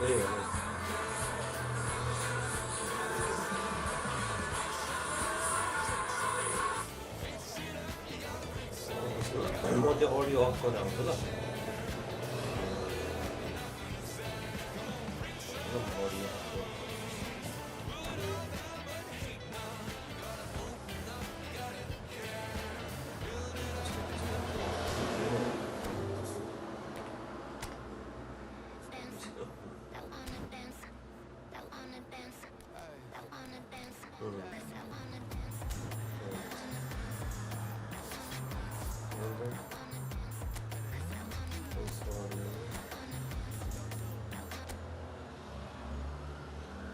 म त्यो audio of गरेर आउँछु ल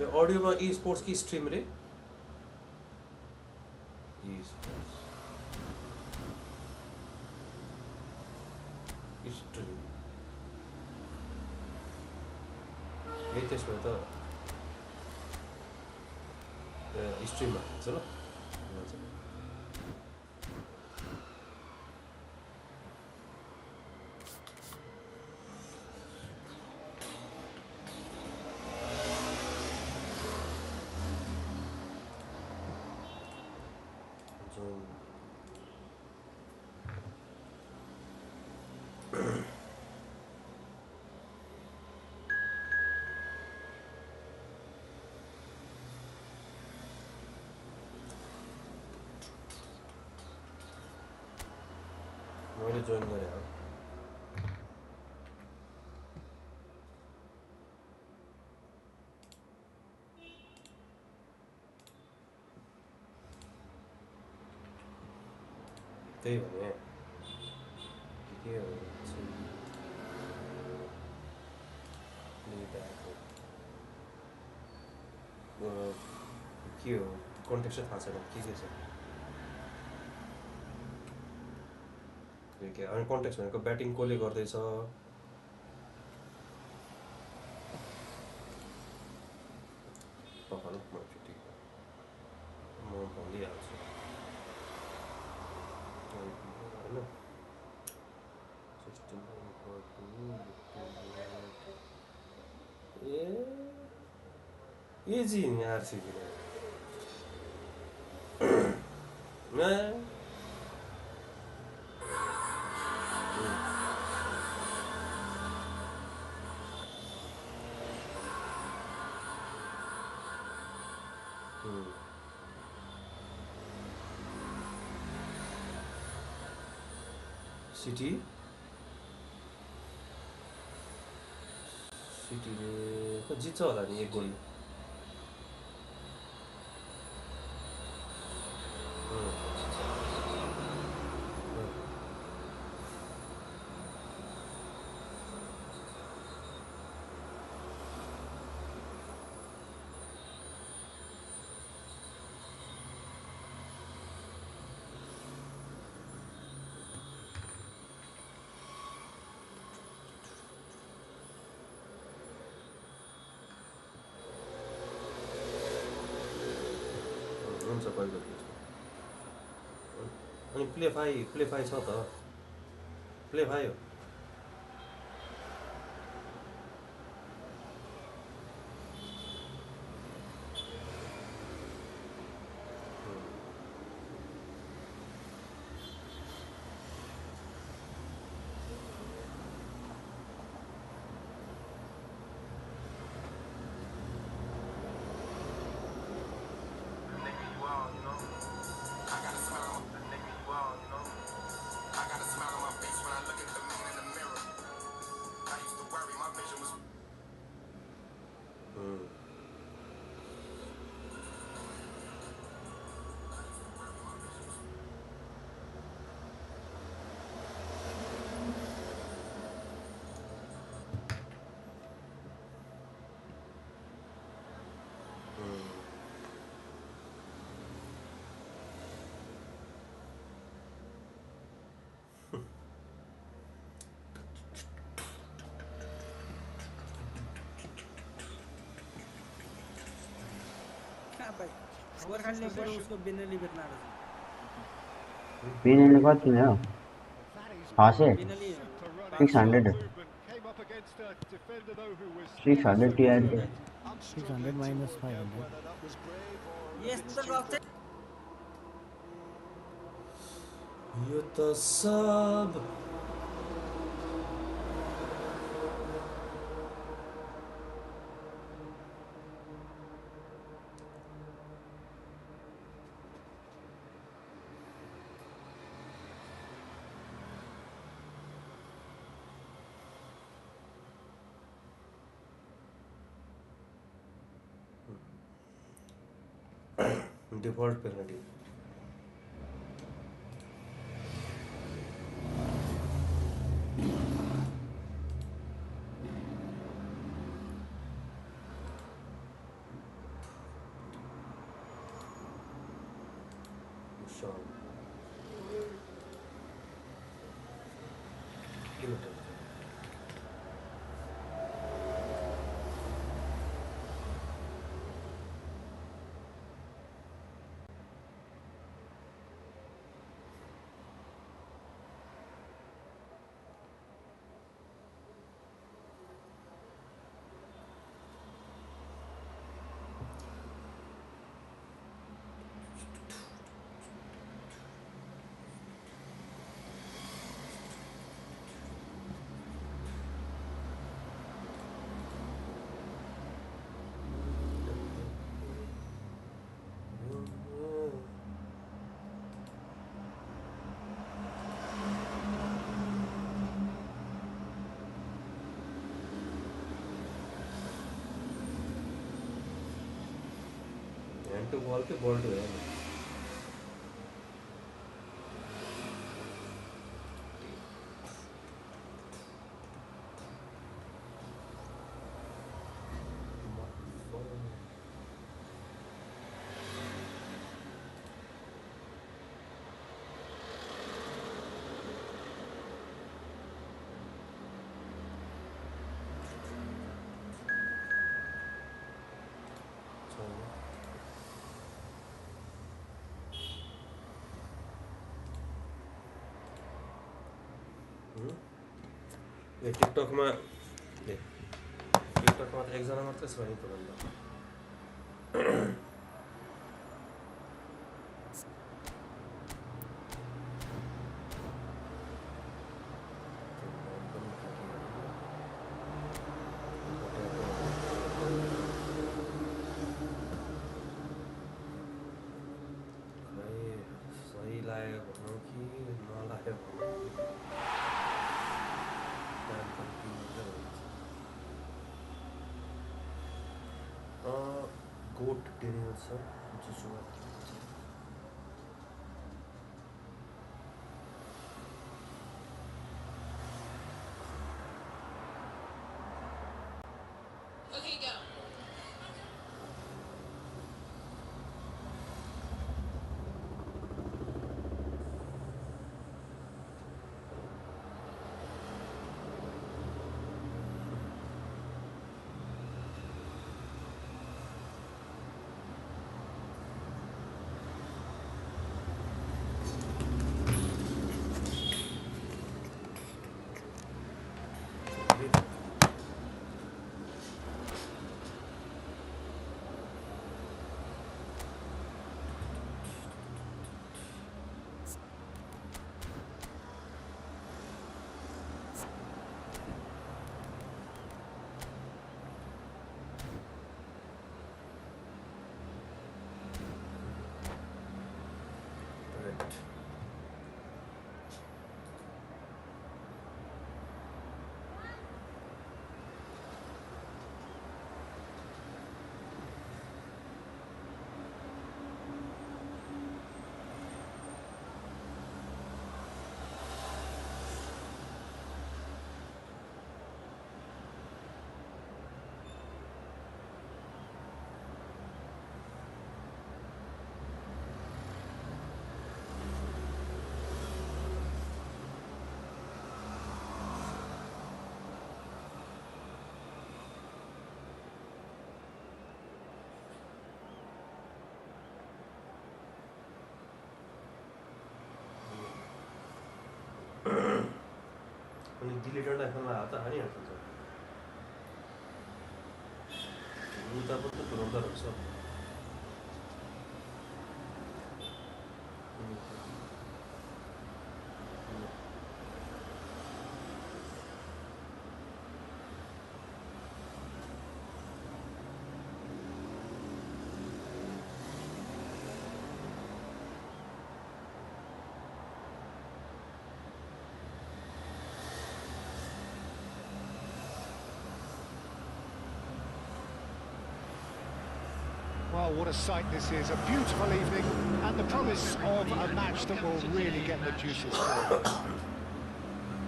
यो अडियोमा ई स्पोर्ट्स की स्ट्रिम रे ई स्पोर्ट्स स्ट्रिम यही त्यसमा त स्ट्रिममा हुन्छ ल मैले जोइन गरेँ हो त्यही भने के हो के हो कन्टेक्स्ट थाहा छैन के छ के अनि कन्टेक्स्ट भनेको ब्याटिङ कसले गर्दैछ पखानु म छुट्टी म भनिदिइहाल्छु होइन जी यार सीधी सिटी सिटीले जित्छ होला नि एक गोल हुन्छ कहिले अनि प्ले फाइ छ त प्ले फाइ हो बेनेले कति हो 600 600 600 TNT. 600 minus 500. Yes, the rocket. यो त सब default penalty hand to ball पे बॉल टू हैंड ये टिकटॉक में एकजना मात्रै छ नि त सही लाग्यो भनौँ कि नलाग्यो भनौँ गोट डेनियल छ जुसुवा अनि डिलिटरलाई खेल्न हात हानिहाल्छ 루다부터 들어온다고 했어. Well, what a sight this is. A beautiful evening and the promise of a match that will really get the juices flowing.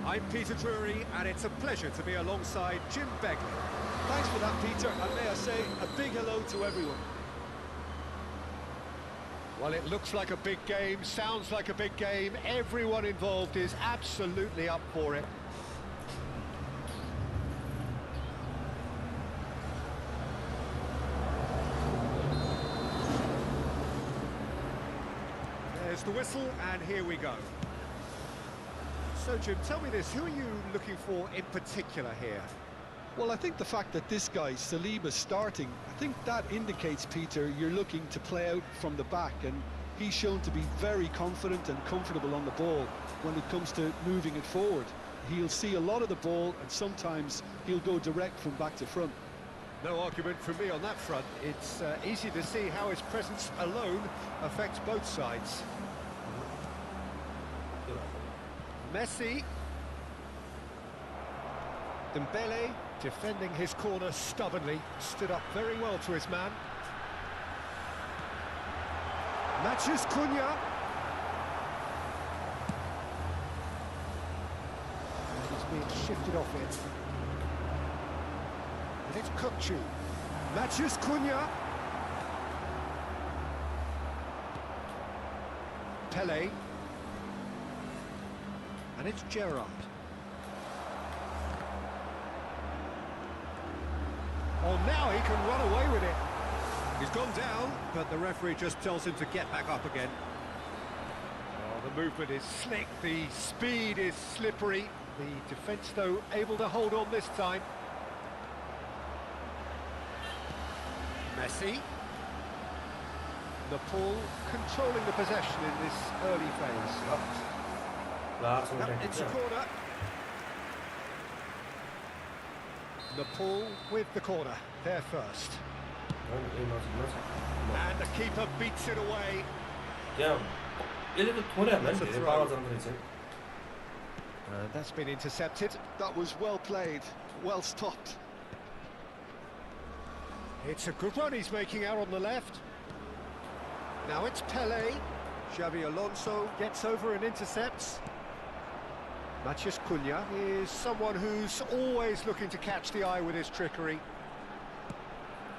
I'm Peter Drury, and it's a pleasure to be alongside Jim Begley. Thanks for that, Peter, and may I say a big hello to everyone. Well, it looks like a big game, sounds like a big game. Everyone involved is absolutely up for it. There's the whistle, and here we go. So, Jim, tell me this, who are you looking for in particular here? Well, I think the fact that this guy, Saliba's starting, I think that indicates, Peter, you're looking to play out from the back, and he's shown to be very confident and comfortable on the ball when it comes to moving it forward. He'll see a lot of the ball, and sometimes he'll go direct from back to front. No argument from me on that front. It's easy to see how his presence alone affects both sides. Messi. Dembele, defending his corner stubbornly, stood up very well to his man. Matches Cunha. And he's being shifted off it. And it's Kukcu. Matches Cunha. Pele. And it's Gerrard. Oh, now he can run away with it. He's gone down, but the referee just tells him to get back up again. Oh, the movement is slick, the speed is slippery. The defence, though, able to hold on this time. Messi. Nepal controlling the possession in this early phase. It's a corner. Nepal with the corner, there first. And the keeper beats it away. That's been intercepted. That was well played, well stopped. It's a good run he's making out on the left. Now it's Pele. Xabi Alonso gets over and intercepts. Mathias Cunha is someone who's always looking to catch the eye with his trickery.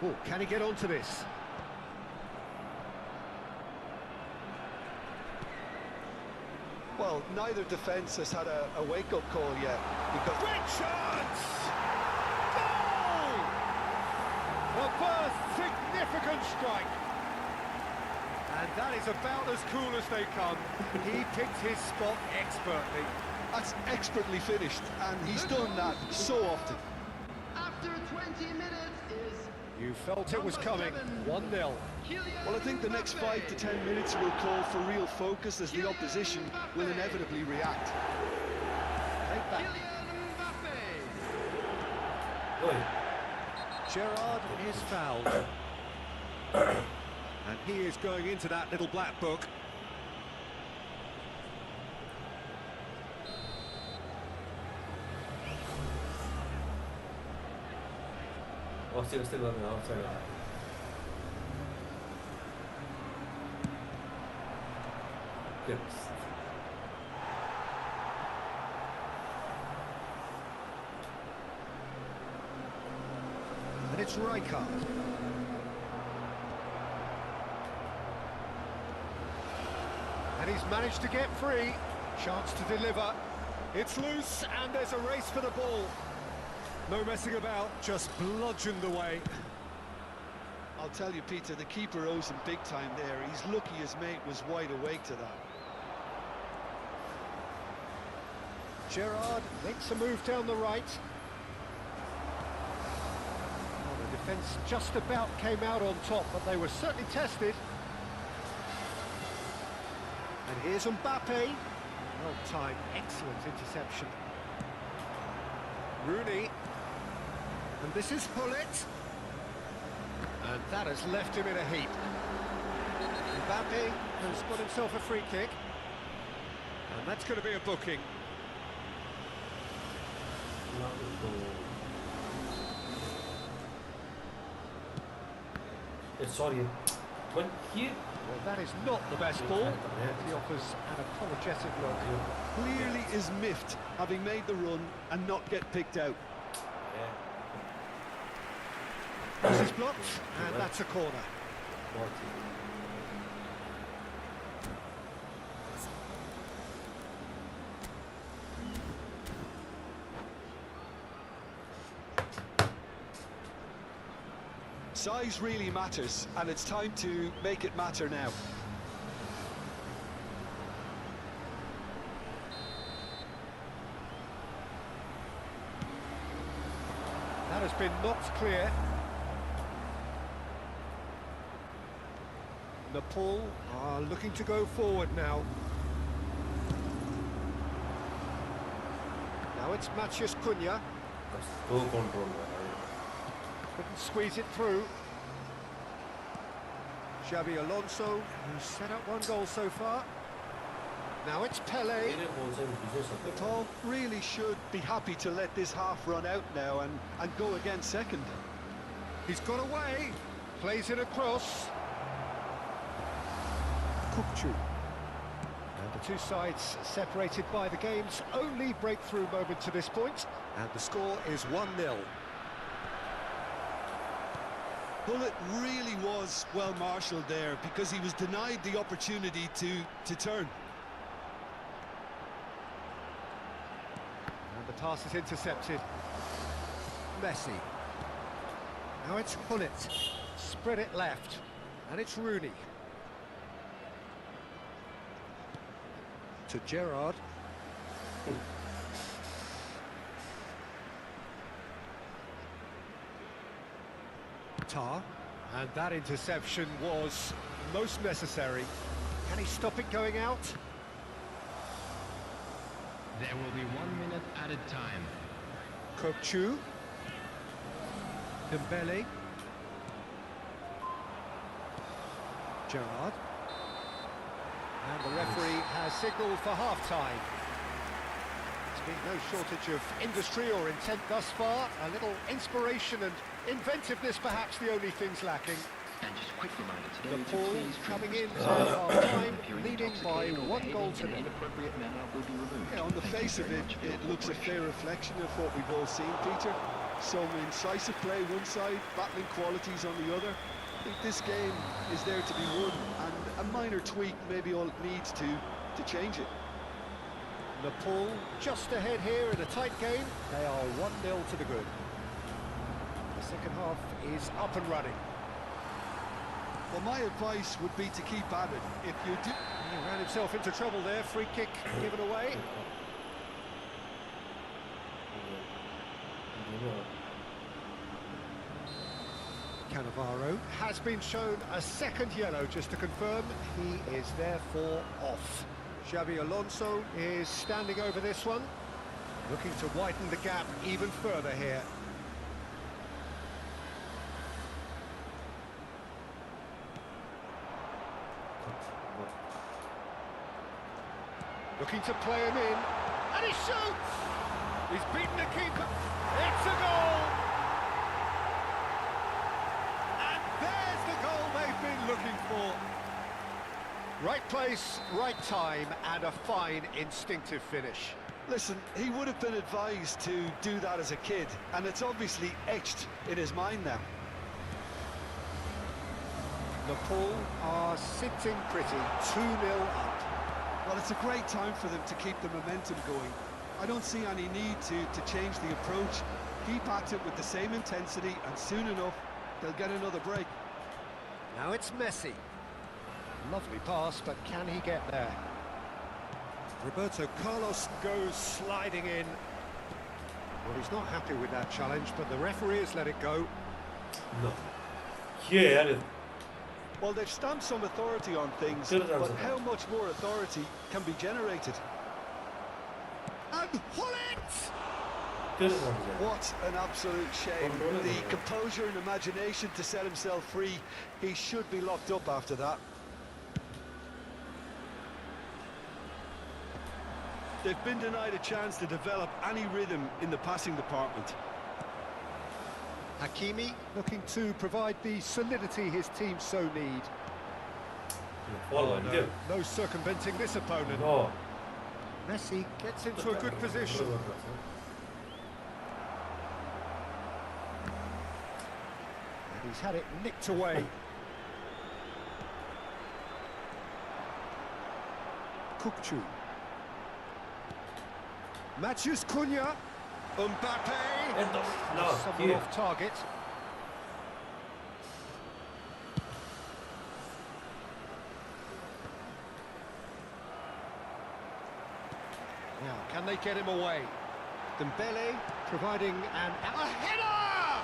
Oh, can he get onto this? Well, neither defence has had a wake-up call yet. Because Great chance! Goal! The first significant strike. And that is about as cool as they come. He picked his spot expertly. that's expertly finished, and he's done that so often. After 20 minutes is... You felt it was coming. 1-0. Well, I think the next 5 to 10 minutes will call for real focus as the opposition will inevitably react. Take that. Gerrard is fouled. And he is going into that little black book. Still on the outside. Yes. And it's Rijkaard. And he's managed to get free. Chance to deliver. It's loose, and there's a race for the ball. No messing about, just bludgeoned away. I'll tell you, Peter, the keeper owes him big time there. He's lucky his mate was wide awake to that. Gerrard makes a move down the right. Oh, the Defence just about came out on top, but they were certainly tested. And here's Mbappe. Well-timed, excellent interception. Rooney. And this is Hullet. And that has left him in a heap. Mbappe has got himself a free kick. And that's going to be a booking. Sorry. When he... Well, that is not the best ball. He offers an apologetic look. Clearly is miffed, having made the run and not get picked out. This is blocked, and that's a corner. Size really matters, and it's time to make it matter now. That has been knocked clear. Nepal are looking to go forward now. Now it's Matheus Cunha. Couldn't squeeze it through. Xabi Alonso, who's set up one goal so far. Now it's Pele. Nepal really should be happy to let this half run out now and go again second. He's got away. Plays it across. Kukchu. And the two sides separated by the game's only breakthrough moment to this point. And the score is 1-0. Hullet really was well marshalled there because he was denied the opportunity to turn. And the pass is intercepted. Messi. Now it's Hullet. Spread it left. And it's Rooney. To Gerrard. Tar, and that interception was most necessary. Can he stop it going out? There will be 1 minute added time. Kukchu. Dembele. Gerrard. And the referee has signalled for half-time. There's been no shortage of industry or intent thus far. A little inspiration and inventiveness, perhaps the only things lacking. And just a quick reminder today, Nepal coming in at half-time, leading by 1 goal to nil. Yeah, on the face of it, it looks a fair reflection of what we've all seen, Peter. Some incisive play one side, battling qualities on the other. I think this game is there to be won, and a minor tweak may be all it needs to change it. Nepal just ahead here in a tight game. They are 1-0 to the good. The second half is up and running. Well, my advice would be to keep at it. If you do... He ran himself into trouble there. Free kick given away. Cannavaro has been shown a second yellow, just to confirm. He is therefore off. Xabi Alonso is standing over this one, looking to widen the gap even further here. Looking to play him in, and he shoots! He's beaten the keeper. It's a goal! And there's the goal they've been looking for. Right place, right time, and a fine instinctive finish. Listen, he would have been advised to do that as a kid, and it's obviously etched in his mind now. Nepal are sitting pretty, 2-0 up. Well, it's a great time for them to keep the momentum going. I don't see any need to change the approach. Keep at it with the same intensity, and soon enough, they'll get another break. Now it's Messi. Lovely pass, but can he get there? Roberto Carlos goes sliding in. Well, he's not happy with that challenge, but the referee has let it go. No. Yeah, Well, they've stamped some authority on things, Good but answer. how much more authority can be generated? And Hullet! good as that. What an absolute shame. Control it, The yeah. composure and imagination to set himself free. He should be locked up after that. They've been denied a chance to develop any rhythm in the passing department. Hakimi looking to provide the solidity his team so need. Follow No, him. no circumventing this opponent. No. Messi gets into a good position. And he's had it nicked away. Kukçu. Matthews Cunha. Mbappe. No, Someone here. off target. Now, can they get him away? Dembele providing a header!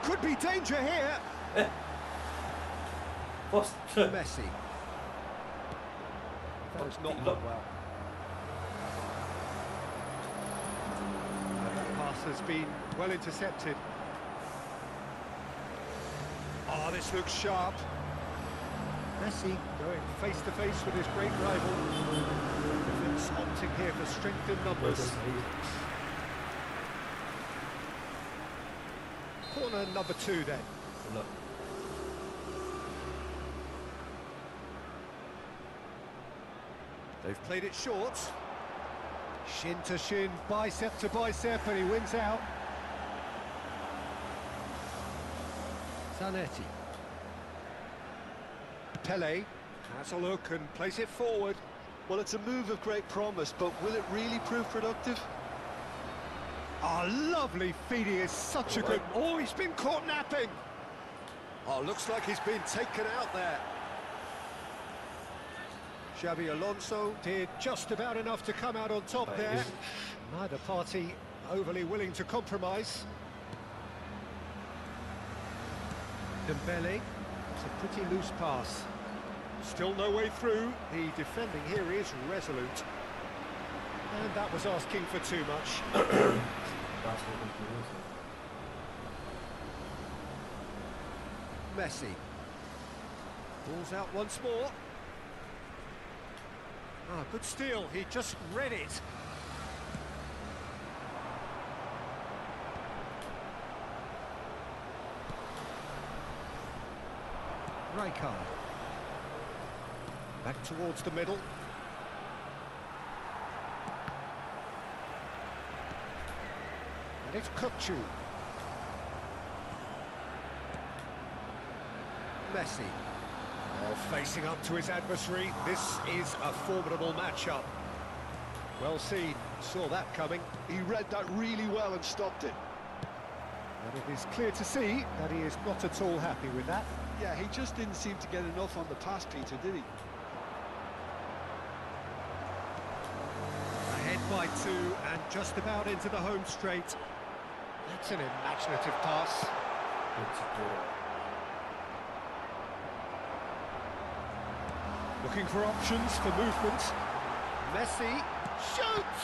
Could be danger here. First. Messi. That was not done well. And that pass has been well intercepted. Oh, this looks sharp. Messi going face to face with his great rival. Defence opting here for strength in numbers. Corner number 2 then. They've played it short. Shin to shin, bicep to bicep, and he wins out. Zanetti. Pele has a look and plays it forward. Well, it's a move of great promise, but will it really prove productive? Oh, lovely feed. He is such a good... Oh, he's been caught napping. Oh, looks like he's been taken out there. Xabi Alonso did just about enough to come out on top there. Neither party overly willing to compromise. Dembele, it's a pretty loose pass. Still no way through. The defending here is resolute. And that was asking for too much. Messi. Balls out once more. Ah, good steal. He just read it. Rijkaard. Back towards the middle. And it's Kukçu. Messi. Oh, facing up to his adversary. This is a formidable matchup. Well seen. Saw that coming. He read that really well and stopped it. And it is clear to see that he is not at all happy with that. Yeah, he just didn't seem to get enough on the pass, Peter, did he? Ahead by 2 and just about into the home straight. That's an imaginative pass. Looking for options for movement. Messi shoots!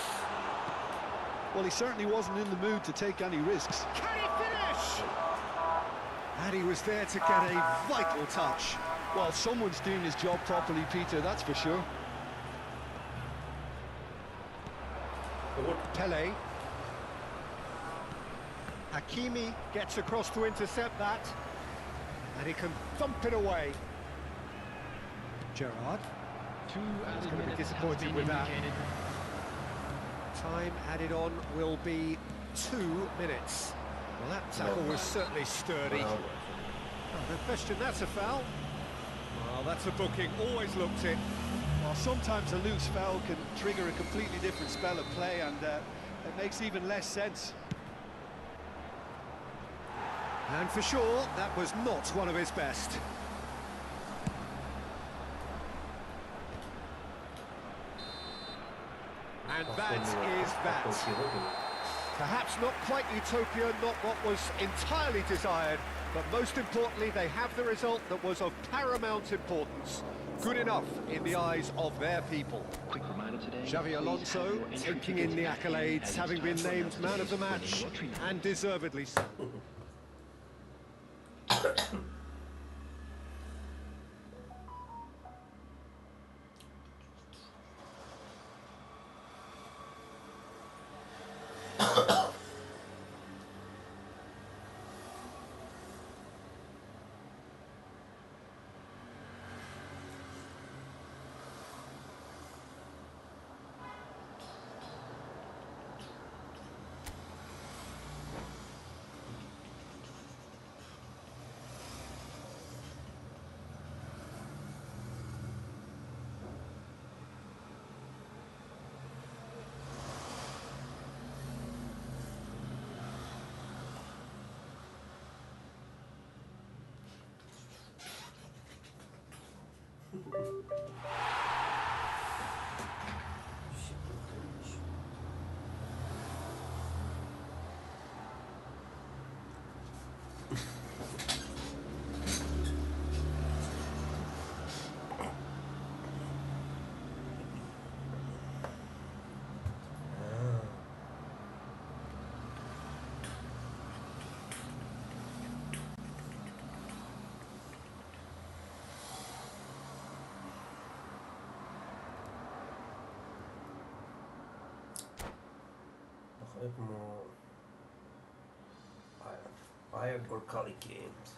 Well, he certainly wasn't in the mood to take any risks. Can he finish? And he was there to get a vital touch. Well, someone's doing his job properly, Peter, that's for sure. Pele. Hakimi gets across to intercept that. And he can thump it away. Gerrard. Two added gonna be minutes disappointed has been with that. indicated. Time added on will be 2 minutes. Well, that tackle was certainly sturdy. Oh, no question, that's a foul. Well, that's a booking, always looked it. Well, sometimes a loose foul can trigger a completely different spell of play, and it makes even less sense. And for sure, that was not one of his best. And that is that. Perhaps not quite utopia, not what was entirely desired, But most importantly, they have the result that was of paramount importance. Good enough in the eyes of their people. Quick reminder today. Xavi Alonso taking in the accolades, having been named man of the match, and deservedly so. More Biographic games.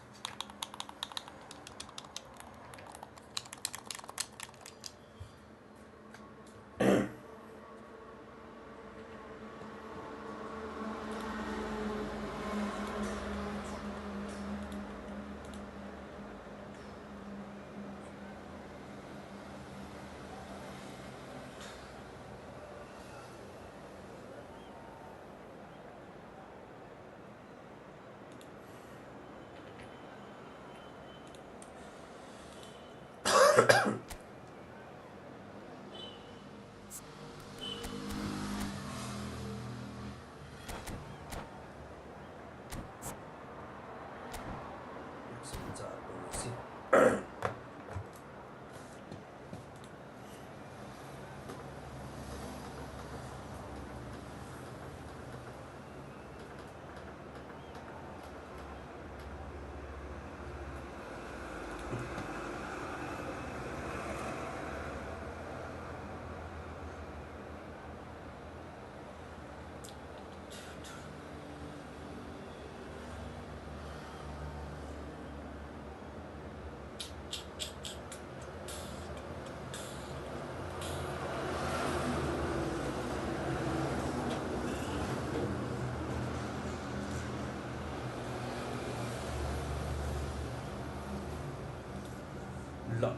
Love.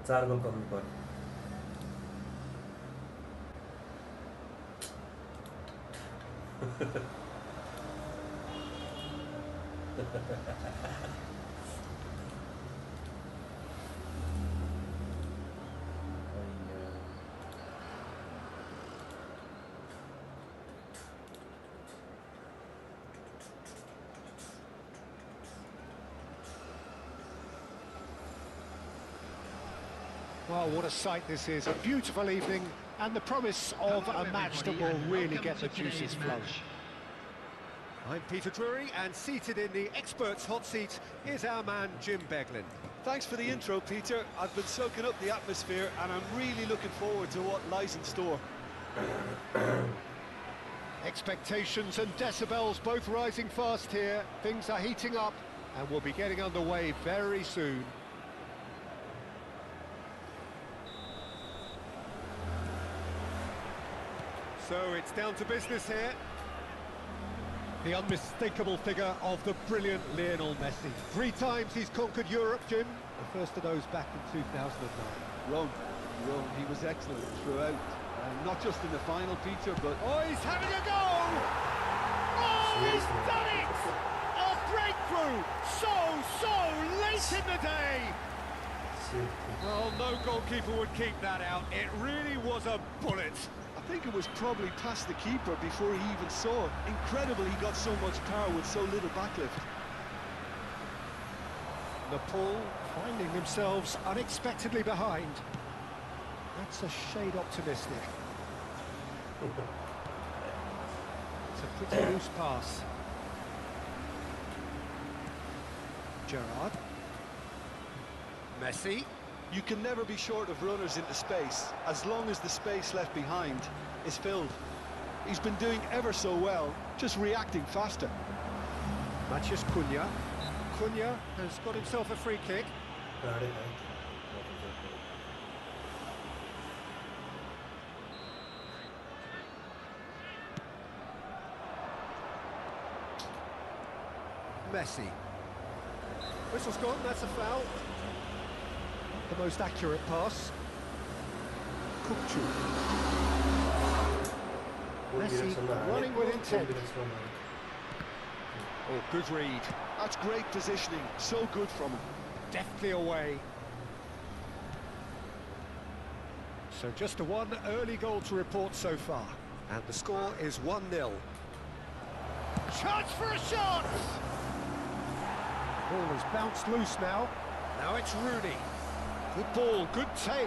चार गोल कम्ती पर्यो Well, what a sight this is. A beautiful evening and the promise of a match that will really get the juices flowing. I'm Peter Drury, and seated in the experts' hot seat is our man Jim Beglin. Thanks for the intro, Peter. I've been soaking up the atmosphere and I'm really looking forward to what lies in store. Expectations and decibels both rising fast here. Things are heating up and we'll be getting underway very soon. So it's down to business here. The unmistakable figure of the brilliant Lionel Messi. 3 times he's conquered Europe, Jim. The first of those back in 2009. Rome. He was excellent throughout. Not just in the final, Peter, but... Oh, he's having a go! Oh, he's done it! A break through so late in the day. Well, no goalkeeper would keep that out. It really was a bullet. I think it was probably past the keeper before he even saw it. Incredible he got so much power with so little backlift. Nepal finding themselves unexpectedly behind. That's a shade optimistic. It's a pretty loose pass. Gerrard. Messi. You can never be short of runners into space, as long as the space left behind is filled. He's been doing ever so well, just reacting faster. Mathias Cunha. Cunha has got himself a free kick. Messi. Whistle's gone, that's a foul. The most accurate pass. Kukcu. Messi running with intent. Oh, good read. That's great positioning, so good from him. Deftly away. So just a one early goal to report so far. And the score is 1-0. Chance for a shot! Ball has bounced loose now. Now it's Rooney. Good ball, good take.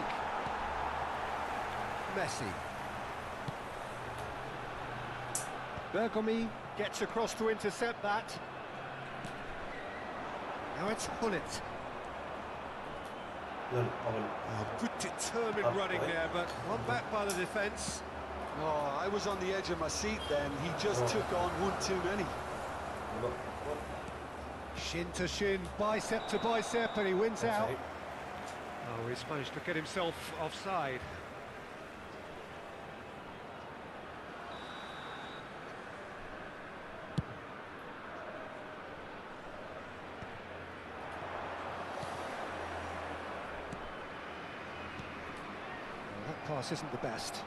Messi. Bergomi gets across to intercept that. Now it's Hullet. Oh, good determined running there, but one back by the defence. Oh, I was on the edge of my seat then. He just took on one too many. Shin to shin, bicep to bicep, and he wins out. Oh, he's managed to get himself offside. Well, that pass isn't the best.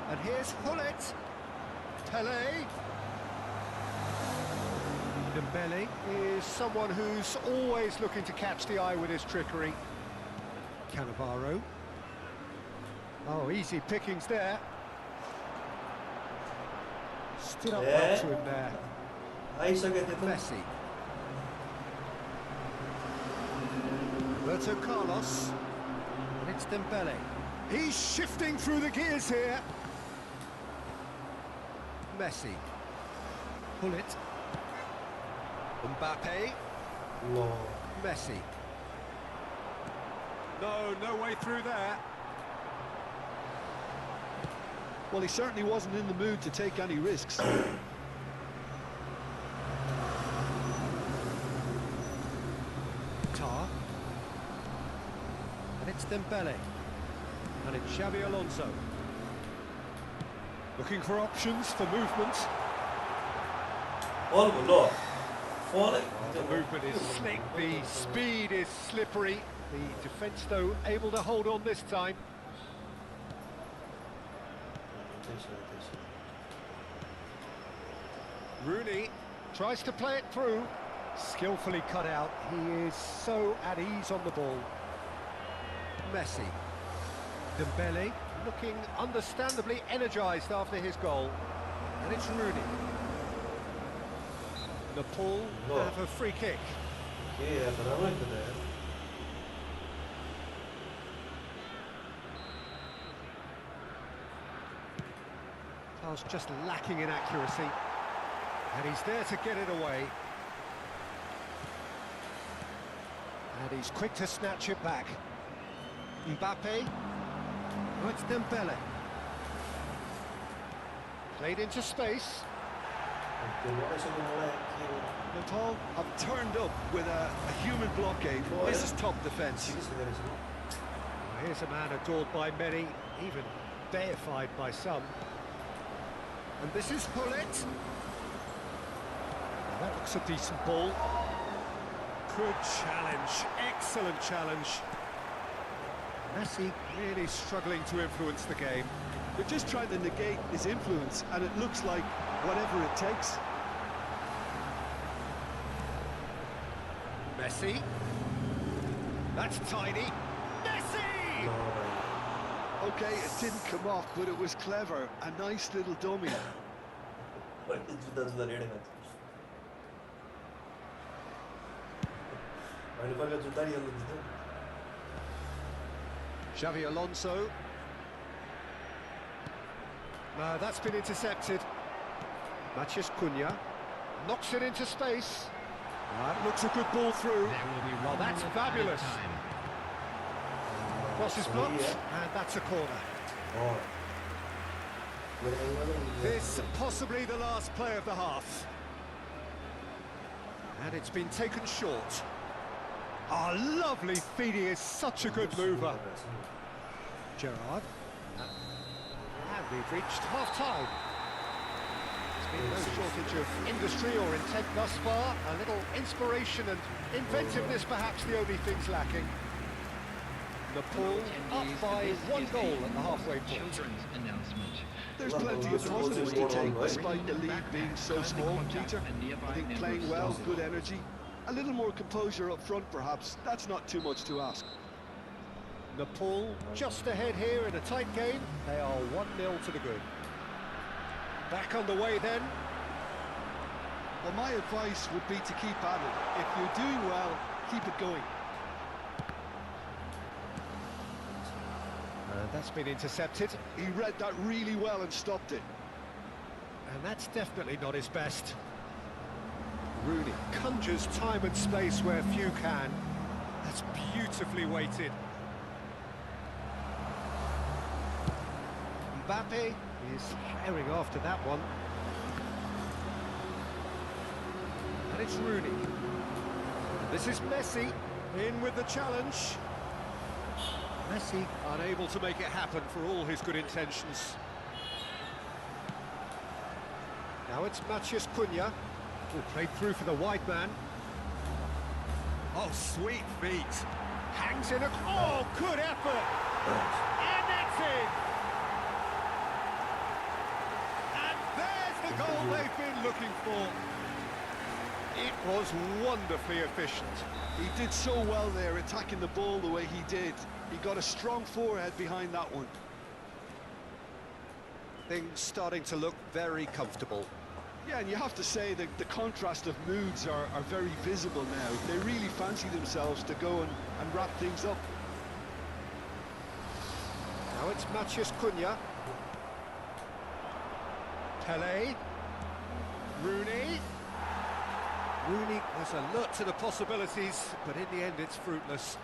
And here's Hullet. Pele. Dembele is someone who's always looking to catch the eye with his trickery. Cannavaro. Oh, easy pickings there. Stood up well to him there. Messi. Roberto Carlos. And it's Dembele. He's shifting through the gears here. Messi. Hullet. Mbappe. No. Messi. No way through there. Well, he certainly wasn't in the mood to take any risks. Tar. And it's Dembele. And it's Xabi Alonso. Looking for options for movement. The movement is slick, the speed is slippery. The defence, though, able to hold on this time. Rooney tries to play it through. Skillfully cut out. He is so at ease on the ball. Messi. Dembele looking understandably energised after his goal. And it's Rooney. Nepal have a free kick. Carl's just lacking in accuracy. And he's there to get it away. And he's quick to snatch it back. Mbappe. Oh, it's Dembele. Played into space. Nepal have turned up with a human blockade. This is top defence. Well, here's a man adored by many, even deified by some. And this is Hullet. Well, that looks a decent ball. Good challenge, excellent challenge. Messi really struggling to influence the game. They're just trying to negate his influence, and it looks like whatever it takes. Messi. That's tiny. Messi! Okay, it didn't come off, but it was clever. A nice little dummy. जुदा red match मैले कहिले जुदा नि हाल्नु दिन्छ Xavi Alonso. That's been intercepted. Mathias Cunha knocks it into space. That looks a good ball through. Well, that's fabulous. Cross is blocked, and that's a corner. This possibly the last play of the half. And it's been taken short. Oh, lovely feed, he is such a good mover. Gerrard. And we've reached half-time. There's been no shortage of industry or intent thus far. A little inspiration and inventiveness perhaps the only things lacking. Nepal up by 1 goal at the halfway point. There's plenty of positives to take, despite the lead being so small, Peter. I think playing well, good energy. A little more composure up front, perhaps. That's not too much to ask. Nepal just ahead here in a tight game. They are 1-0 to the good. Back on the way then. Well, my advice would be to keep at it. If you're doing well, keep it going. That's been intercepted. He read that really well and stopped it. And that's definitely not his best. Rooney conjures time and space where few can. That's beautifully weighted. Mbappe is herring after that one. And it's Rooney. This is Messi, in with the challenge. Messi unable to make it happen for all his good intentions. Now it's Mathias Cunha, who played through for the wide man. Oh, sweet feet. Hangs in a... Oh, good effort! And that's it! And there's the goal they've been looking for. It was wonderfully efficient. He did so well there, attacking the ball the way he did. He got a strong forehead behind that one. Things starting to look very comfortable. Yeah, and you have to say that the contrast of moods are very visible now. They really fancy themselves to go and wrap things up. Now it's Mathias Cunha. Pele. Rooney. Rooney was alert to the possibilities, but in the end it's fruitless.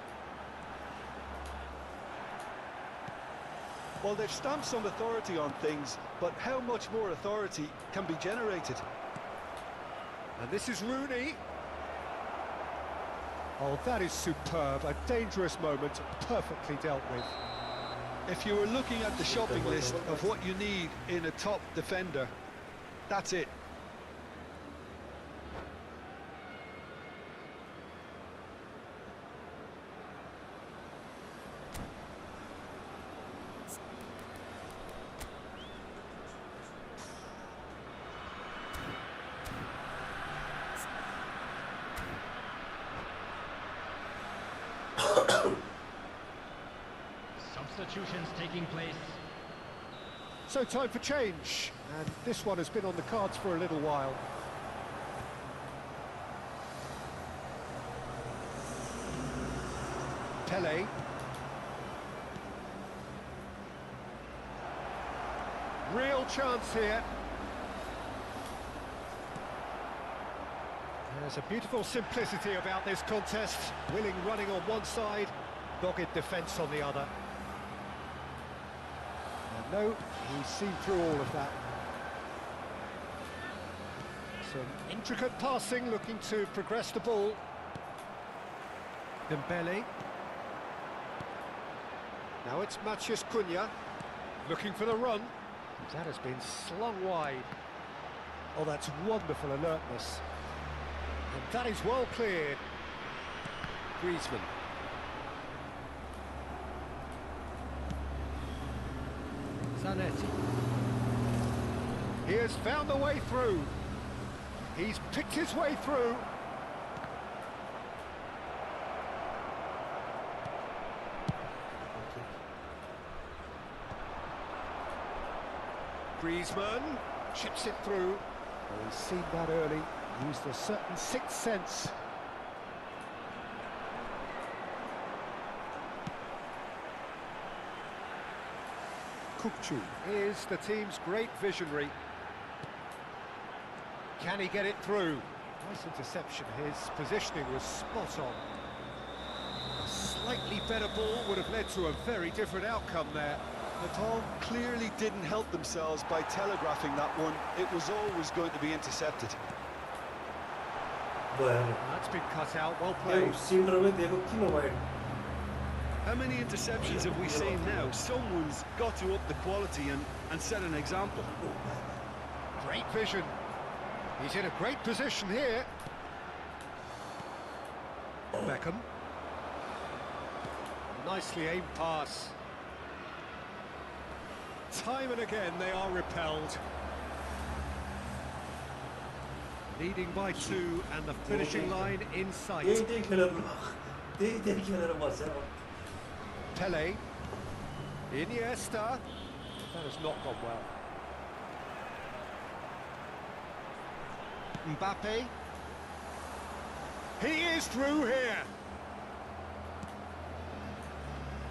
Well, they've stamped some authority on things, but how much more authority can be generated? And this is Rooney. Oh, that is superb. A dangerous moment, perfectly dealt with. If you were looking at the shopping list of what you need in a top defender, that's it. Substitutions taking place. So time for change, and this one has been on the cards for a little while. Pele. Real chance here. There's a beautiful simplicity about this contest. Willing running on one side, dogged defence on the other. And no, he's seen through all of that. Some intricate passing, looking to progress the ball. Dembele. Now it's Mathias Cunha, looking for the run. That has been slung wide. Oh, that's wonderful alertness. And that is well cleared. Griezmann. Zanetti. He has found the way through. He's picked his way through. Griezmann chips it through. Well, he's seen that early, used a certain sixth sense. Kukçu is the team's great visionary. Can he get it through? Nice interception. His positioning was spot on. A slightly better ball would have led to a very different outcome there. Nepal clearly didn't help themselves by telegraphing that one. It was always going to be intercepted. 뭐야? That's been cut out, well 이거 played. 시인으로 내가 키노 와이. How many interceptions have we seen now? Someone's got to up the quality and set an example. Great vision. He's in a great position here. Beckham. Nicely aimed pass. Time and again they are repelled. Leading by 2 and the finishing line in sight. 데이데이 kenarına bak. Deydey kenara bas ya. Pele. Iniesta. That has not gone well. Mbappe. He is through here.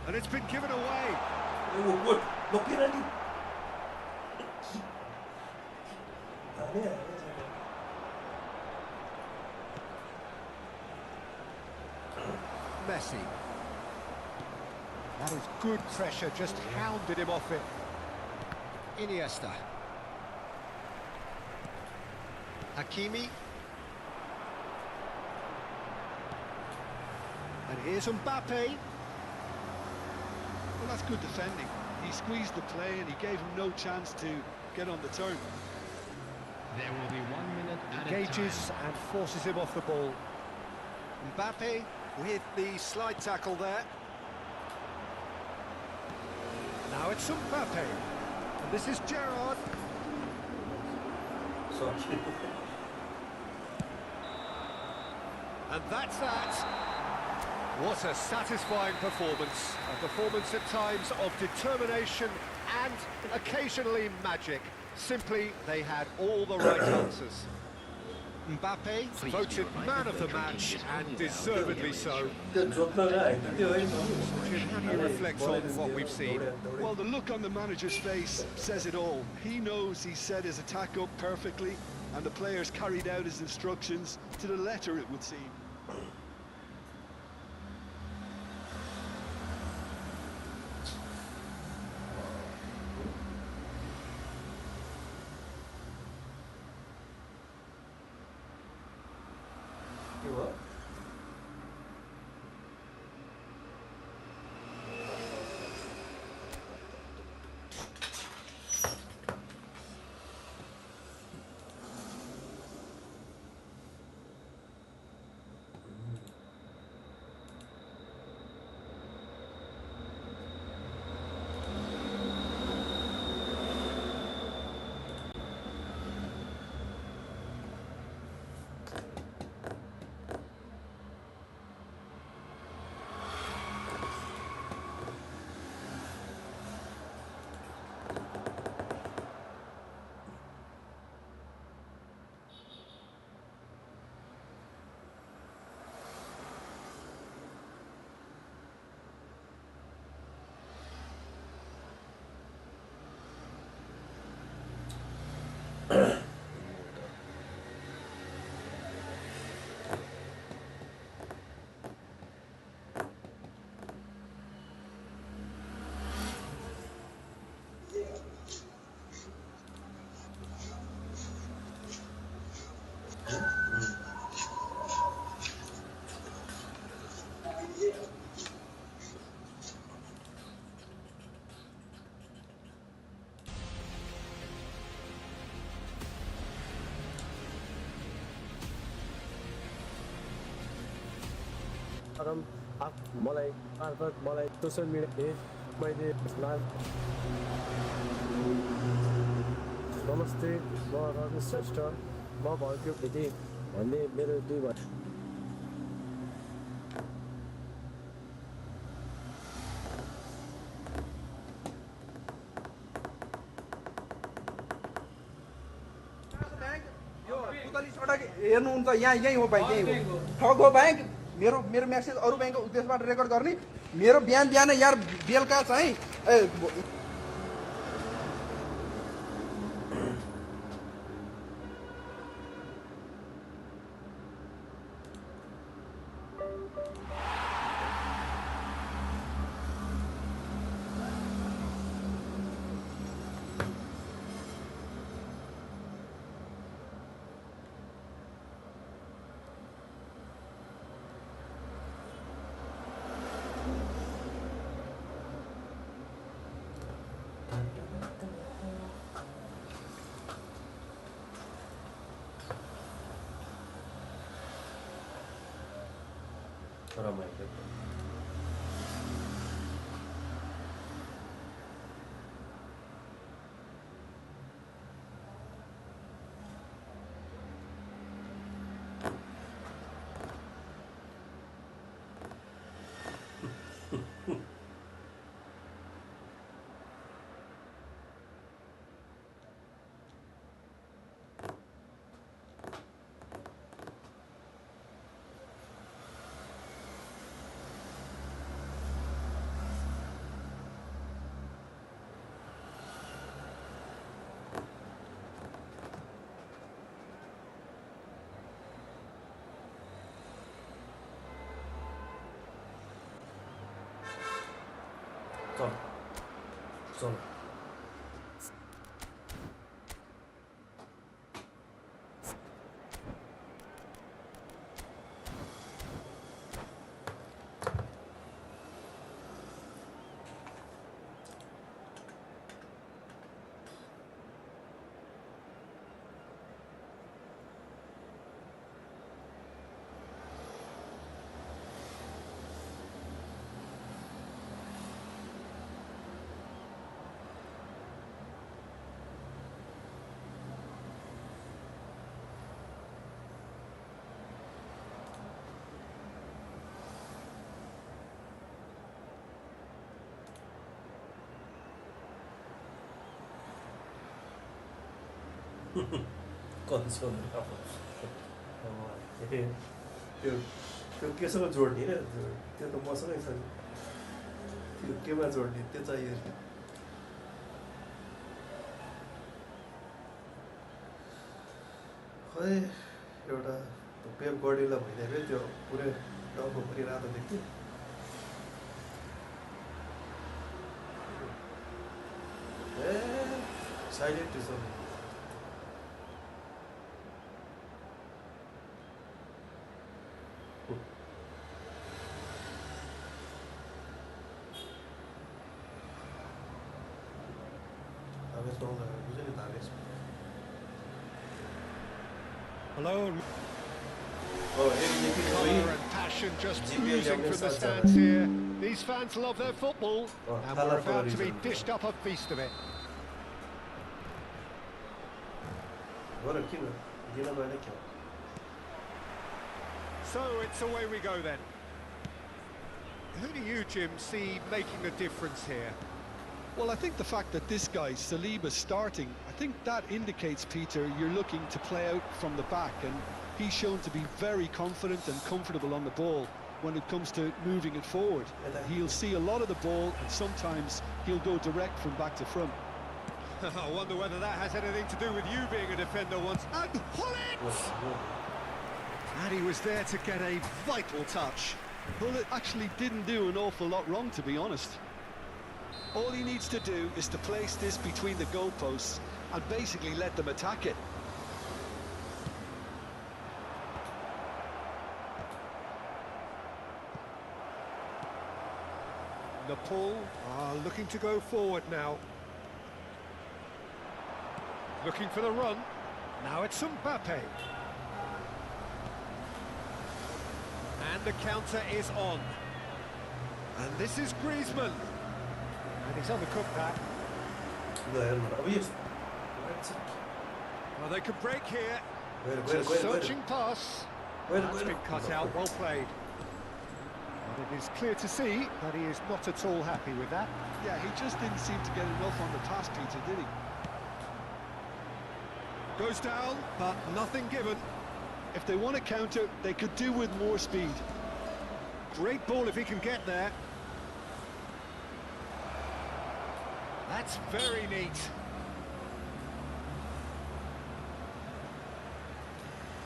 And it's been given away. 이거 뭐 페널티. 아니야. Messi. That is good pressure, just hounded him off it. Iniesta. Hakimi. And here's Mbappe. Well, that's good defending. He squeezed the play and he gave him no chance to get on the turn. There will be 1 minute at a Engages time. and forces him off the ball. Mbappe with the slide tackle there. Now it's Mbappe. And this is Gerrard. Sakin. And that's that. What a satisfying performance. A performance at times of determination and occasionally magic. Simply, they had all the right answers. Mbappe voted man of the match, and deservedly so. 근데 좋다가 뛰어야죠. Jim, how do you reflect on what we've seen? Well, the look on the manager's face says it all. He knows he set his attack up perfectly, and the players carried out his instructions to the letter, it would seem. 이거. मलाई मार्फत मलाई social मिडियाले मैले नमस्ते म रवि श्रेष्ठ म भएको विधि भन्ने मेरो 2 भाइ यो पुतली सडक हेर्नुहुन्छ यही हो बैंक यही हो ठग हो बैंक मेरो मेसेज अरू बैंकको उद्देश्यबाट रेकर्ड गर्ने मेरो बिहान यार बेलुका चाहिँ रमाइलो चलो कन्सोल त्यो केसँग जोड्ने र त्यो त मसँगै छ त्यो केमा जोड्ने त्यो चाहियो खै एउटा पेप गर्डीलाई भइदिएको त्यो पुरै टाउको पनि रातो देख्थ्यो ए साइलेन्ट छ Hello. Colour and passion just oozing from the stands here. These fans love their football, and we're about to be dished up a feast of it. So it's away we go then. Who do you, Jim, see making the difference here? Well, I think the fact that this guy, Saliba, starting, I think that indicates, Peter, you're looking to play out from the back, and he's shown to be very confident and comfortable on the ball when it comes to moving it forward. He'll see a lot of the ball, and sometimes he'll go direct from back to front. I wonder whether that has anything to do with you being a defender once. And pull it! And he was there to get a vital touch. Well, it actually didn't do an awful lot wrong, to be honest. All he needs to do is to place this between the goalposts and basically let them attack it. Nepal are looking to go forward now. Looking for the run. Now it's Mbappe. And the counter is on. And this is Griezmann. And he's undercooked that. Well, they could break here. It's a searching pass. That's been cut out, well played. And it is clear to see that he is not at all happy with that. Yeah, he just didn't seem to get enough on the pass, Peter, did he? Goes down, but nothing given. If they want to counter, they could do with more speed. Great ball if he can get there. That's very neat.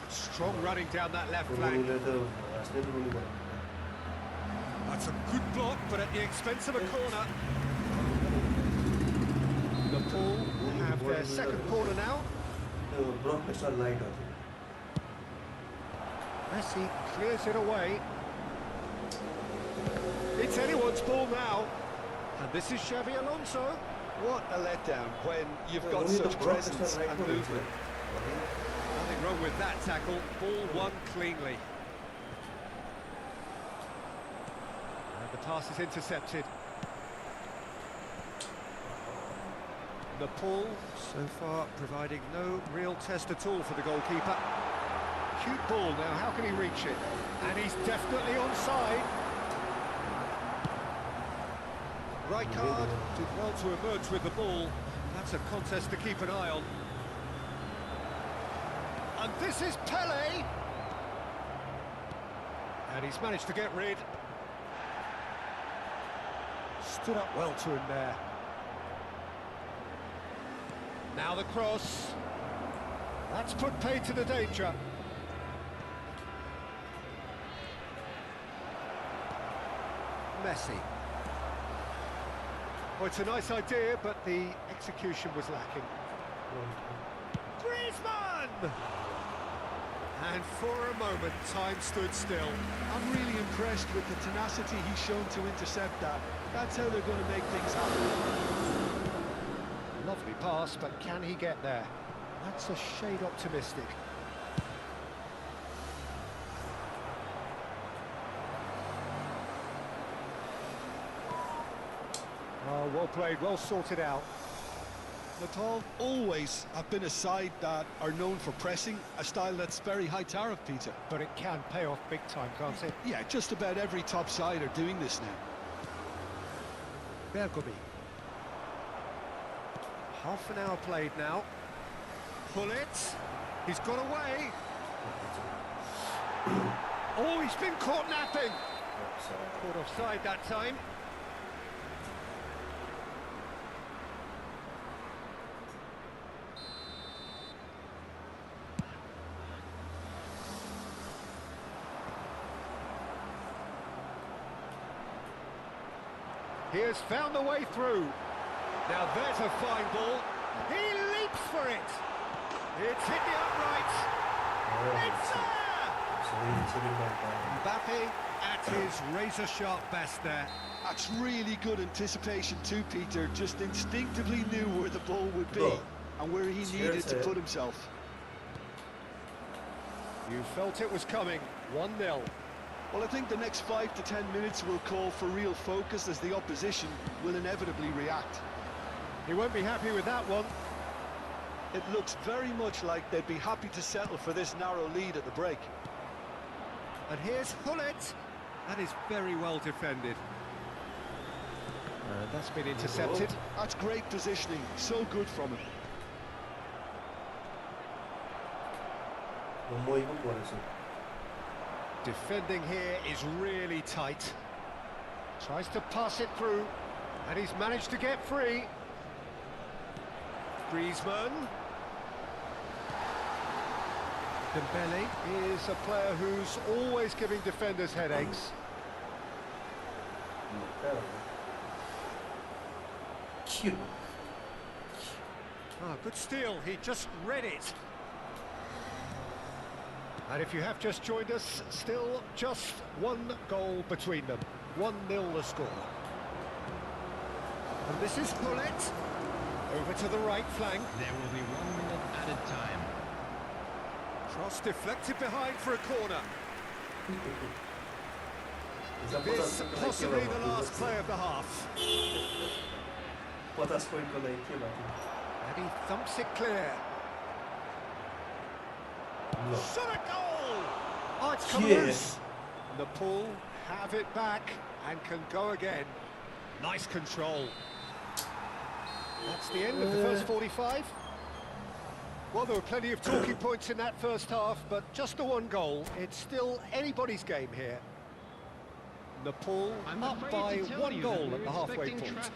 Strong running down that left flank. That's a good block, but at the expense of a corner. Liverpool will have their second corner now. Messi clears it away. It's anyone's ball now. And this is Xabi Alonso. What a letdown when you've got such presence and movement. Nothing wrong with that tackle. Ball won cleanly. And the pass is intercepted. Nepal so far providing no real test at all for the goalkeeper. Cute ball now, how can he reach it? And he's definitely onside. Right card, did well to emerge with the ball. That's a contest to keep an eye on. And this is Pele. And he's managed to get rid. Stood up well to him there. Now the cross. That's put paid to the danger. Messi. Well, it's a nice idea, but the execution was lacking. Griezmann! And for a moment, time stood still. I'm really impressed with the tenacity he's shown to intercept that. That's how they're going to make things happen. Lovely pass, but can he get there? That's a shade optimistic. Oh, well played, well sorted out. Nepal always have been a side that are known for pressing, a style that's very high tariff, Peter. But it can pay off big time, can't it? Yeah, just about every top side are doing this now. Bergomi. Half an hour played now. Pull it. He's got away. Oh, he's been caught napping. Caught offside that time. He has found the way through. Now there's a fine ball. He leaps for it. It's hit the uprights. It's there! Mbappe at his razor-sharp best there. That's really good anticipation too, Peter. Just instinctively knew where the ball would be and where he needed to put himself. You felt it was coming. 1-0. Well, I think the next 5 to 10 minutes will call for real focus as the opposition will inevitably react. He won't be happy with that one. It looks very much like they'd be happy to settle for this narrow lead at the break. And here's Hullet. That is very well defended. That's been intercepted. That's great positioning. So good from him. Defending here is really tight. Tries to pass it through, and he's managed to get free. Griezmann. Dembele is a player who's always giving defenders headaches. Cute. Ah, good steal. He just read it. And if you have just joined us, still just one goal between them. 1-0 the score. And this is Hullet. Over to the right flank. There will be 1 minute added time. Cross deflected behind for a corner. This possibly the last play of the half. 50 पोइन्टको लागि के भयो And he thumps it clear. Shot a goal! Oh, it's come loose. Nepal have it back and can go again. Nice control. That's the end of the first 45. Well, there were plenty of talking points in that first half, but just the one goal. It's still anybody's game here. Nepal up by one goal at the halfway point.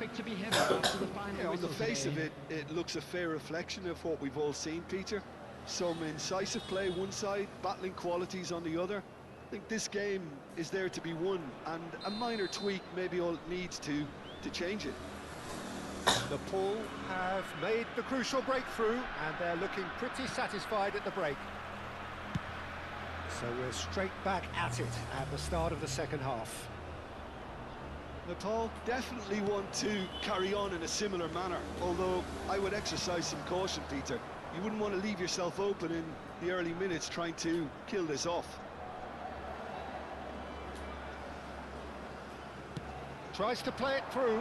Yeah, on the face of it, it looks a fair reflection of what we've all seen, Peter. Some incisive play one side, battling qualities on the other. I think this game is there to be won, and a minor tweak maybe all it needs to change it. Nepal have made the crucial breakthrough, and they're looking pretty satisfied at the break. So we're straight back at it at the start of the second half. Nepal definitely want to carry on in a similar manner, although I would exercise some caution, Peter. You wouldn't want to leave yourself open in the early minutes trying to kill this off. Tries to play it through.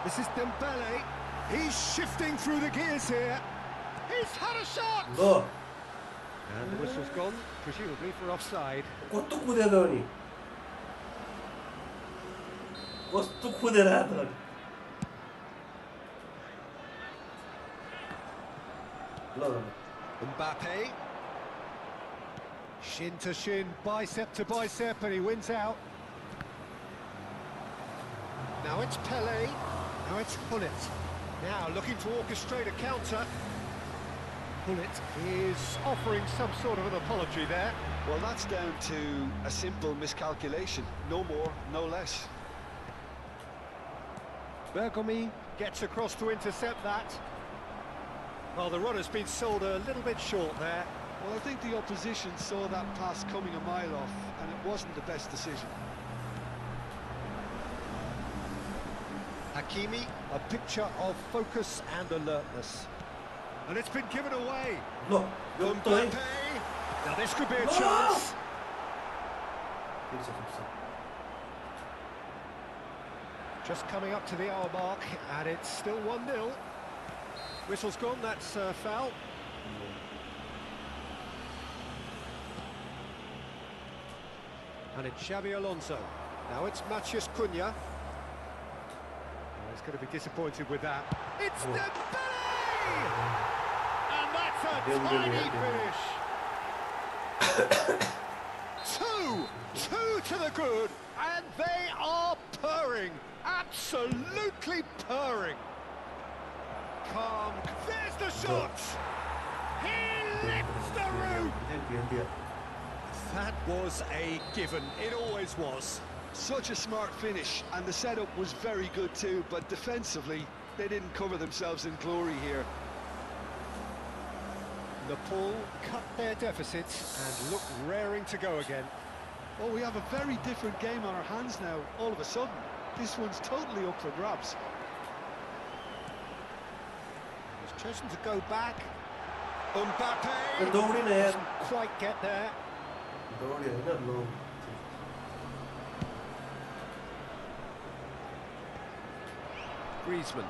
This is Dembele. He's shifting through the gears here. He's had a shot! Go. And the whistle's gone, presumably for offside. कस्तो कुदेको नि कस्तो कुदेर आएको नि ल Mbappe. Shin to shin, bicep to bicep, and he wins out. Now it's Pele. Now it's Hullet. Now looking to orchestrate a counter. Hullet is offering some sort of an apology there. Well, that's down to a simple miscalculation. No more, no less. Bergomi gets across to intercept that. Well, the runner's been sold a little bit short there. Well, I think the opposition saw that pass coming a mile off, and it wasn't the best decision. Hakimi, a picture of focus and alertness. And it's been given away. Look, Mbappe. Now this could be a chance. Just coming up to the hour mark, and it's still 1-0. Whistle's gone, that's foul. And it's Xabi Alonso. Now it's Matheus Cunha. He's going to be disappointed with that. It's Dembele! And that's a tiny finish. Two to the good, and they are purring. Absolutely purring. Calm. There's the shot. He lifts the root. That was a given. It always was. Such a smart finish, and the setup was very good too, but defensively, they didn't cover themselves in glory here. Nepal cut their deficits and look raring to go again. Well, we have a very different game on our hands now, all of a sudden. This one's totally up for grabs. He's chosen to go back. Mbappe doesn't quite get there. Griezmann.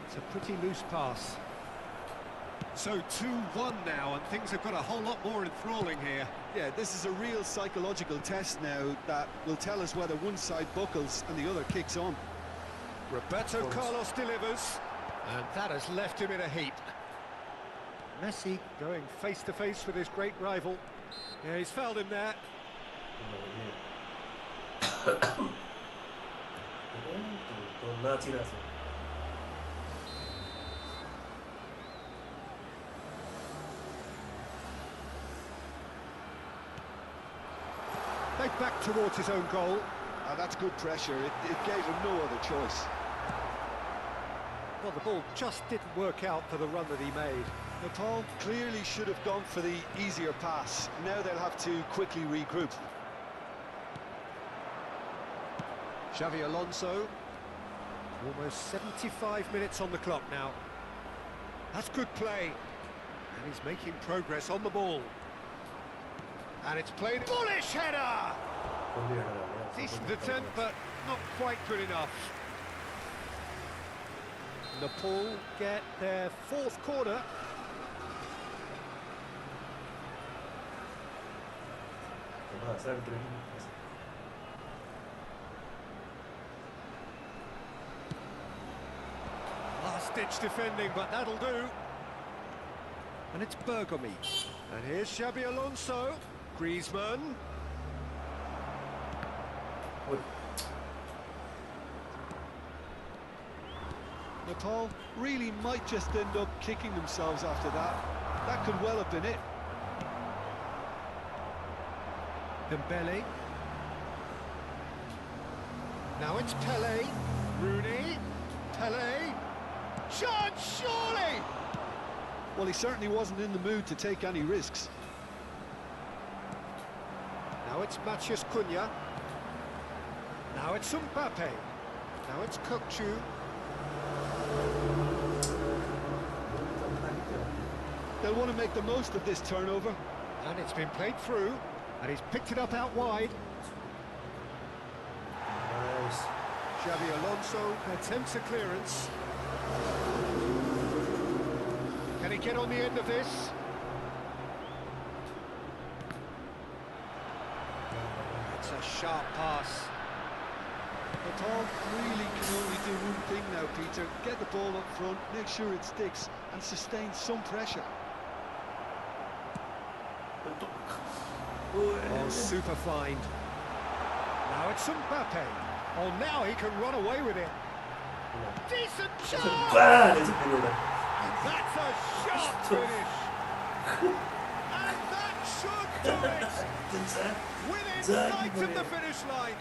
It's a pretty loose pass. So 2-1 now, and things have got a whole lot more enthralling here. Yeah, this is a real psychological test now that will tell us whether one side buckles and the other kicks on. Roberto Carlos delivers, and that has left him in a heap. Messi going face to face with his great rival. Yeah, he's fouled him there. Back towards his own goal. That's good pressure. It gave him no other choice. Well, the ball just didn't work out for the run that he made. Nepal clearly should have gone for the easier pass. Now they'll have to quickly regroup. Xabi Alonso. Almost 75 minutes on the clock now. That's good play. And he's making progress on the ball. And it's played. Bullish header! Decent attempt, but not quite good enough. Nepal get their fourth corner. Last-ditch defending, but that'll do. And it's Bergomi. And here's Xabi Alonso. Griezmann. Nepal really might just end up kicking themselves after that. That could well have been it. Dembele. Now it's Pele. Rooney. Pele. Chance, surely! Well, he certainly wasn't in the mood to take any risks. Now it's Matheus Cunha. Now it's Mbappe. Now it's Kokchu. They'll want to make the most of this turnover. And it's been played through, and he's picked it up out wide. Nice. Xabi Alonso attempts a clearance. Can he get on the end of this? It's a sharp pass. Nepal really can only do one thing now, Peter. Get the ball up front, make sure it sticks, and sustain some pressure. Oh, super find. Now it's Mbappe. Oh, now he can run away with it. Decent shot! And that's a sharp finish. And that should do it. Within sight of the finish line.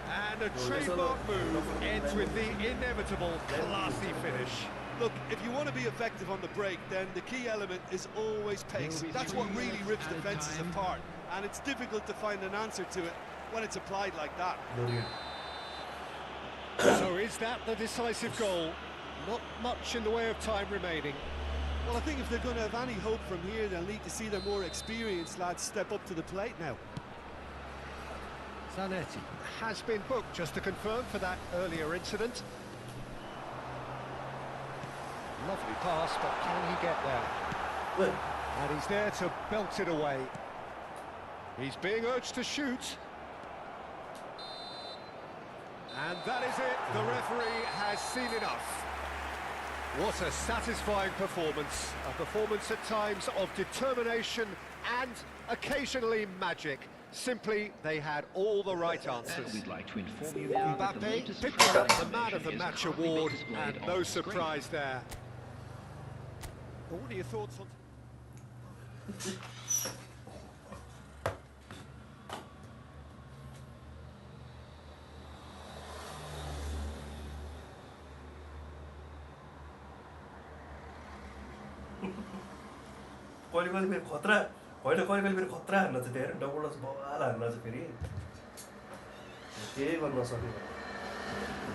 And a trademark move ends with the inevitable classy finish. Look, if you want to be effective on the break, then the key element is always pace. That's what really rips defences apart, and it's difficult to find an answer to it when it's applied like that. So is that the decisive goal? Not much in the way of time remaining. Well, I think if they're going to have any hope from here, they'll need to see their more experienced lads step up to the plate now. Zanetti has been booked, just to confirm, for that earlier incident. Lovely pass, but can he get there? And he's there to belt it away. He's being urged to shoot. And that is it. The referee has seen enough. What a satisfying performance. A performance at times of determination and occasionally magic. Simply, they had all the right answers. We'd like to inform you now that the Mbappe latest picking up the transfer Man of the is Match currently award, displayed and on no the screen. surprise there. But what are your thoughts on... कहिले फेरि खतरा होइन कहिले फेरि खतरा हान्न चाहिँ धेरै डबल बवाल हान्न चाहिँ फेरि केही गर्न नसक्यो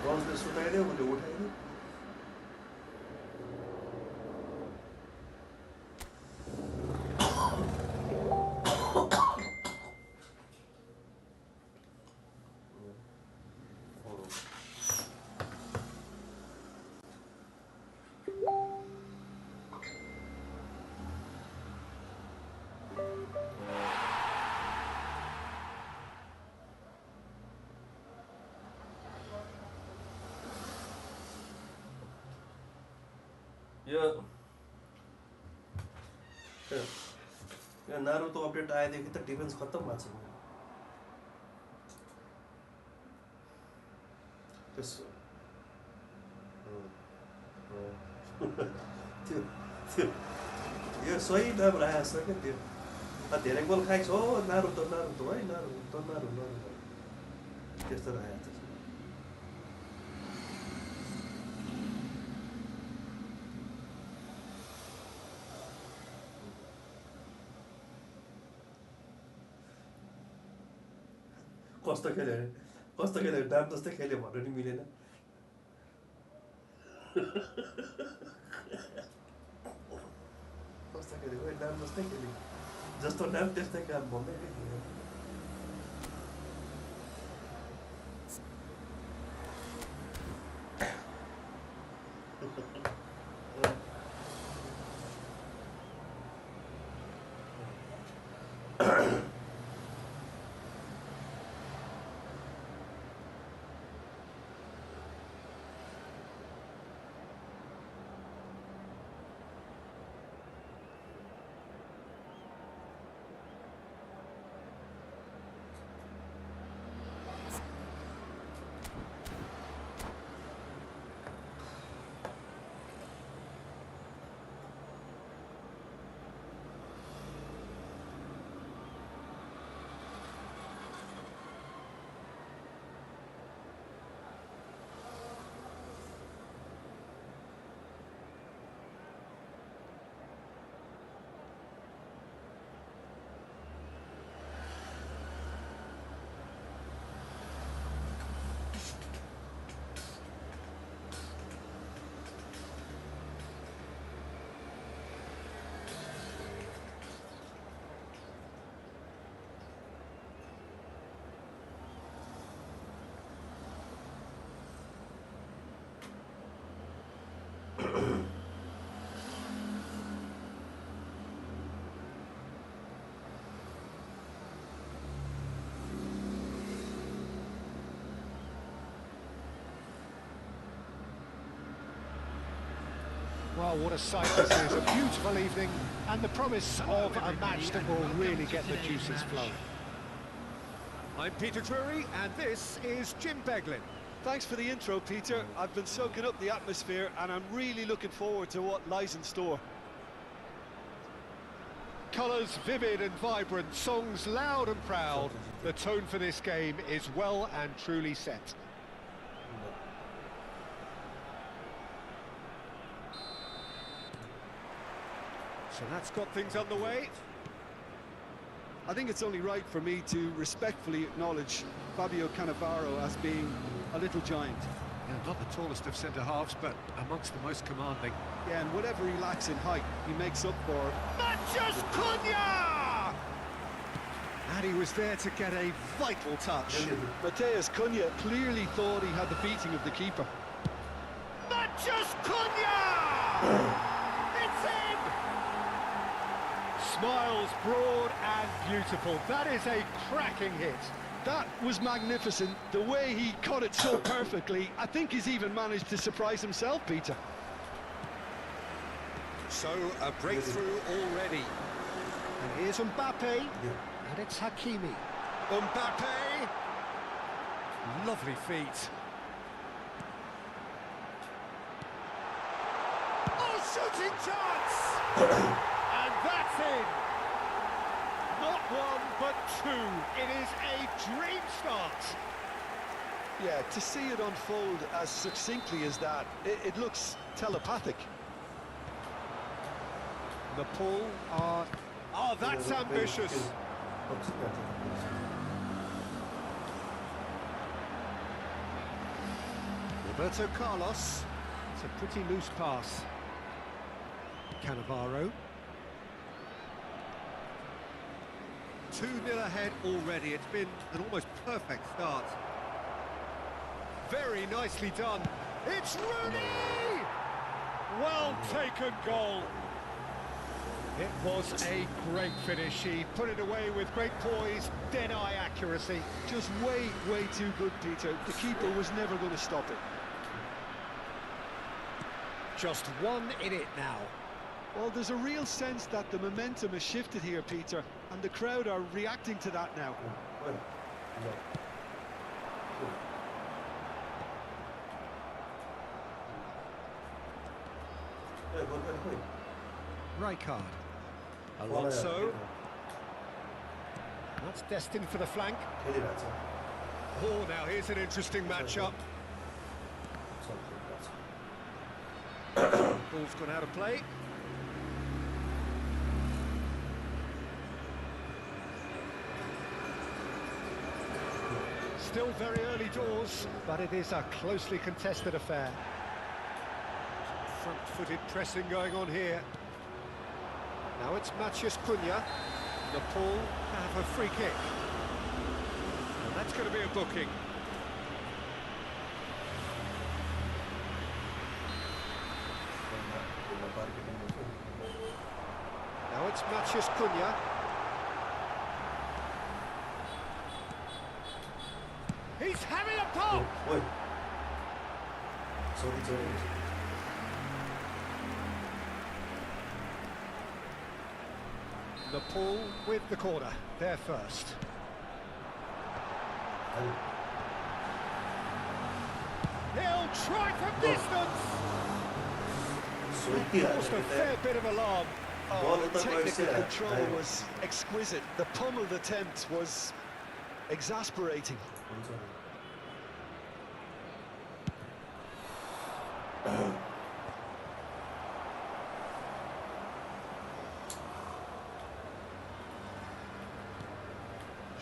गजले सुताइदियो उसले उठाइदियो यो नारुतो अपडेट आएदेखि त डिफेन्स खत्तम भएको छ त्यसो त्यो यो सही नाम राखेको छ क्या त्यो धेरै गोल खाएको छ हो नारुतो नारुतो है नारुतो नारुतो त्यस्तो राखेको छ कस्तो खेल्यो नाम जस्तै खेल्यो भन्नु नि मिलेन कस्तो खेल्यो नाम जस्तै खेल्यो जस्तो नाम त्यस्तै काम भन्दै के Well, what a sight this is. A beautiful evening and the promise of a match that will really get the juices flowing. I'm Peter Drury and this is Jim Beglin. Thanks for the intro, Peter. I've been soaking up the atmosphere and I'm really looking forward to what lies in store. Colours vivid and vibrant, songs loud and proud. The tone for this game is well and truly set. So that's got things underway. I think it's only right for me to respectfully acknowledge Fabio Cannavaro as being a little giant. Yeah, not the tallest of centre-halves, but amongst the most commanding. Yeah, and whatever he lacks in height, he makes up for. Matches Cunha! And he was there to get a vital touch. Mateus Cunha clearly thought he had the beating of the keeper. Matches Cunha! It's in! Smiles broad and beautiful. That is a cracking hit. That was magnificent. The way he caught it so perfectly, I think he's even managed to surprise himself, Peter. So, a breakthrough already. And here's Mbappe, and it's Hakimi. Mbappe! Lovely feet. Oh, shooting chance! And that's in! Not one, but two. It is a dream start. Yeah, to see it unfold as succinctly as that, it looks telepathic. The pull are... Oh, that's ambitious. Roberto Carlos. It's a pretty loose pass. Cannavaro. 2-0 ahead already. It's been an almost perfect start. Very nicely done. It's Rooney! Well taken goal. It was a great finish. He put it away with great poise, dead-eye accuracy. Just way too good, Peter. The keeper was never going to stop it. Just one in it now. Well, there's a real sense that the momentum has shifted here, Peter, and the crowd are reacting to that now. Rijkaard. Alonso. That's destined for the flank. Oh, now here's an interesting matchup. Ball's gone out of play. Still very early doors, but it is a closely contested affair. Front-footed pressing going on here. Now it's Mathias Cunha. Nepal have a free kick. And that's going to be a booking. Now it's Maciej Cunha. He's having a pop! Oi. Sorry. Nepal with the corner, they're first. He'll try from distance! Caused a fair bit of alarm. Oh, the technical control was exquisite. The pummeled attempt was exasperating.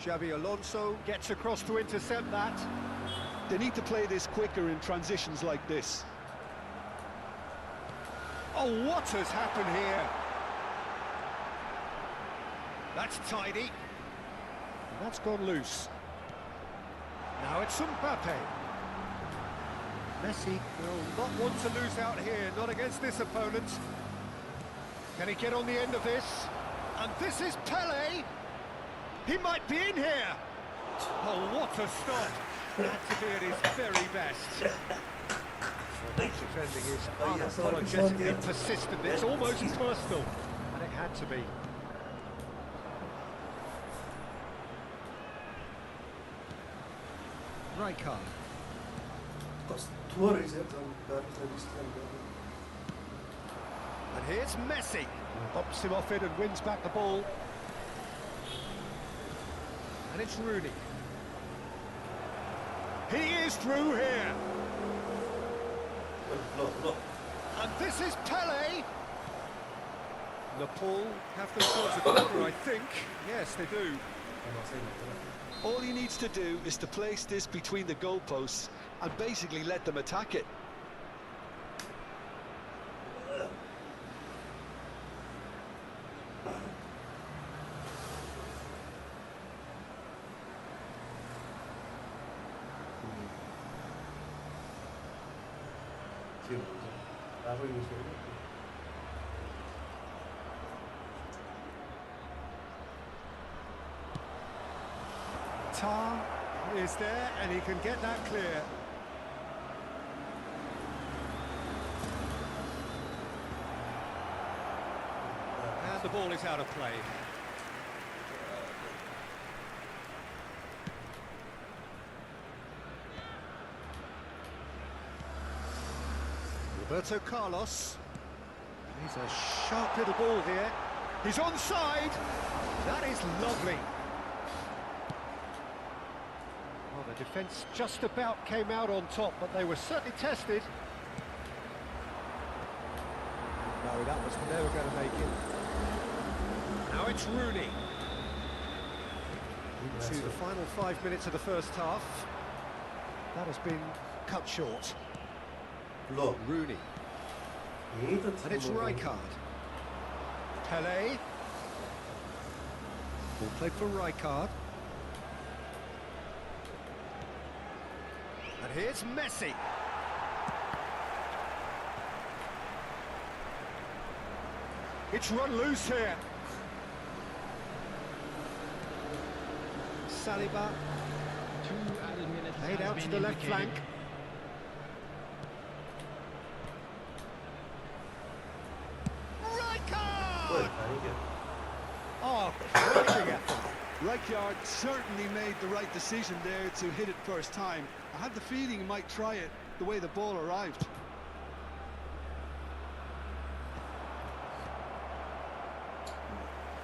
Xabi Alonso gets across to intercept that. They need to play this quicker in transitions like this. Oh, what has happened here? That's tidy. And that's gone loose. Now it's Mbappe. Messi will not want to lose out here, not against this opponent. Can he get on the end of this? And this is Pele. He might be in here. Oh, what a stop. Had to be at his very best. Defending is unapologetically persistent. It's almost personal. And it had to be. Rijkaard. And here's Messi. Pops him off it and wins back the ball. And it's Rooney. He is through here. And this is Pele. Nepal have themselves a corner, I think. Yes, they do. All he needs to do is to place this between the goalposts and basically let them attack it. Tar is there and he can get that clear. And the ball is out of play. Roberto Carlos. He's a sharp little ball here. He's onside. That is lovely. Well, the defence just about came out on top, but they were certainly tested. No, that was never going to make it. Now it's Rooney. Into the final 5 minutes of the first half. That has been cut short. Rooney. And it's Rijkaard. Pele. Ball played for Rijkaard. And here's Messi. It's run loose here. Saliba. 2 added minutes. Laid out to the left flank. Oh, crashing effort. Rijkaard certainly made the right decision there to hit it first time. I had the feeling he might try it the way the ball arrived.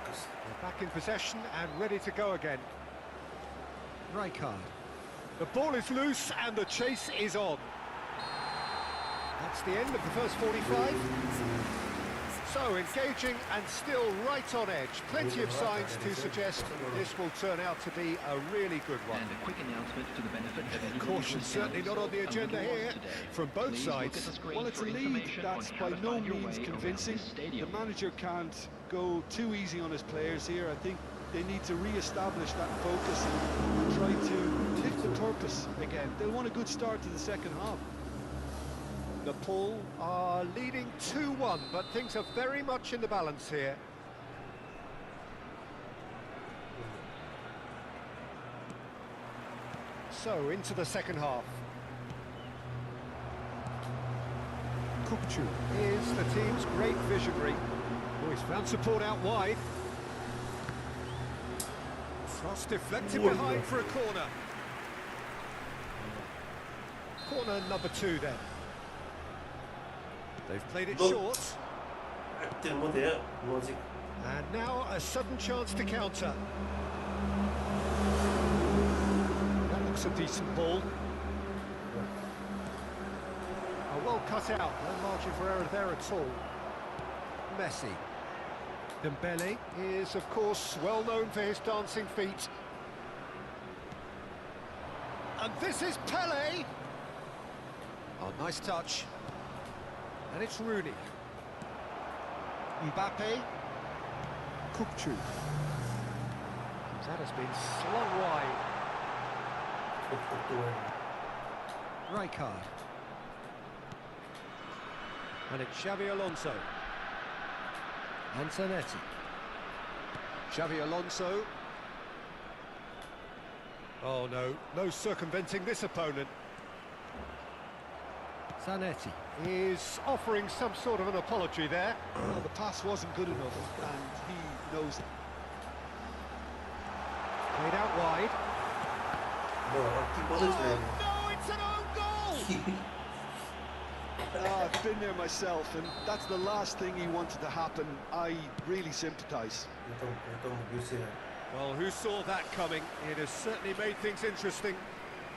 They're back in possession and ready to go again. Rijkaard. The ball is loose and the chase is on. That's the end of the first 45. So engaging and still right on edge. Plenty of signs to suggest this will turn out to be a really good one. And a quick announcement to the benefit of Caution certainly not on the agenda here from both sides. Well, it's a lead that's by no means convincing. The manager can't go too easy on his players here. I think they need to re-establish that focus and try to lift the purpose again. They'll want a good start to the second half. Nepal are leading 2-1, but things are very much in the balance here. So, into the second half. Kukchu is the team's great visionary. Oh, he's found support out wide. Cross deflected behind for a corner. Corner number 2 then. They've played it short. And now a sudden chance to counter. That looks a decent ball. Well cut out, no margin for error there at all. Messi. Dembele is, of course, well known for his dancing feet. And this is Pele. Oh, nice touch. And it's Rooney. Mbappe. Kukchu. That has been slung wide. Rijkaard. And it's Xavi Alonso. Antonetti. Xavi Alonso. Oh no, no circumventing this opponent. Zanetti is offering some sort of an apology there. Well, the pass wasn't good enough, and he knows it. Played out wide. Oh no, it's an own goal! I've been there myself, and that's the last thing he wanted to happen. I really sympathise. Well, who saw that coming? It has certainly made things interesting.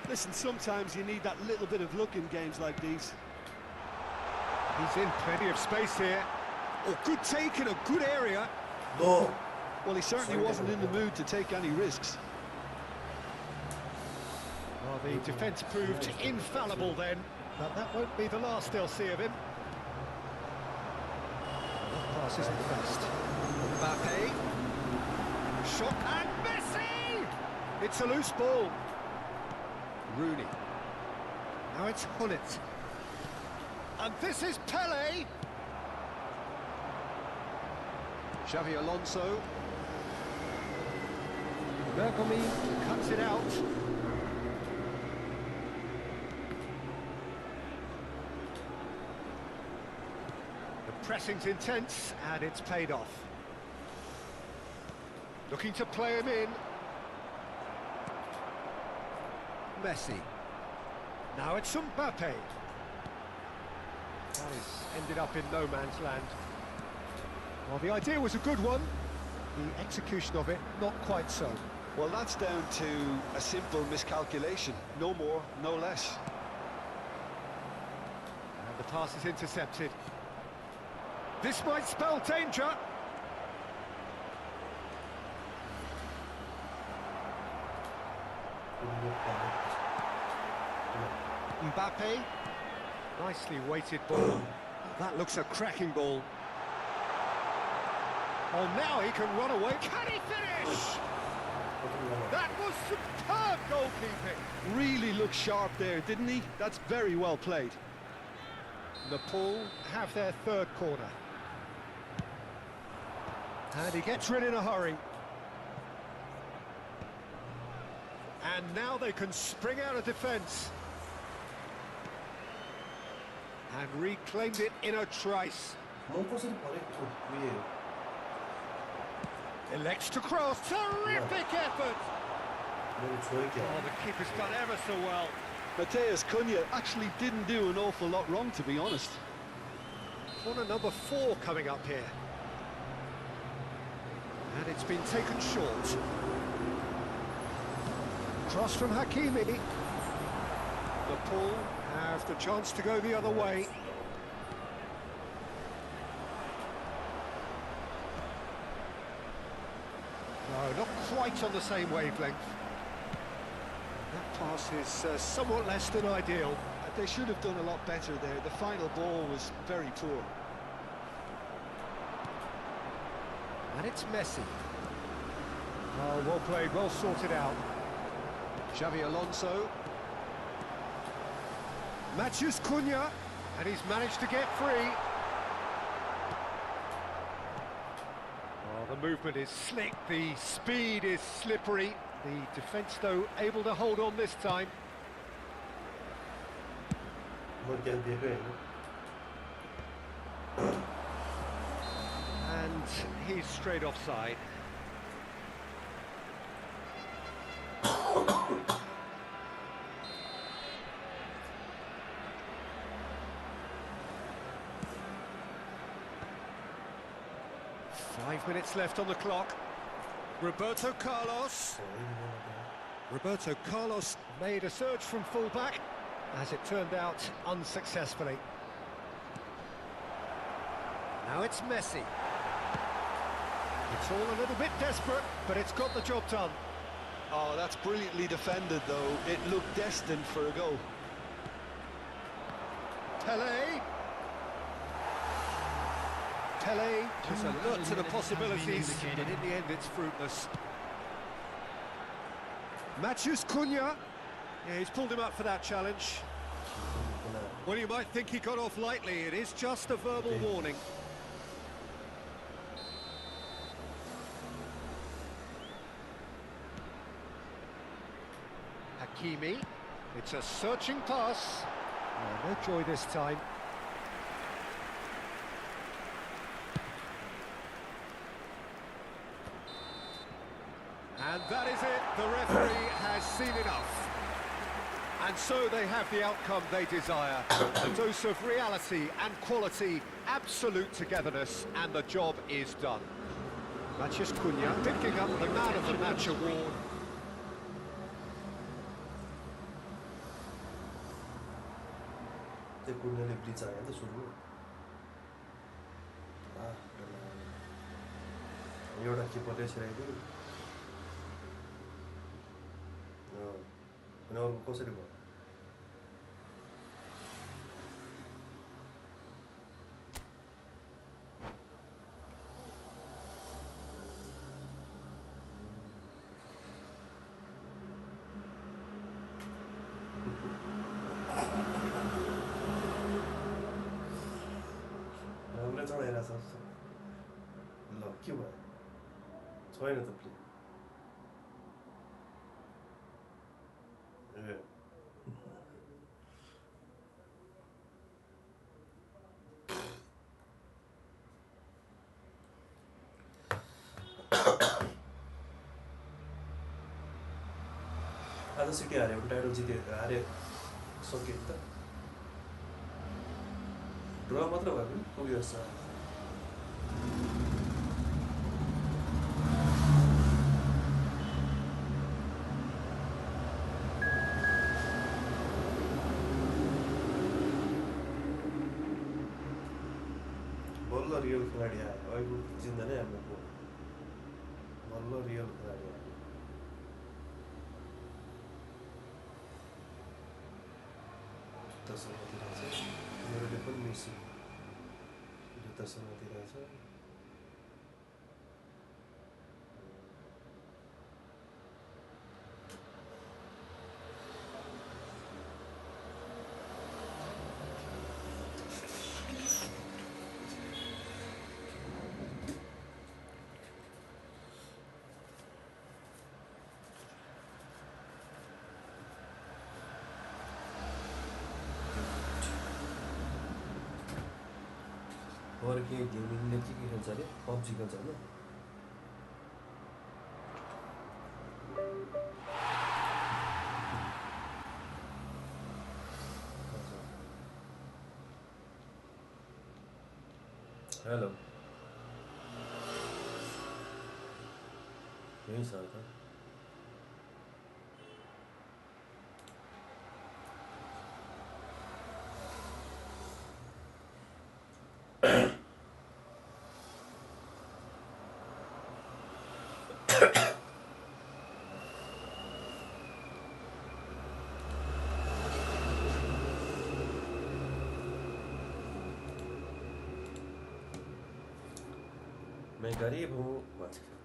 Listen, sometimes you need that little bit of luck in games like these. He's in plenty of space here. Oh, good take in a good area. No. Well, he certainly wasn't in the mood to take any risks. Well, the defence proved infallible then, but that won't be the last they'll see of him. That pass isn't the best. Mbappe. Shot and Messi! It's a loose ball. Rooney. Now it's Hullet. And this is Pele. Xavi Alonso. Bergomi cuts it out. The pressing's intense and it's paid off. Looking to play him in. Messi. Now it's Mbappe. That has ended up in no man's land. Well, the idea was a good one. The execution of it, not quite so. Well, that's down to a simple miscalculation. No more, no less. And the pass is intercepted. This might spell danger. Mbappe. Nicely weighted ball. That looks a cracking ball. Oh, now he can run away. Can he finish? That was superb goalkeeping. Really looked sharp there, didn't he? That's very well played. Nepal have their third corner. And he gets rid in a hurry. And now they can spring out of defence. And reclaimed it in a trice. Elects to cross. Terrific effort! Oh, the keeper's done ever so well. Matheus Cunha actually didn't do an awful lot wrong, to be honest. Corner number 4 coming up here. And it's been taken short. Cross from Hakimi. Nepal have the chance to go the other way. not quite on the same wavelength. That pass is somewhat less than ideal. They should have done a lot better there. The final ball was very poor. And it's Messi. Oh, well played, well sorted out. Xavi Alonso. Matthews Cunha, and he's managed to get free. Oh, the movement is slick, the speed is slippery. The defence, though, able to hold on this time. And he's straight offside. Five minutes left on the clock. Roberto Carlos. Roberto Carlos made a surge from fullback, as it turned out, unsuccessfully. Now it's Messi. It's all a little bit desperate, but it's got the job done. Oh, that's brilliantly defended, though. It looked destined for a goal. Pele. Pele was alert to the possibilities, but in the end it's fruitless. Matthews Cunha. Yeah, he's pulled him up for that challenge. Well, you might think he got off lightly. It is just a verbal warning. Hakimi. It's a searching pass. Oh, no joy this time. And that is it. The referee has seen enough. And so they have the outcome they desire. A dose of reality and quality, absolute togetherness, and the job is done. Matthews Cunha picking up the man of the match award. कसरी भयो राम्रै चढाइरहेछ ल के भयो छैन त play आज city हारे टाइटल जिते हारे सक्यो नि त ड्र मात्र भयो नि पुग्यो जस्तो बल्ल रियल खेलाडी आयो अहिले जिन्दा नै हाम्रो बल्ल रियल खेलाडी आयो जुत्तासँग दिइरहेछ मेरोले पनि मेसी जुत्तासँग दिइरहेछ और के गेमिङले के खेल्छ अरे पब्जी खेल्छ होइन हेलो यही छ त मैं गरीब हूँ बच गया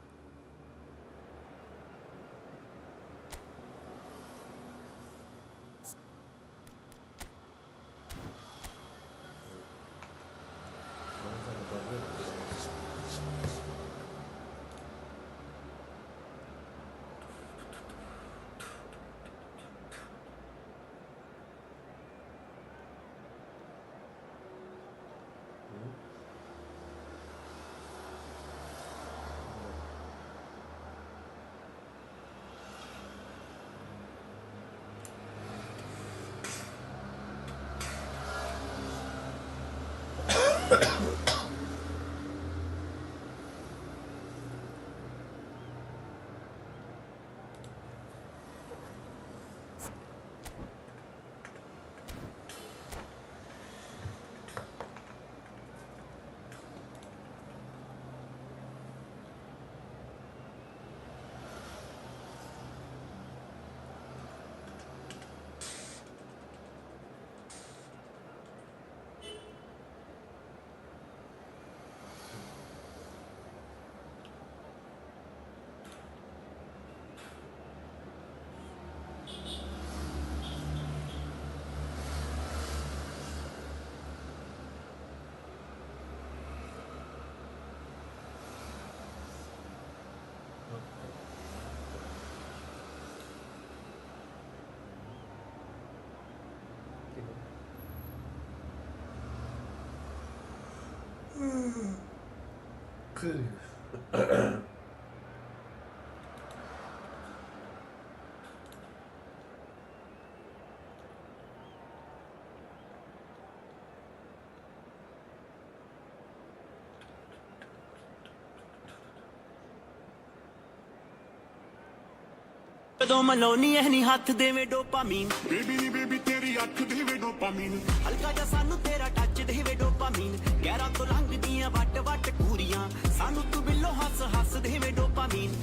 ਜਦੋਂ ਮਲੋਨੀ ਐ ਨਹੀਂ ਹੱਥ ਦੇਵੇ ਡੋਪਾਮੀਨ ਬੇਬੀ ਤੇਰੀ ਅੱਖ ਦੇਵੇ ਡੋਪਾਮੀਨ ਹਲਕਾ ਜਿਹਾ ਸਾਨੂੰ ਤੇਰਾ ਟੱਚ ਦੇਵੇ ਡੋਪਾਮੀਨ ਗਹਿਰਾ ਤੋਂ ਲੰਘਦੀਆਂ ਵੱਟ ਵੱਟ ਕੂਰੀਆਂ ਸਾਨੂੰ ਤੂੰ ਬਿੱਲੋ ਹੱਸ ਹੱਸ ਦੇਵੇ dopamine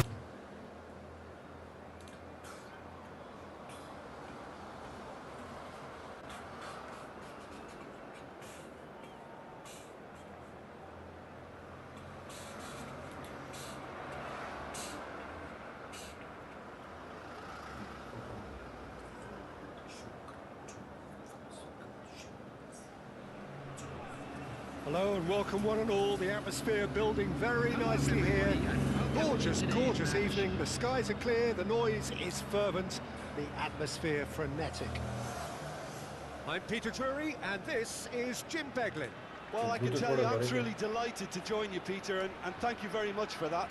Hello and welcome one and all. The atmosphere building very nicely here. Gorgeous, gorgeous evening. The skies are clear, the noise is fervent, the atmosphere frenetic. I'm Peter Drury and this is Jim Beglin. Well, I can tell you I'm truly delighted to join you, Peter, and thank you very much for that.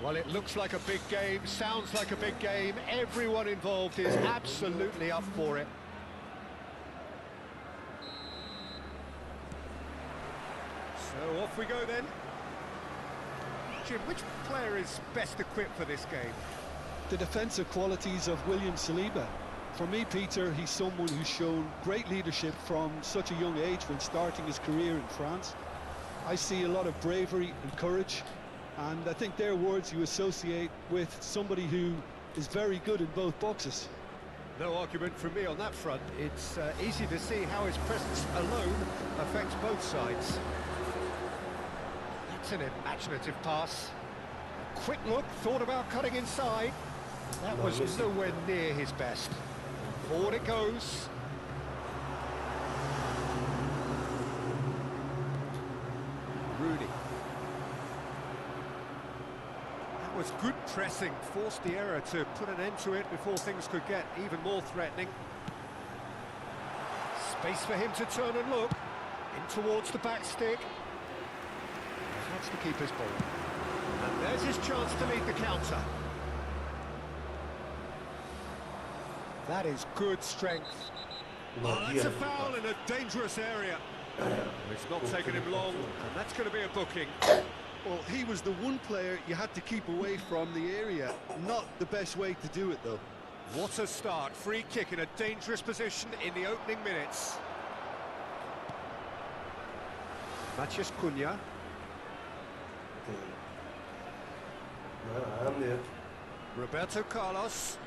Well, it looks like a big game, sounds like a big game. Everyone involved is absolutely up for it. So off we go then. Jim, which player is best equipped for this game? The defensive qualities of William Saliba. For me, Peter, he's someone who's shown great leadership from such a young age when starting his career in France. I see a lot of bravery and courage, and I think they're words you associate with somebody who is very good in both boxes. No argument from me on that front. It's easy to see how his presence alone affects both sides. That's an imaginative pass. A quick look, thought about cutting inside. That was nowhere near his best. Forward it goes. Rudy. That was good pressing, forced the error to put an end to it before things could get even more threatening. Space for him to turn and look. In towards the back stick. That's the keeper's ball. And there's his chance to lead the counter. That is good strength. Oh, that's a foul in a dangerous area. It's not taken him long, and that's going to be a booking. Well, he was the one player you had to keep away from the area. Not the best way to do it, though. What a start. Free kick in a dangerous position in the opening minutes. Matheus Cunha. I'm there. Roberto Carlos.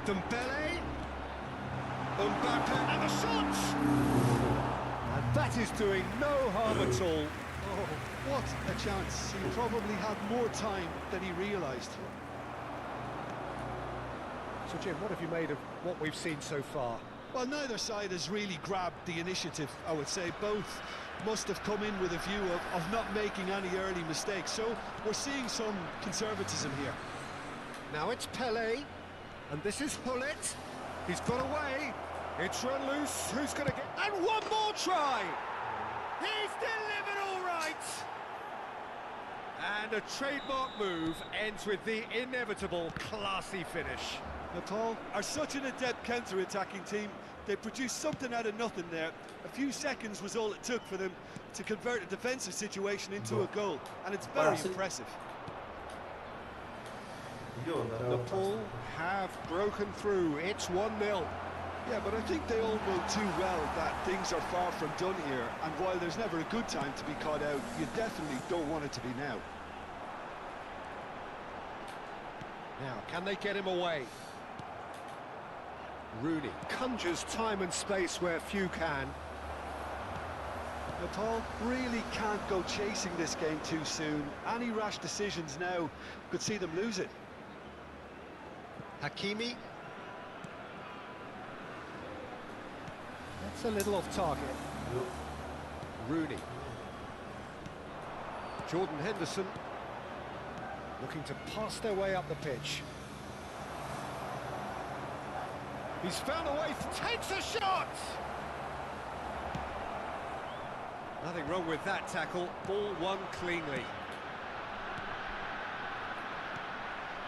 Dembele. Mbappe and the shot! And That is doing no harm at all. Oh, what a chance. He probably had more time than he realised. So, Jim, what have you made of what we've seen so far? Well, neither side has really grabbed the initiative, I would say. Both must have come in with a view of not making any early mistakes. So we're seeing some conservatism here. Now it's Pele, and this is Hullet. He's got away. It's run loose. Who's going to get... And one more try! He's delivered all right! And a trademark move ends with the inevitable classy finish. Nepal are such an adept counter-attacking team. They produced something out of nothing there. A few seconds was all it took for them to convert a defensive situation into a goal, and it's very impressive. Nepal have broken through. It's 1-0. Yeah, but I think they all know too well that things are far from done here, and while there's never a good time to be caught out, you definitely don't want it to be now. Now, can they get him away? Rooney conjures time and space where few can. Nepal really can't go chasing this game too soon. Any rash decisions now could see them lose it. Hakimi. That's a little off target. Rooney. Jordan Henderson looking to pass their way up the pitch. He's found a way, takes a shot! Nothing wrong with that tackle, ball won cleanly.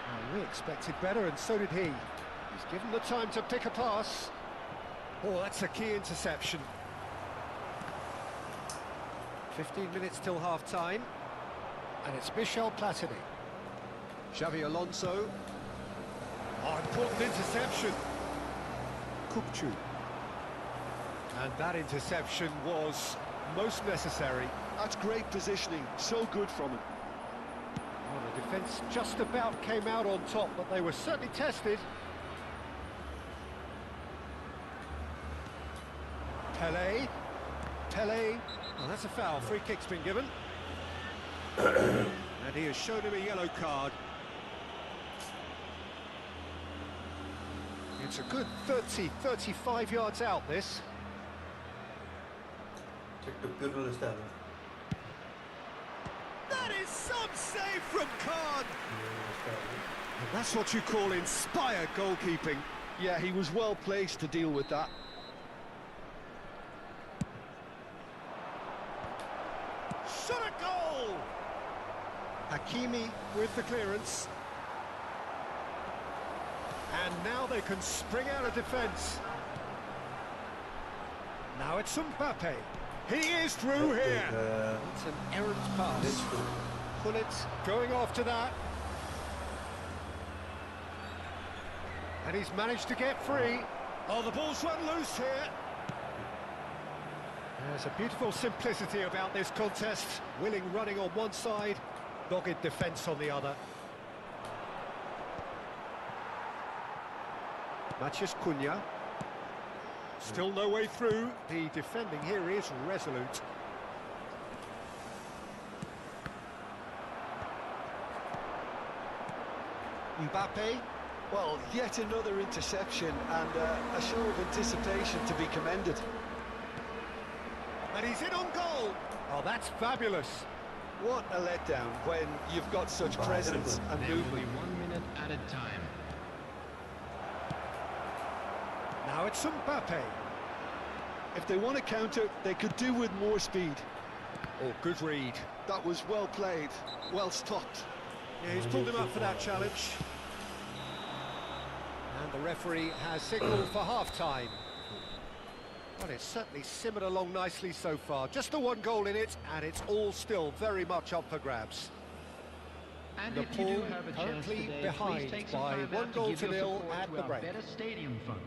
Oh, we expected better, and so did he. He's given the time to pick a pass. Oh, that's a key interception. 15 minutes till half-time, and it's Michel Platini. Xavi Alonso. Oh, important interception. Kupchu. And that interception was most necessary. That's great positioning, so good from him. Well, the defence just about came out on top, but they were certainly tested. Pele. Oh, that's a foul. Free kick's been given. And he has shown him a yellow card. It's a good 30-35 yards out, this. That is some save from Khan! And that's what you call inspired goalkeeping. Yeah, he was well placed to deal with that. Shot a goal! Hakimi with the clearance. And now they can spring out of defence. Now it's Mbappe. He is through here. It's an errant pass. Hullet going after that. And he's managed to get free. Oh, the ball's run loose here. There's a beautiful simplicity about this contest. Willing running on one side, dogged defence on the other. Matheus Cunha. Still no way through. The defending here is resolute. Mbappe. Well, yet another interception and a show of anticipation to be commended. And he's in on goal. Oh, that's fabulous. What a letdown when you've got such presence and movement. 1 minute at a time. Now it's Mbappe. If they want to counter, they could do with more speed. Oh, good read. That was well played, well stopped. Yeah, he's pulled him up for that challenge. And the referee has signalled for half-time. Well, it's certainly simmered along nicely so far. Just the one goal in it, and it's all still very much up for grabs. And if you do have a chance currently today, behind please take some by time 1 out to goal give to your 0 support at to the our break. Better Stadium Fund.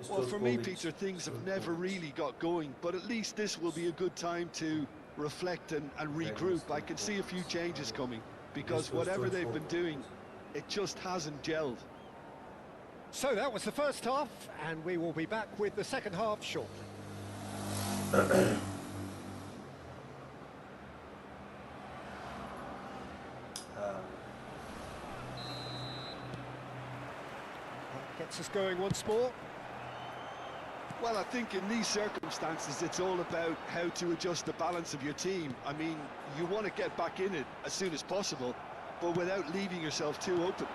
Well, for me, Peter, things have never really got going, but at least this will be a good time to reflect and regroup. I can see a few changes coming, because whatever they've been doing, it just hasn't gelled. So that was the first half, and we will be back with the second half shortly. Gets us going once more. Well, I think in these circumstances, it's all about how to adjust the balance of your team. I mean, you want to get back in it as soon as possible, but without leaving yourself too open.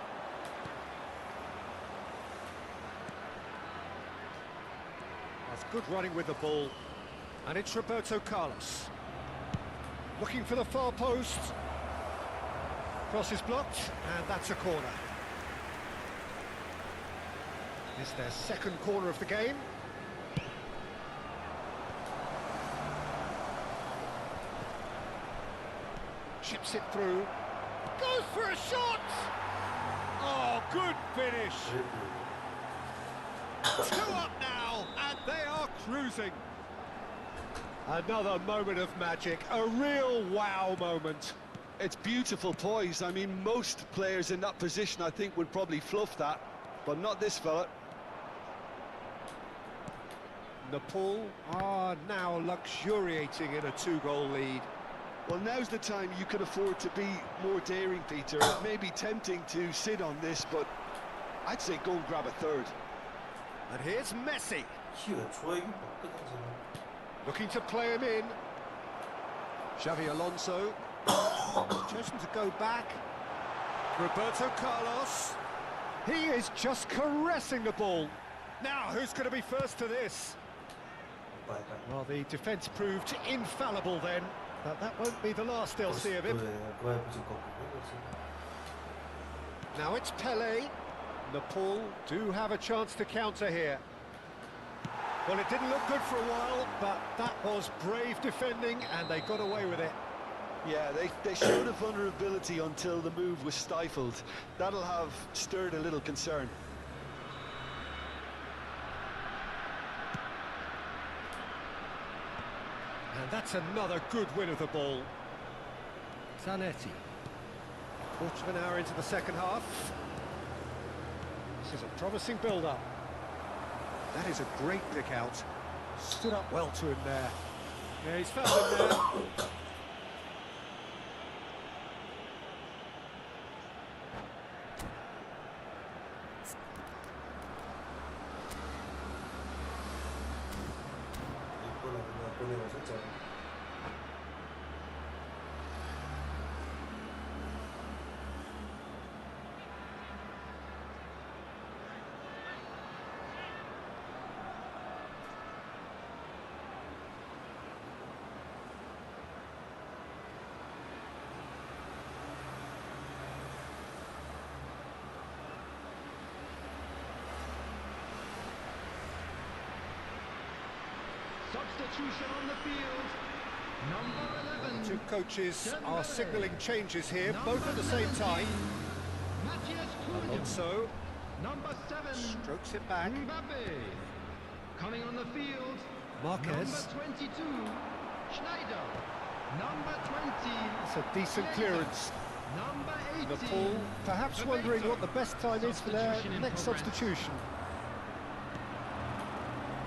That's good running with the ball. And it's Roberto Carlos. Looking for the far post. Cross is blocked, and that's a corner. It's their second corner of the game. Chips it through. Goes for a shot! Oh, good finish! 2 up now, and they are cruising. Another moment of magic, a real wow moment. It's beautiful poise. I mean, most players in that position, I think, would probably fluff that, but not this fella. Nepal are now luxuriating in a 2-goal lead. Well, now's the time you can afford to be more daring, Peter. It may be tempting to sit on this, but I'd say go and grab a third. And here's Messi. Looking to play him in. Xavi Alonso. Chosen to go back. Roberto Carlos. He is just caressing the ball. Now, who's going to be first to this? Well, the defence proved infallible then, but that won't be the last they'll see of him. Now it's Pelé. Nepal do have a chance to counter here. Well, it didn't look good for a while, but that was brave defending, and they got away with it. Yeah, they showed a vulnerability until the move was stifled. That'll have stirred a little concern. And that's another good win of the ball. Zanetti. Quarter of an hour into the second half. This is a promising build-up. That is a great pick out. Stood up well to him there. Yeah, he's found him there. Substitution on the field. Number 11. Two coaches are signalling changes here, both at the same time. Alonso. Number 7. Strokes it back. Mbappe. Coming on the field. Marquez. Number 22. Schneider. Number 20. That's a decent clearance. Number 18. Nepal perhaps wondering what the best time is for their next substitution.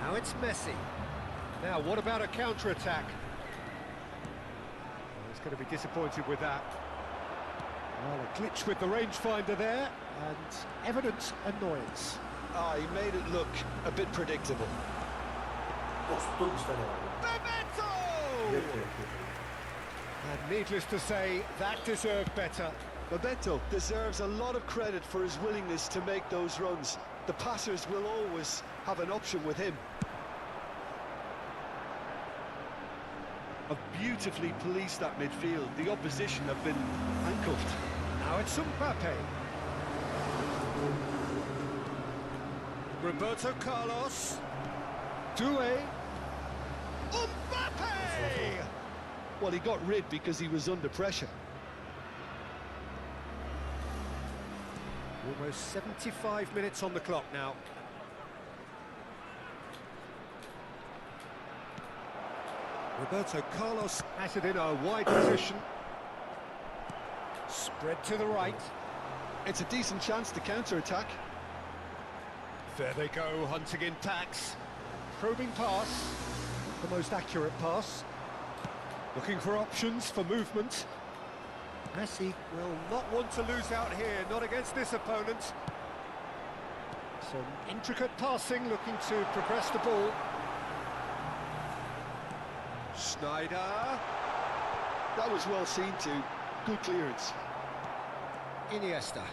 Now it's Messi. Now, what about a counter-attack? He's going to be disappointed with that. Well, a glitch with the rangefinder there, and evident annoyance. Ah, he made it look a bit predictable. Bebeto! And needless to say, that deserved better. Bebeto deserves a lot of credit for his willingness to make those runs. The passers will always have an option with him. Have beautifully policed that midfield. The opposition have been handcuffed. Now it's Mbappe. Roberto Carlos. Doué. Mbappe! Well, he got rid because he was under pressure. Almost 75 minutes on the clock now. Roberto Carlos has it in a wide position. Spread to the right. It's a decent chance to counter-attack. There they go, hunting in packs. Probing pass. The most accurate pass. Looking for options for movement. Messi will not want to lose out here, not against this opponent. Some intricate passing, looking to progress the ball. Schneider. That was well seen too. Good clearance. Iniesta.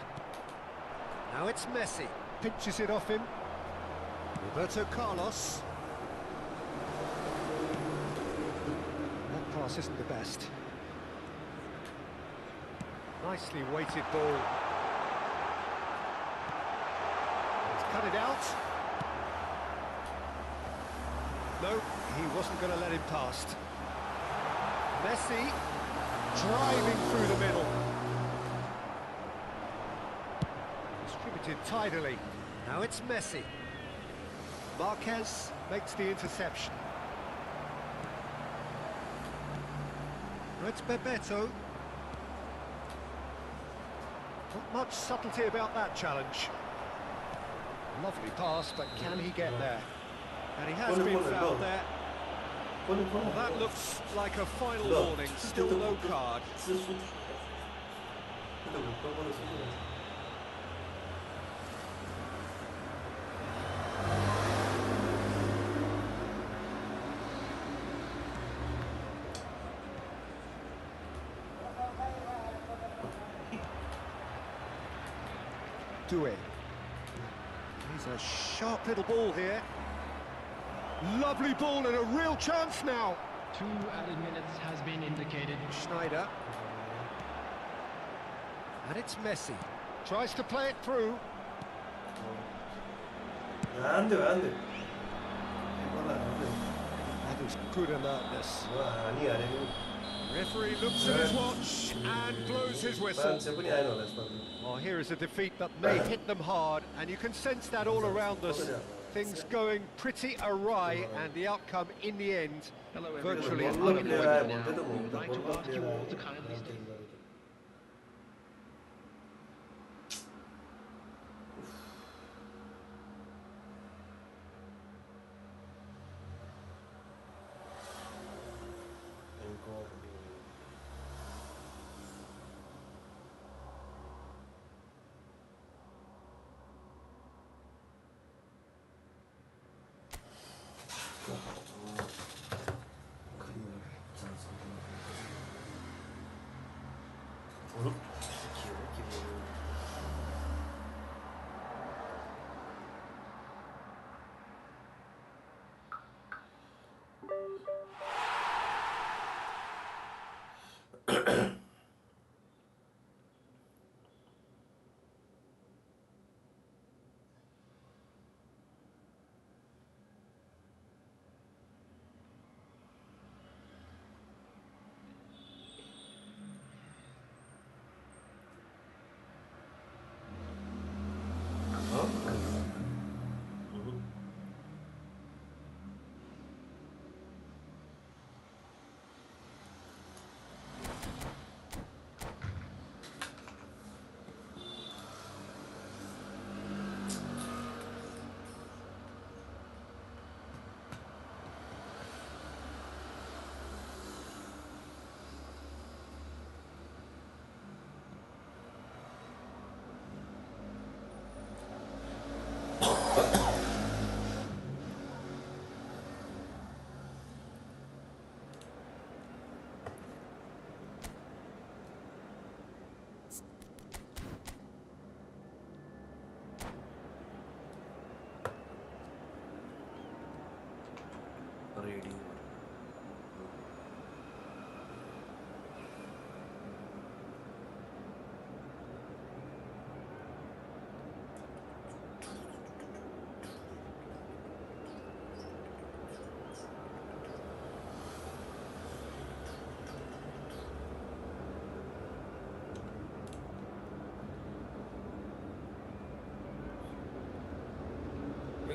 Now it's Messi. Pinches it off him. Roberto Carlos. That pass isn't the best. Nicely weighted ball. He's cut it out. No, he wasn't going to let him past. Messi driving through the middle. Distributed tidily. Now it's Messi. Marquez makes the interception. It's Bebeto. Not much subtlety about that challenge. Lovely pass, but can he get there? And he has been fouled there. Well, that looks like a final warning. Still no card. Due. He's a sharp little ball here. Lovely ball and a real chance now. 2 added minutes has been indicated. Schneider. And it's Messi. Tries to play it through. 안 돼. That was good alertness. 아니야. Referee looks at his watch and blows his whistle. Well, here is a defeat that may hit them hard, and you can sense that all around us. Things going pretty awry, and the outcome in the end virtually unavoidable. We would like to ask you all to kindly stay.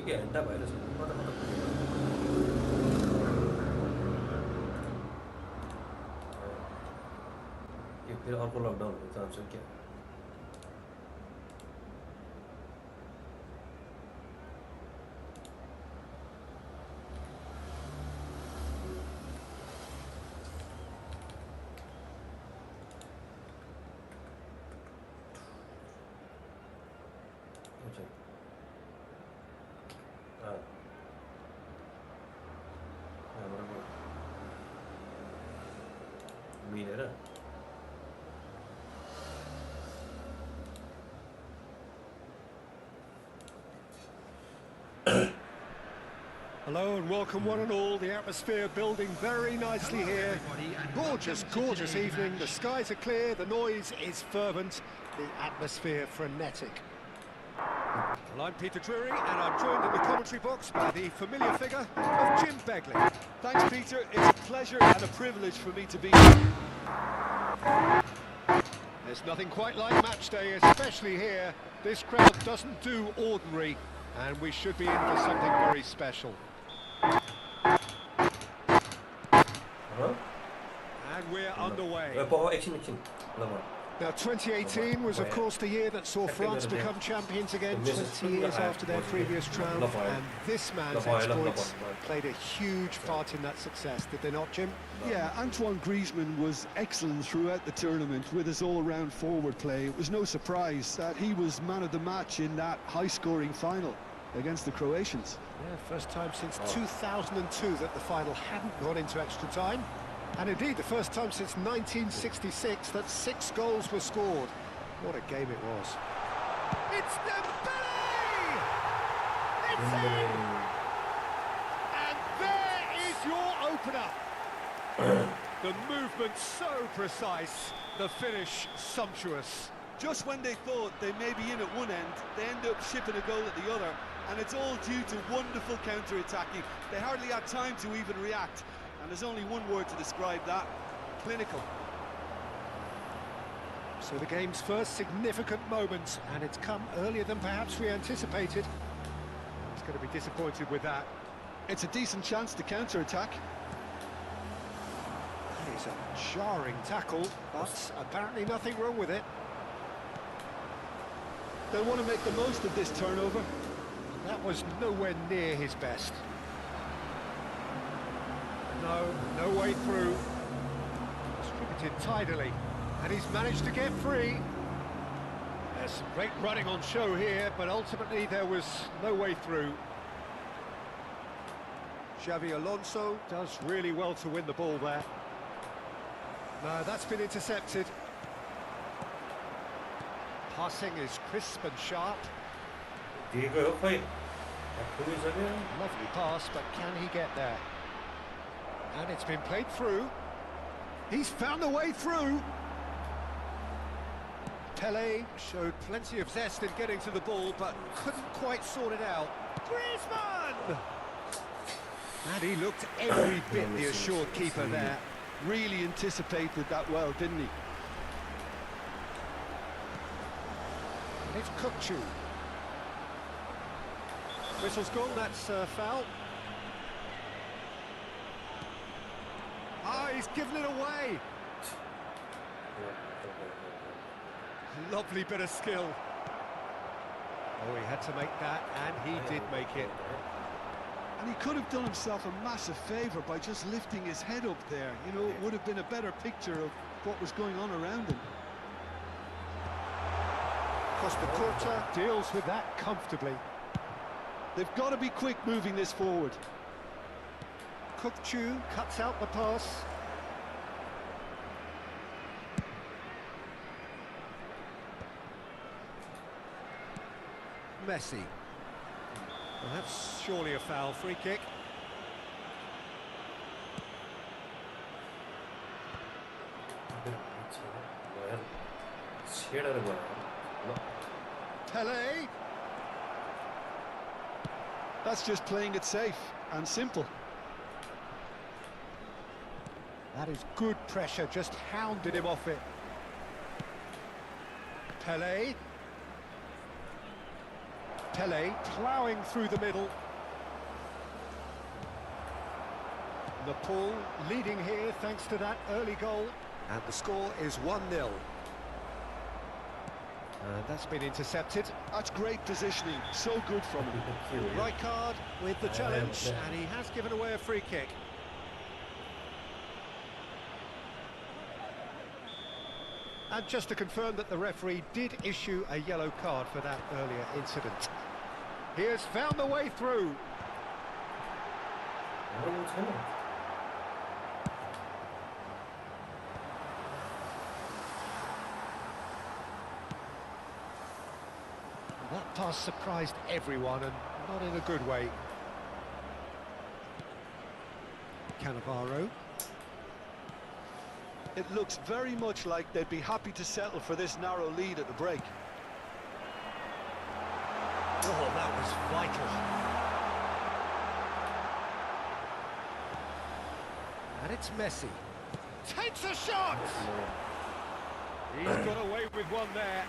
이게 엔다 바이러스 ये फिर और को lockdown हो chance है क्या Hello and welcome one and all. The atmosphere building very nicely here. Gorgeous, gorgeous evening. The skies are clear, the noise is fervent, the atmosphere frenetic. Well, I'm Peter Drury and I'm joined in the commentary box by the familiar figure of Jim Begley. Thanks, Peter. It's a pleasure and a privilege for me to be here. There's nothing quite like match day, especially here. This crowd doesn't do ordinary, and we should be in for something very special. And we're underway. Now, 2018 was, of course, the year that saw France become champions again, 20 years after their previous triumph, and this man's exploits played a huge part in that success, did they not, Jim? Yeah, Antoine Griezmann was excellent throughout the tournament with his all-round forward play. It was no surprise that he was man of the match in that high-scoring final against the Croatians. Yeah, first time since 2002 that the final hadn't gone into extra time. And indeed, the first time since 1966 that 6 goals were scored. What a game it was. It's Dembele! It's in! And there is your opener. The movement so precise, the finish sumptuous. Just when they thought they may be in at one end, they end up shipping a goal at the other, and it's all due to wonderful counter-attacking. They hardly had time to even react. And there's only one word to describe that: clinical. So the game's first significant moment, and it's come earlier than perhaps we anticipated. He's going to be disappointed with that. It's a decent chance to counter-attack. That is a jarring tackle, but apparently nothing wrong with it. They'll want to make the most of this turnover. That was nowhere near his best. No way through. Distributed tidily, and he's managed to get free. There's some great running on show here, but ultimately there was no way through. Xavi Alonso does really well to win the ball there. No, that's been intercepted. Passing is crisp and sharp. Lovely pass, but can he get there? And it's been played through. He's found a way through. Pelé showed plenty of zest in getting to the ball, but couldn't quite sort it out. Griezmann! And he looked every bit the assured keeper there. Really anticipated that well, didn't he? And it's Kukçu. Whistle's gone, that's foul. Ah, he's given it away. Lovely bit of skill. Oh, he had to make that, and he did make it. And he could have done himself a massive favour by just lifting his head up there. You know, it would have been a better picture of what was going on around him. Costa Curta deals with that comfortably. They've got to be quick moving this forward. Kukçu cuts out the pass. Messi. Well, that's surely a foul. Free kick. Pelé. That's just playing it safe and simple. That is good pressure, just hounded him off it. Pelé. Pelé ploughing through the middle. Nepal leading here thanks to that early goal. And the score is 1-0. And that's been intercepted. That's great positioning, so good from him. Rijkaard with the challenge, and he has given away a free kick. And just to confirm that the referee did issue a yellow card for that earlier incident. He has found the way through. That pass surprised everyone, and not in a good way. Cannavaro. It looks very much like they'd be happy to settle for this narrow lead at the break. Oh, that was vital. And it's Messi. Takes a shot! He's got away with one there.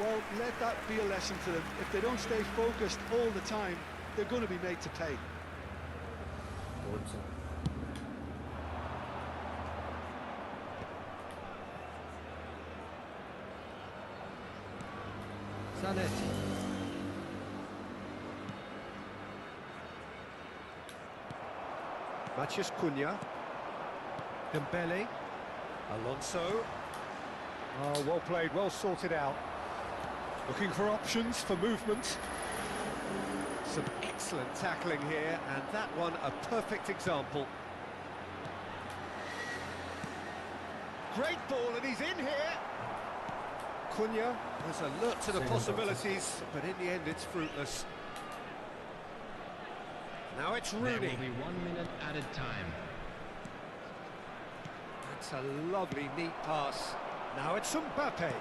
Well, let that be a lesson to them. If they don't stay focused all the time, they're going to be made to pay. Zanetti. Matheus Cunha. Dembele. Alonso. Oh, well played, well sorted out. Looking for options for movement. Some excellent tackling here, and that one a perfect example. Great ball, and he's in here. Cunha was alert to the possibilities, but in the end it's fruitless. Now it's Rooney. There will be 1 minute added time. That's a lovely, neat pass. Now it's Mbappe.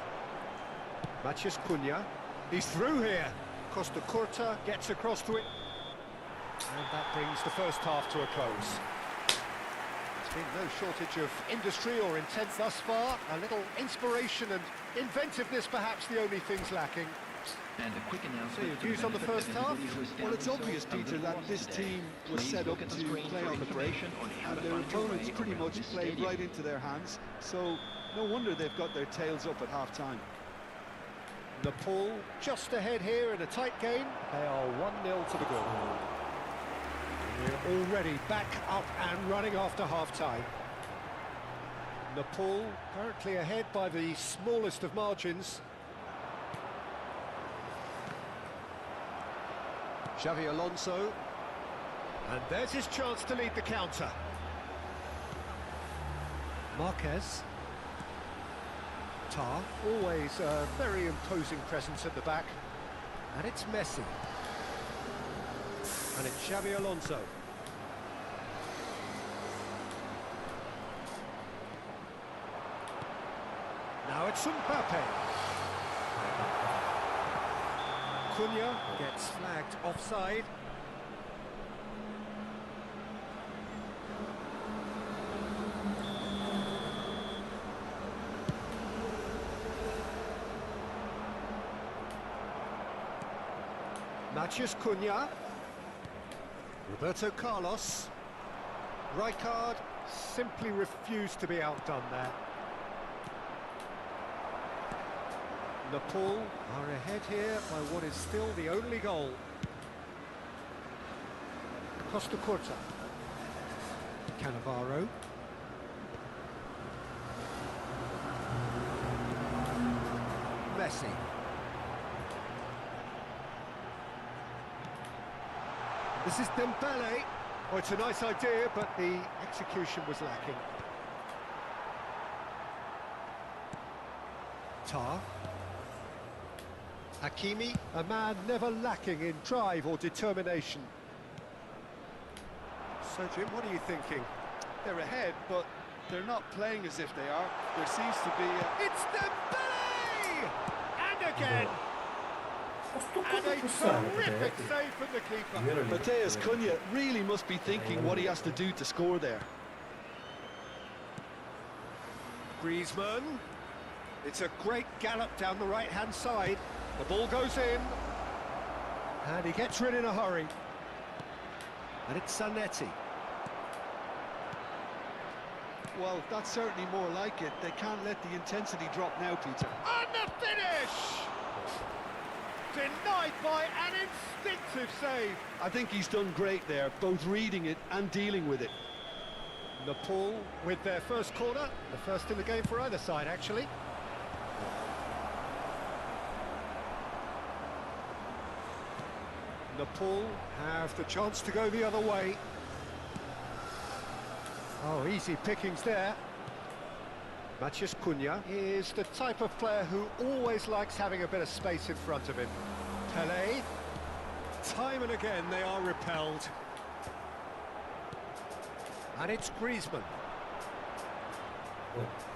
Matheus Cunha. He's through here. Costa Curta gets across to it. And that brings the first half to a close. There's been no shortage of industry or intent thus far. A little inspiration and inventiveness, perhaps the only things lacking. And a quick announcement. So your views on the first half? Well, it's obvious, Peter, that this team was set up to play on the break, and their opponents pretty much played right into their hands, so no wonder they've got their tails up at half-time. Nepal just ahead here in a tight game. They are 1-0 to the goal. We're already back up and running after half-time. Nepal currently ahead by the smallest of margins. Xavi Alonso, and there's his chance to lead the counter. Marquez. Tar, always a very imposing presence at the back. And it's Messi. And it's Xavi Alonso. Now it's Mbappe. Cunha gets flagged offside. Matheus Cunha. Roberto Carlos. Rijkaard simply refused to be outdone there. Nepal are ahead here by what is still the only goal. Costa Curta. Cannavaro. Messi. This is Dembele. Oh, it's a nice idea, but the execution was lacking. Tar. Hakimi, a man never lacking in drive or determination. So, Jim, what are you thinking? They're ahead, but they're not playing as if they are. There seems to be a... It's Dembele! And again! And a terrific save from the keeper. Matheus Cunha really must be thinking what he has to do to score there. Griezmann. It's a great gallop down the right-hand side. The ball goes in. And he gets rid in a hurry. And it's Zanetti. Well, that's certainly more like it. They can't let the intensity drop now, Peter. And the finish! Denied by an instinctive save. I think he's done great there, both reading it and dealing with it. Nepal with their first corner, the first in the game for either side, actually. Nepal have the chance to go the other way. Oh, easy pickings there. Matheus Cunha is the type of player who always likes having a bit of space in front of him. Pelé. time and again they are repelled. And it's Griezmann.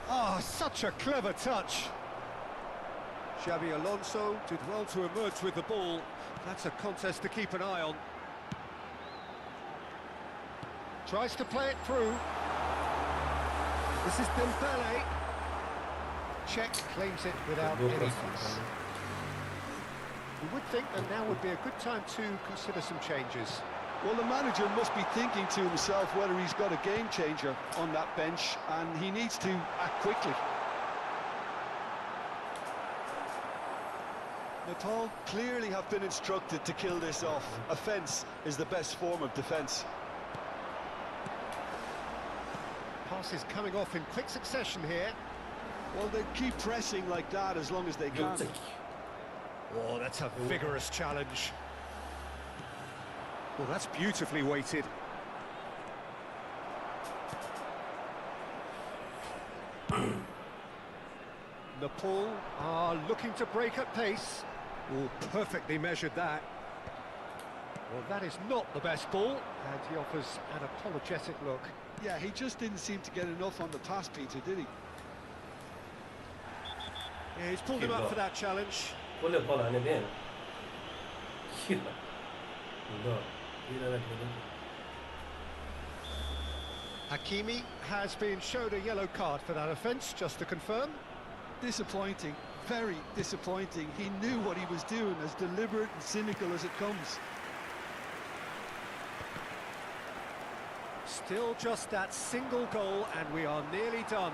Ah, such a clever touch. Xabi Alonso did well to emerge with the ball. That's a contest to keep an eye on. Tries to play it through. This is Dembele. Czech claims it without any fuss. You would think that now would be a good time to consider some changes. Well, the manager must be thinking to himself whether he's got a game changer on that bench, and he needs to act quickly. Nepal clearly have been instructed to kill this off. Offence is the best form of defence. Passes coming off in quick succession here. Well, they keep pressing like that as long as they can. Oh, that's a vigorous challenge. Well, that's beautifully weighted. Nepal are looking to break at pace. Oh, perfectly measured that. Well, that is not the best ball, and he offers an apologetic look. Yeah, he just didn't seem to get enough on the pass, Peter, did he? Yeah, he's pulled him up for that challenge. Hakimi has been showed a yellow card for that offence, just to confirm. Disappointing, very disappointing. He knew what he was doing, as deliberate and cynical as it comes. Still just that single goal, and we are nearly done.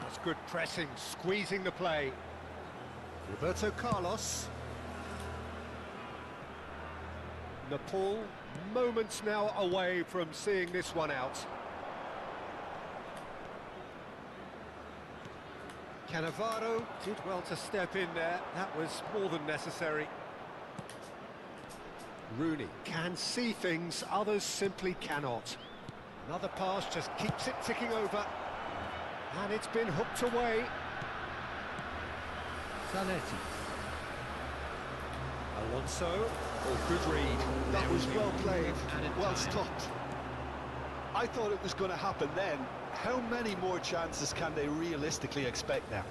That's good pressing, squeezing the play. Roberto Carlos. Nepal, moments now away from seeing this one out. Cannavaro did well to step in there. That was more than necessary. Rooney can see things others simply cannot. Another pass just keeps it ticking over. And it's been hooked away. Zanetti. Alonso. Oh, good read. That was well played, well stopped. I thought it was going to happen then. How many more chances can they realistically expect now?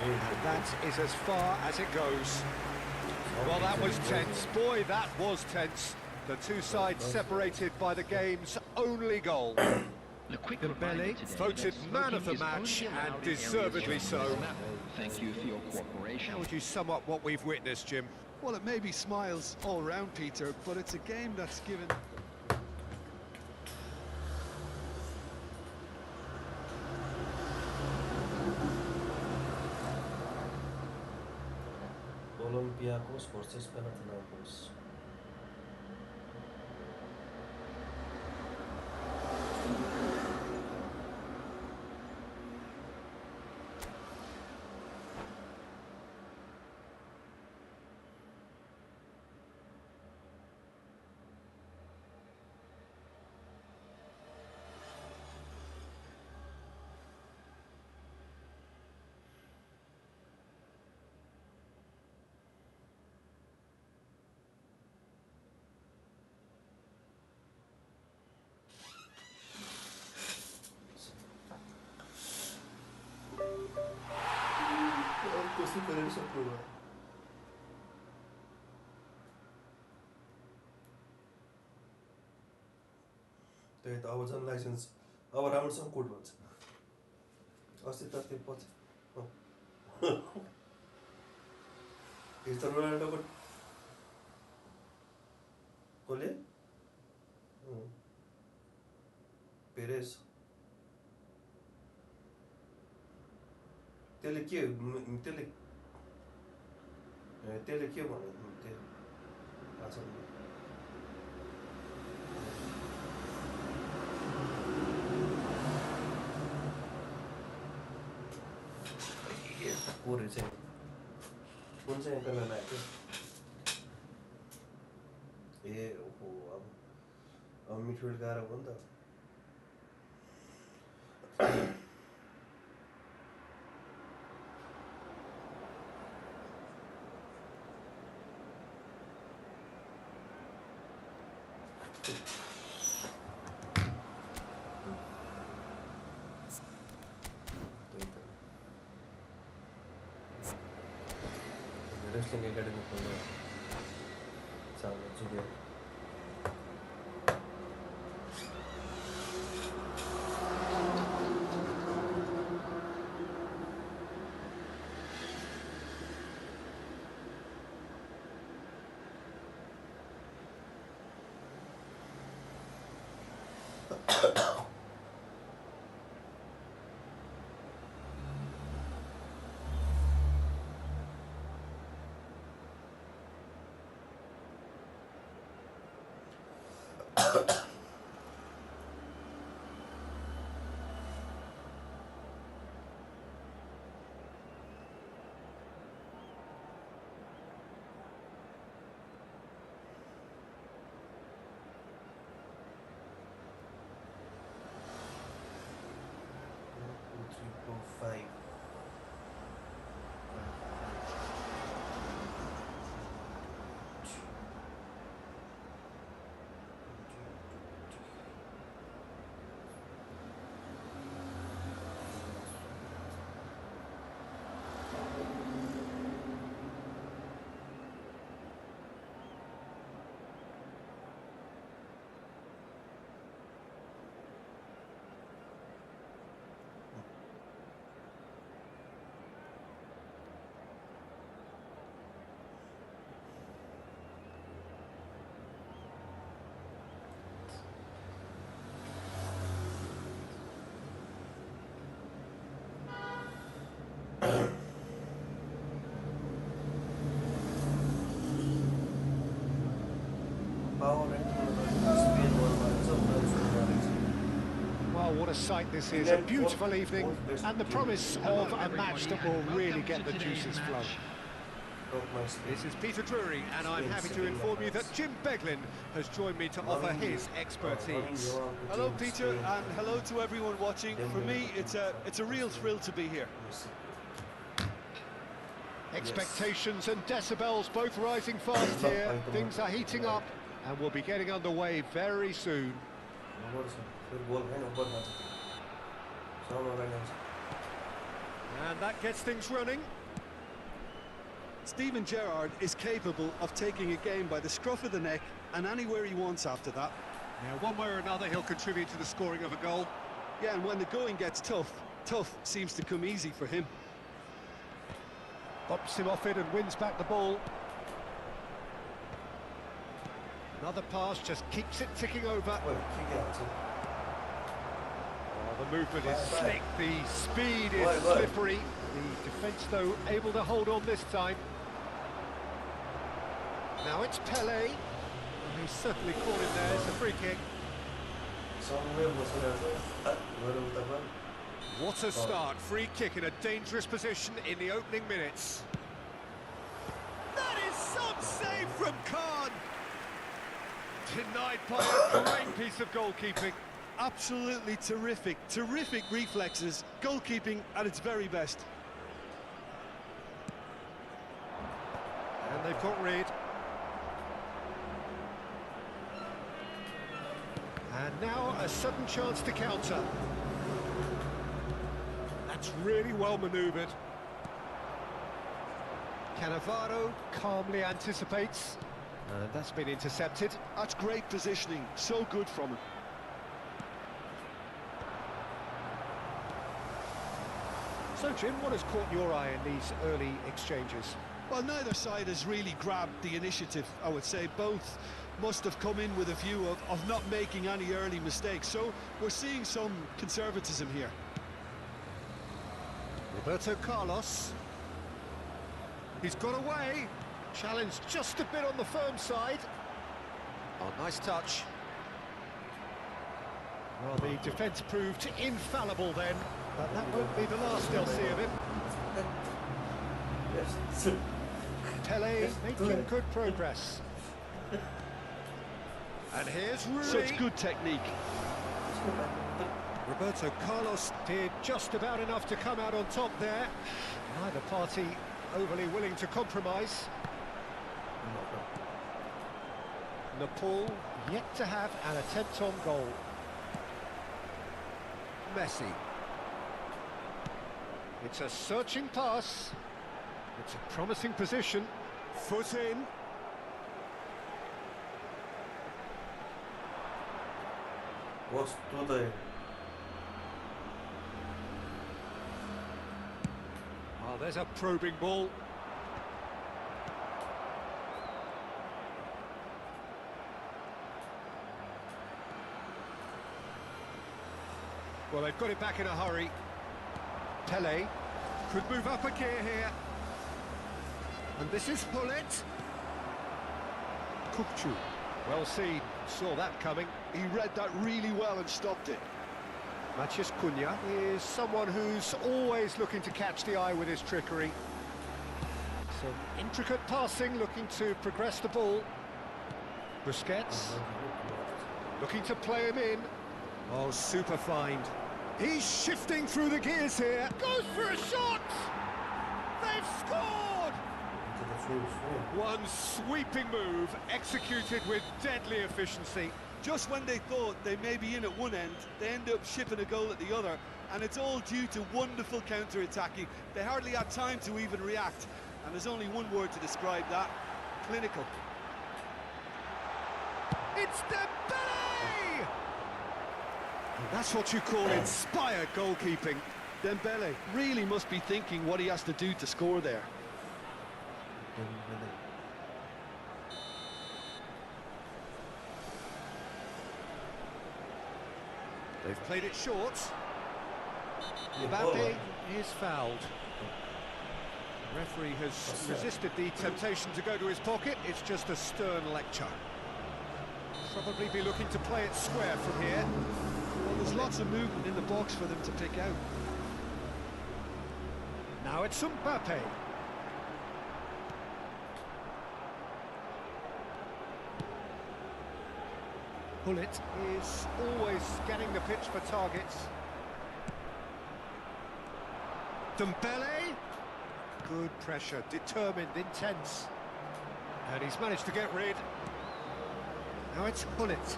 And that is as far as it goes. Well, that was tense. Boy, that was tense. The two sides separated by the game's only goal. Dembele voted man of the match, and deservedly so. Thank you for your cooperation. How would you sum up what we've witnessed, Jim? Well, it may be smiles all round, Peter, but it's a game that's given... Olympiacos versus Panathinaikos. त्यही त अब झन् licence अब राम्रोसँग code भन्छ अस्ति त त्यो पछि क्रिस्टियानो रोनाल्डोको कसले पेरेस त्यसले के भन्यो त्यो थाहा छैन कोरे चाहिँ कुन चाहिँ एङ्करलाई लाग्यो ए ओहो अब मिडफिल्ड गाह्रो हो नि त Wrestling academy खोल्नु चाहनु junior Well, what a sight this is, a beautiful evening, and the promise of a match that will really get the juices flowing. This is Peter Drury, and I'm happy to inform you that Jim Beglin has joined me to offer his expertise. Hello, Peter, and hello to everyone watching. For me, it's a real thrill to be here. Expectations and decibels both rising fast here. Things are heating up, and we'll be getting underway very soon. And that gets things running. Steven Gerrard is capable of taking a game by the scruff of the neck and anywhere he wants after that. Now, one way or another, he'll contribute to the scoring of a goal. Yeah, and when the going gets tough, tough seems to come easy for him. Bumps him off it and wins back the ball. Another pass just keeps it ticking over. Oh, the movement is slick, the speed is slippery. The defence, though, able to hold on this time. Now it's Pele. He's certainly caught him there. It's a free kick. What a start. Free kick in a dangerous position in the opening minutes. That is some save from Khan. Denied by a great piece of goalkeeping. Absolutely terrific, terrific reflexes. Goalkeeping at its very best. And they've got rid. And now a sudden chance to counter. That's really well manoeuvred. Cannavaro calmly anticipates. And that's been intercepted. That's great positioning, so good from him. So, Jim, what has caught your eye in these early exchanges? Well, neither side has really grabbed the initiative, I would say. Both must have come in with a view of not making any early mistakes. So we're seeing some conservatism here. Roberto Carlos. He's got away. Challenged just a bit on the firm side. Oh, nice touch. Well, the defence proved infallible then, but that won't be the last they'll see of him. Pele making good progress. And here's Rui. Such good technique. Roberto Carlos did just about enough to come out on top there. Neither party overly willing to compromise. Nepal Yet to have an attempt on goal. Messi. It's a searching pass. It's a promising position. Foot in. What's today? Oh, there's a probing ball. Well, they've got it back in a hurry. Pele could move up a gear here. And this is Hullet. Kukçu. Well seen, saw that coming. He read that really well and stopped it. Matías Cunha is someone who's always looking to catch the eye with his trickery. Some intricate passing, looking to progress the ball. Busquets, looking to play him in. Oh, super find. He's shifting through the gears here. Goes for a shot! They've scored! One sweeping move, executed with deadly efficiency. Just when they thought they may be in at one end, they end up shipping a goal at the other, and it's all due to wonderful counter-attacking. They hardly had time to even react, and there's only one word to describe that: clinical. It's Dembele! And that's what you call inspired goalkeeping. Dembele really must be thinking what he has to do to score there. They've played it short. Mbappe is fouled. The referee has resisted the temptation to go to his pocket. It's just a stern lecture. Probably be looking to play it square from here. Well, there's lots of movement in the box for them to pick out. Now it's Mbappe. Hullet is always scanning the pitch for targets. Dembele. Good pressure, determined, intense. And he's managed to get rid. Now it's Hullet.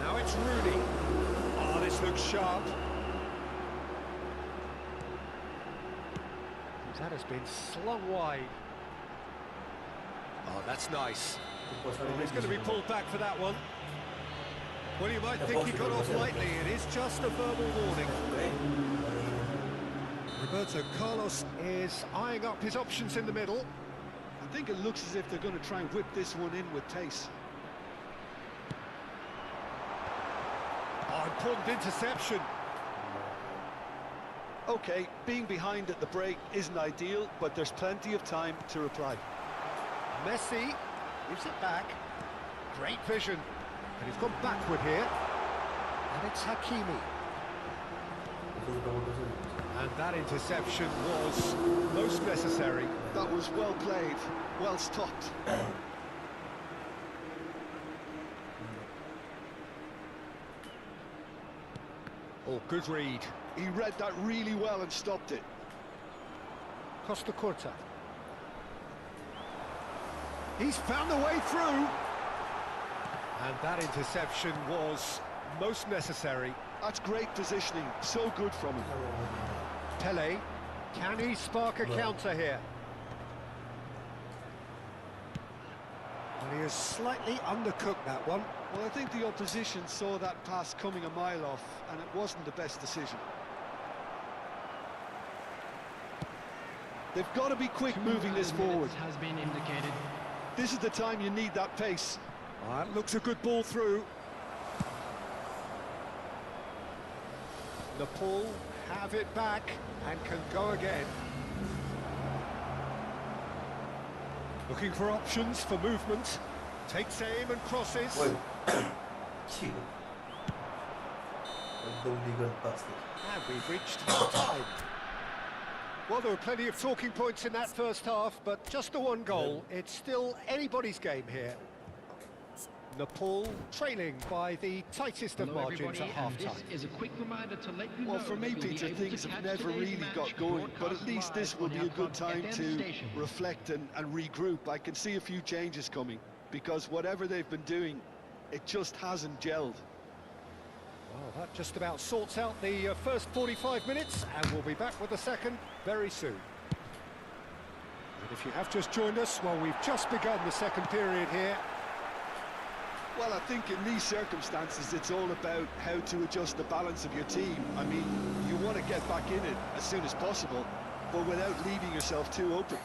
Now it's Rooney. Oh, this looks sharp. That has been slung wide. Oh, that's nice. He's going to be pulled back for that one. Well, you might think he got off lightly. It is just a verbal warning. Roberto Carlos is eyeing up his options in the middle. I think it looks as if they're going to try and whip this one in with pace. Oh, important interception. Okay, being behind at the break isn't ideal, but there's plenty of time to reply. Messi gives it back. Great vision. And he's gone backward here. And it's Hakimi. And that interception was most necessary. That was well played, well stopped. Oh, good read. He read that really well and stopped it. Costa Curta. He's found a way through. And that interception was most necessary. That's great positioning, so good from him. Pele, can he spark a counter here? And he has slightly undercooked that one. Well, I think the opposition saw that pass coming a mile off, and it wasn't the best decision. They've got to be quick moving this forward. Has been indicated. This is the time you need that pace. That looks a good ball through. Nepal have it back and can go again. Looking for options for movement. Takes aim and crosses. And we've reached half-time. Well, there were plenty of talking points in that first half, but just the one goal. It's still anybody's game here. Nepal trailing by the tightest of margins at half-time. Is a quick reminder to let you well, for me, Peter, things have never really got going, but at least this will be a good time to reflect and regroup. I can see a few changes coming, because whatever they've been doing, It just hasn't gelled. Well, that just about sorts out the first 45 minutes, and we'll be back with the second very soon. And if you have just joined us, well, we've just begun the second period here. Well, I think in these circumstances, it's all about how to adjust the balance of your team. I mean, you want to get back in it as soon as possible, but without leaving yourself too open.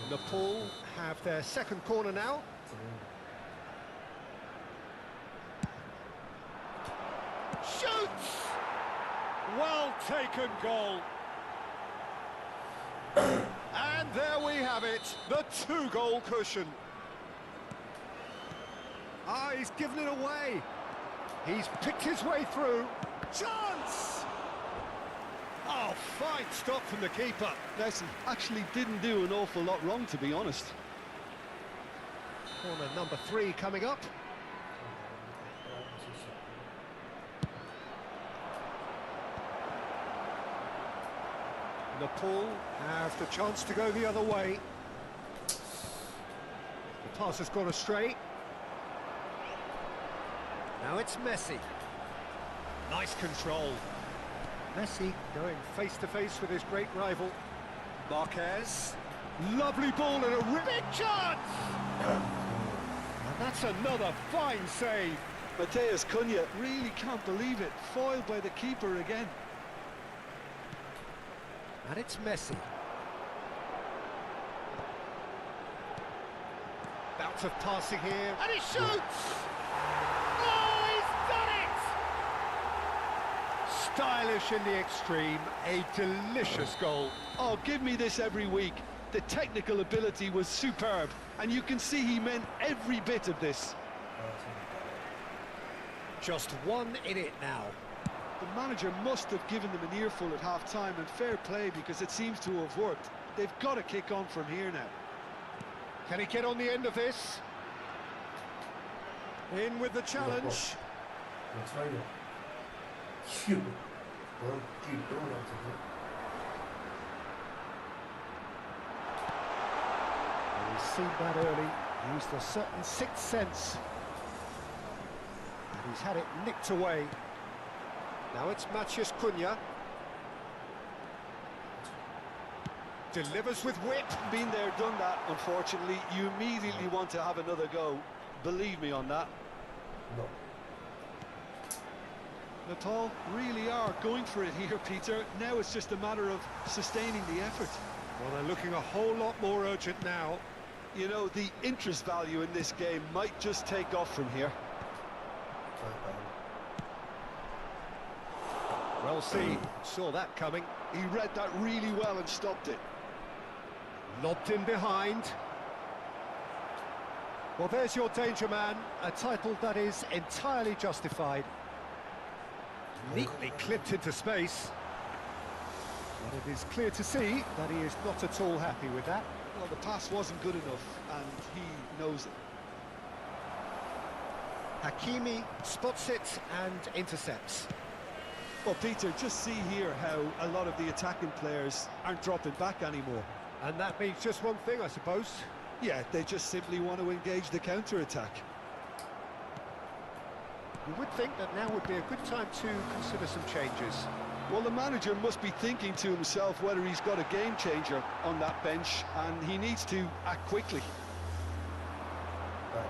Nepal have their second corner now. Shoots! Well taken goal. And there we have it, the 2-goal cushion. Ah, he's given it away. He's picked his way through. Chance! Oh, fine stop from the keeper. Messi actually didn't do an awful lot wrong, to be honest. Corner number 3 coming up. Nepal have the chance to go the other way. The pass has gone astray. Now it's Messi. Nice control. Messi going face to face with his great rival. Marquez. Lovely ball and a big chance! And that's another fine save. Matheus Cunha really can't believe it. Foiled by the keeper again. And it's Messi. Bout of passing here. And he shoots! Oh, he's done it! Stylish in the extreme, a delicious goal. Oh, give me this every week. The technical ability was superb, and you can see he meant every bit of this. Just one in it now. The manager must have given them an earful at half-time, and fair play because it seems to have worked. They've got to kick on from here now. Can he get on the end of this? In with the challenge. He's seen that early, used a certain sixth sense. And he's had it nicked away. Now it's Matheus Cunha. Delivers with whip. Been there, done that, unfortunately. You immediately want to have another go. Believe me on that. No. Nepal really are going for it here, Peter. Now it's just a matter of sustaining the effort. Well, they're looking a whole lot more urgent now. You know, the interest value in this game might just take off from here. Well seen, saw that coming. He read that really well and stopped it. Lobbed in behind. Well, there's your danger man, a title that is entirely justified. Neatly clipped into space. But it is clear to see that he is not at all happy with that. Well, the pass wasn't good enough, and he knows it. Hakimi spots it and intercepts. Well, Peter, just see here how a lot of the attacking players aren't dropping back anymore. And that means just one thing, I suppose. Yeah, they just simply want to engage the counter-attack. You would think that now would be a good time to consider some changes. Well, the manager must be thinking to himself whether he's got a game-changer on that bench, and he needs to act quickly.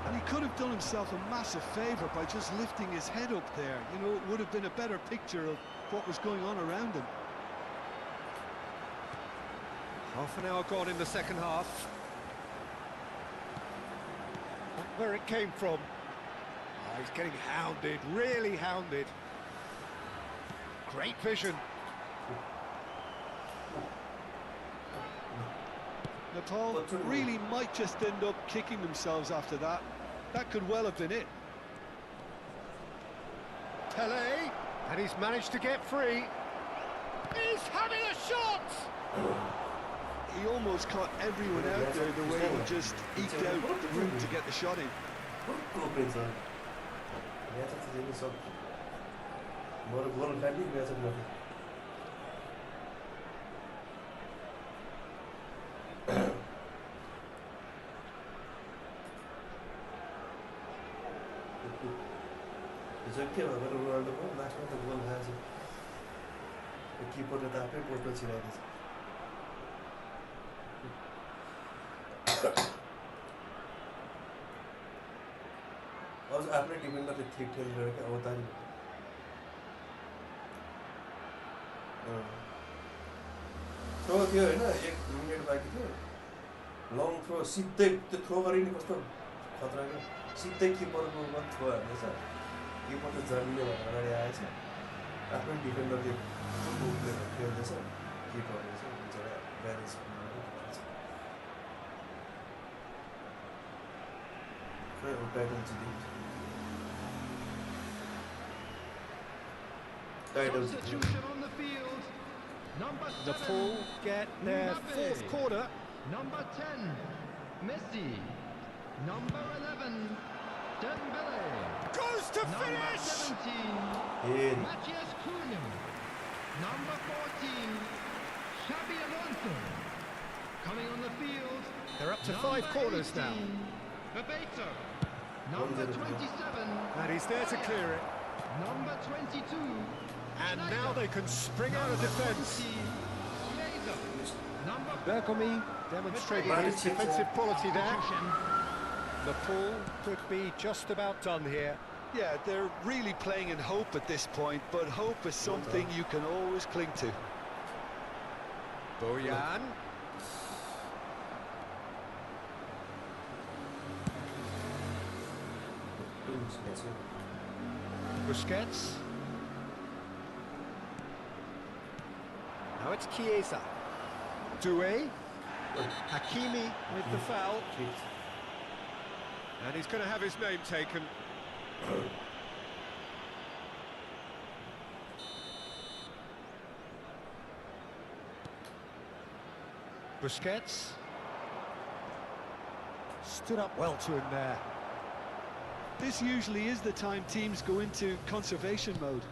And he could have done himself a massive favour by just lifting his head up there. You know, it would have been a better picture of what was going on around him. Half an hour gone in the second half. Not where it came from. Oh, he's getting hounded, really hounded. Great vision. Nepal really might just end up kicking themselves after that. That could well have been it. Pele, and he's managed to get free. He's having a shot! He almost caught everyone out there the way he just eked out the route to get the shot in. हिजो के भयो रोनाल्डोको लास्टमा त गोल खाएछ किपरले त आफै पोस्टमा छिराइदिएछ अझ आफ्नै डिफेन्डरले ठिक ठेल गरेर क्या अवतारी थ्रो थियो होइन 1 मिनेट बाँकी थियो लङ थ्रो सिधै त्यो थ्रो गरे नि कस्तो खतरा क्या सिधै किपरको थ्रो हाल्दैछ किपर त जन्मिने भनेर अगाडि आएछ आफ्नै डिफेन्डरले खेल्दैछ किपरले चाहिँ बिचरा ब्यालेन्स खै टाइटल जित्यो Substitution on the field. Number 7. Liverpool get their fourth corner. Number 10, Messi. Number 11, Dembele. Goes to Number finish! 17, Matthias Cunha. Number 14, Xabi Alonso. Coming on the field. They're up to 5 corners now. Bebeto. Number 27. And he's there to clear it. Number 22. And now they can spring out of defence. Bergomi demonstrating his defensive quality there. Liverpool could be just about done here. Yeah, they're really playing in hope at this point, but hope is something you can always cling to. Bojan. Busquets. Now it's Chiesa. Doué. Hakimi with the foul. And he's going to have his name taken. Busquets. Stood up well to him there. This usually is the time teams go into conservation mode.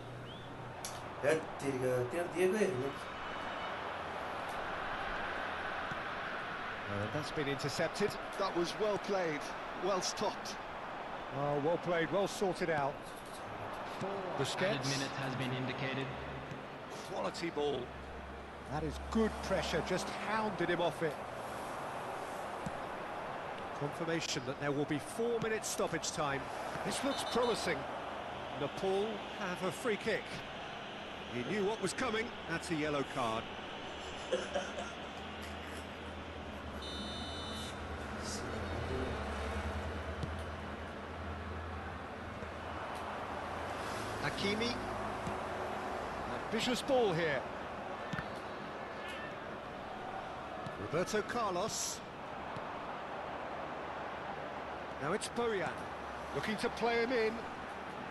That's been intercepted. That was well played, well stopped. Oh, well played, well sorted out. Busquets. Minute has been indicated. Quality ball. That is good pressure, just hounded him off it. Confirmation that there will be 4 minutes stoppage time. This looks promising. Nepal have a free kick. He knew what was coming. That's a yellow card. Hakimi. Ambitious ball here. Roberto Carlos. Now it's Bojan, looking to play him in.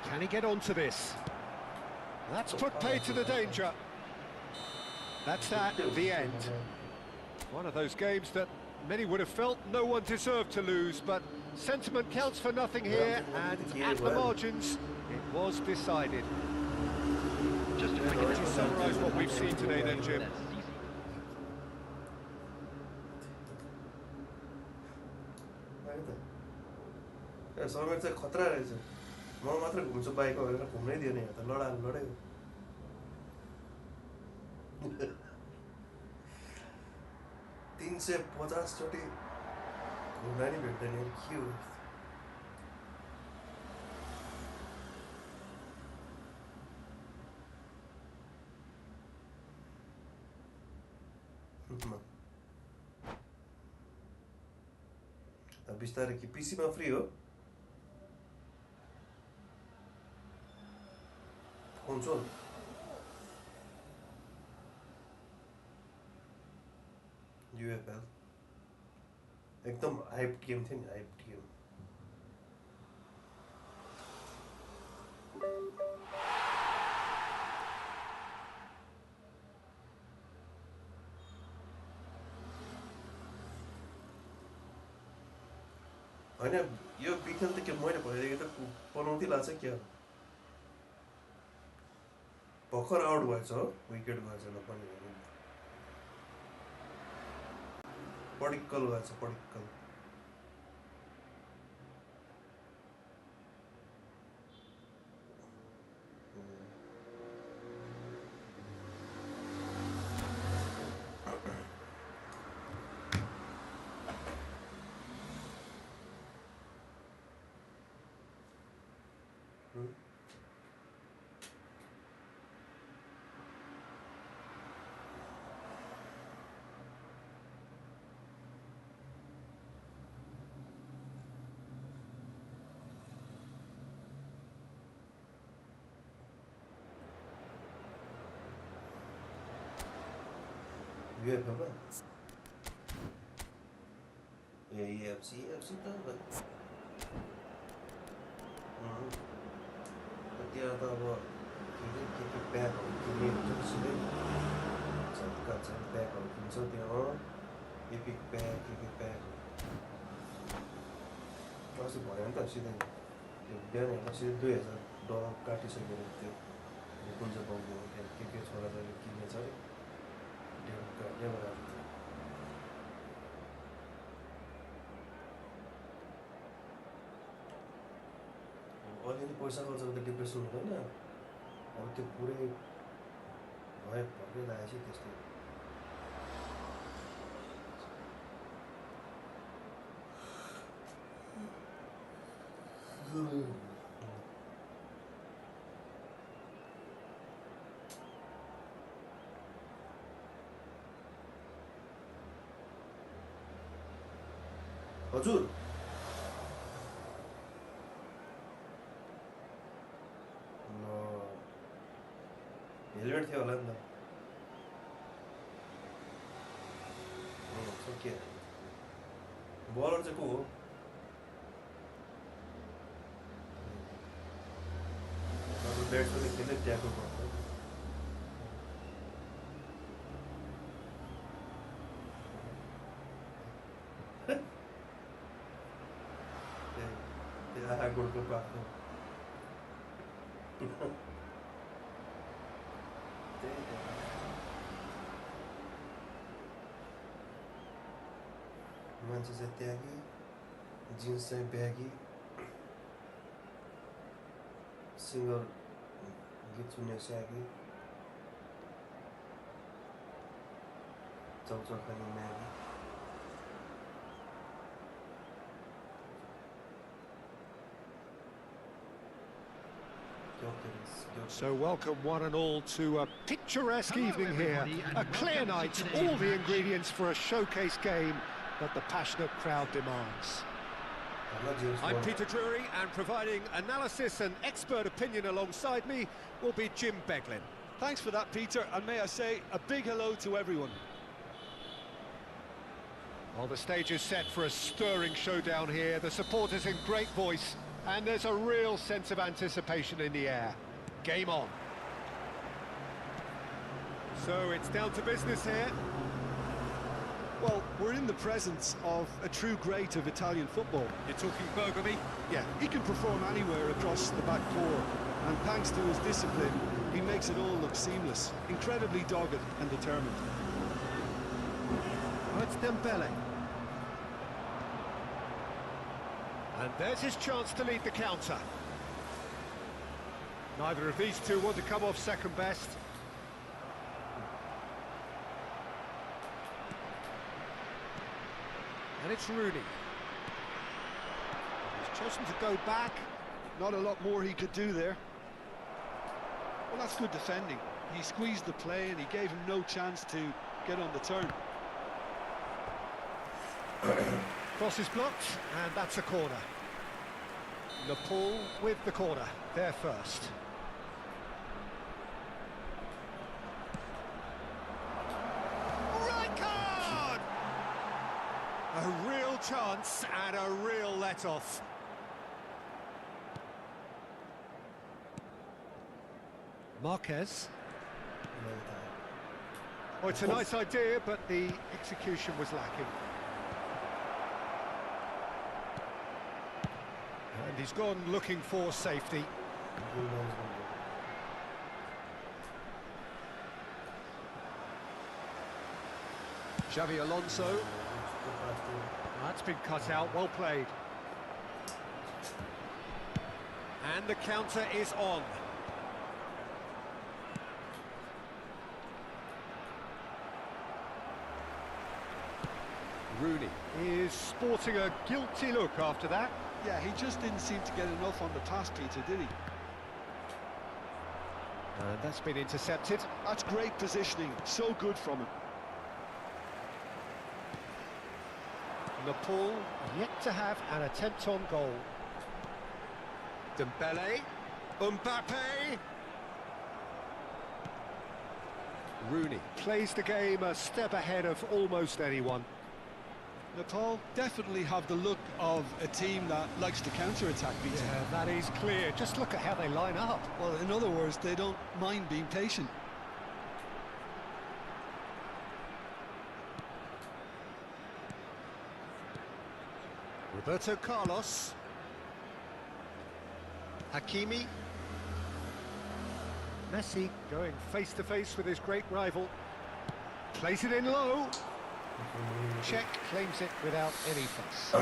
Can he get onto this? That's put paid to the danger. That's that, the end. One of those games that many would have felt no one deserved to lose, but sentiment counts for nothing here, and at the margins, it was decided. Just to How would you summarise what we've seen today then, Jim? समय चाहिँ खतरा रहेछ म मात्र घुम्छु बाइकमा भनेर घुम्नै दिएन यहाँ त लडायो 350 चोटि घुम्दा नि भेट्दैन के हो बिस्तारै कि पीसीमा फ्री हो console UFL एकदम हाइप गेम थियो नि हाइप गेम हैन यो बिखेल त के मैले भइरहेको त पनौती लाग्छ के हो भर्खर आउट भएछ हो विकेट गएछ ल पनि पडिक्कल गएछ पडिक्कल UFM AFC त भाइ त्यहाँ त अब के प्याकहरू किन्ने हुन्छ सिधै झट्का प्याकहरू किन्छ त्यहाँ एपिक प्याक के प्याक अस्ति भन्यो नि त सिधै त्यो बिहान हेर्दा सिधै $2000 काटिसकेर त्यो कुन चाहिँ बाउको के छोरा छोरी किन्ने छ अरे अलिअलि पैसा खर्च गर्दा डिप्रेसन हुँदैन अब त्यो पुरै भए भएकै लागेपछि त्यस्तो हजुर हेलमेट थियो होला नि त के बलर चाहिँ को हो ब्याट्सम्यानले खेल्दै ट्याकल गर्छ गोडको पाएको मान्छे चाहिँ त्यागी जिन्स चाहिँ ब्यागी सिङ्गर गीत सुन्ने स्यागी चाउचाउ खाने Maggi So welcome one and all to a picturesque evening here. A clear night, all the ingredients for a showcase game that the passionate crowd demands. I'm Peter Drury, and providing analysis and expert opinion alongside me will be Jim Beglin. Thanks for that, Peter, and may I say a big hello to everyone. Well, the stage is set for a stirring showdown here. The supporters in great voice, and there's a real sense of anticipation in the air. Game on. So it's down to business here. Well, we're in the presence of a true great of Italian football. You're talking Bergami? Yeah, he can perform anywhere across the back four, and thanks to his discipline, he makes it all look seamless. Incredibly dogged and determined. Oh, it's Dembele. And there's his chance to lead the counter. Neither of these two want to come off second best. And it's Rooney. He's chosen to go back. Not a lot more he could do there. Well, that's good defending. He squeezed the play and he gave him no chance to get on the turn. Cross is blocked, and that's a corner. Nepal with the corner, there first. Right card! A real chance and a real let-off. Marquez. Oh, it's a nice idea, but the execution was lacking. And he's gone looking for safety. Xavi Alonso. That's been cut out, well played. And the counter is on. Rooney is sporting a guilty look after that. Yeah, he just didn't seem to get enough on the pass, Peter, did he? And that's been intercepted. That's great positioning, so good from him. Nepal yet to have an attempt on goal. Dembele, Mbappe. Rooney plays the game a step ahead of almost anyone. Nepal definitely have the look of a team that likes to counter-attack, Peter. Yeah, that is clear. Just look at how they line up. Well, in other words, they don't mind being patient. Roberto Carlos. Hakimi. Messi going face-to-face with his great rival. Plays it in low. Czech claims it without any fuss.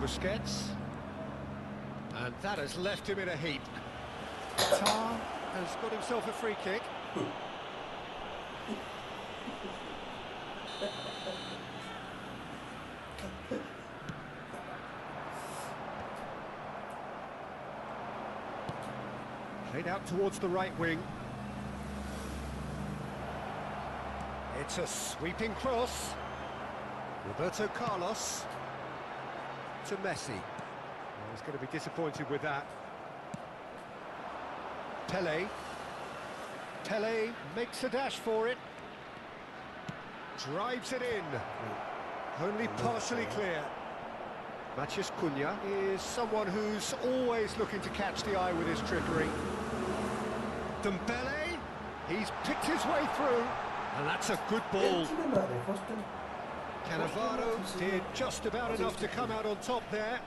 Busquets. And that has left him in a heap. Tar has got himself a free kick. Played out towards the right wing. It's a sweeping cross. Roberto Carlos to Messi. Well, he's going to be disappointed with that. Pele. Pele makes a dash for it. Drives it in. Only partially clear. Matías Cunha is someone who's always looking to catch the eye with his trickery. Dembele, he's picked his way through, and that's a good ball. Cannavaro did just about enough to come out on top there.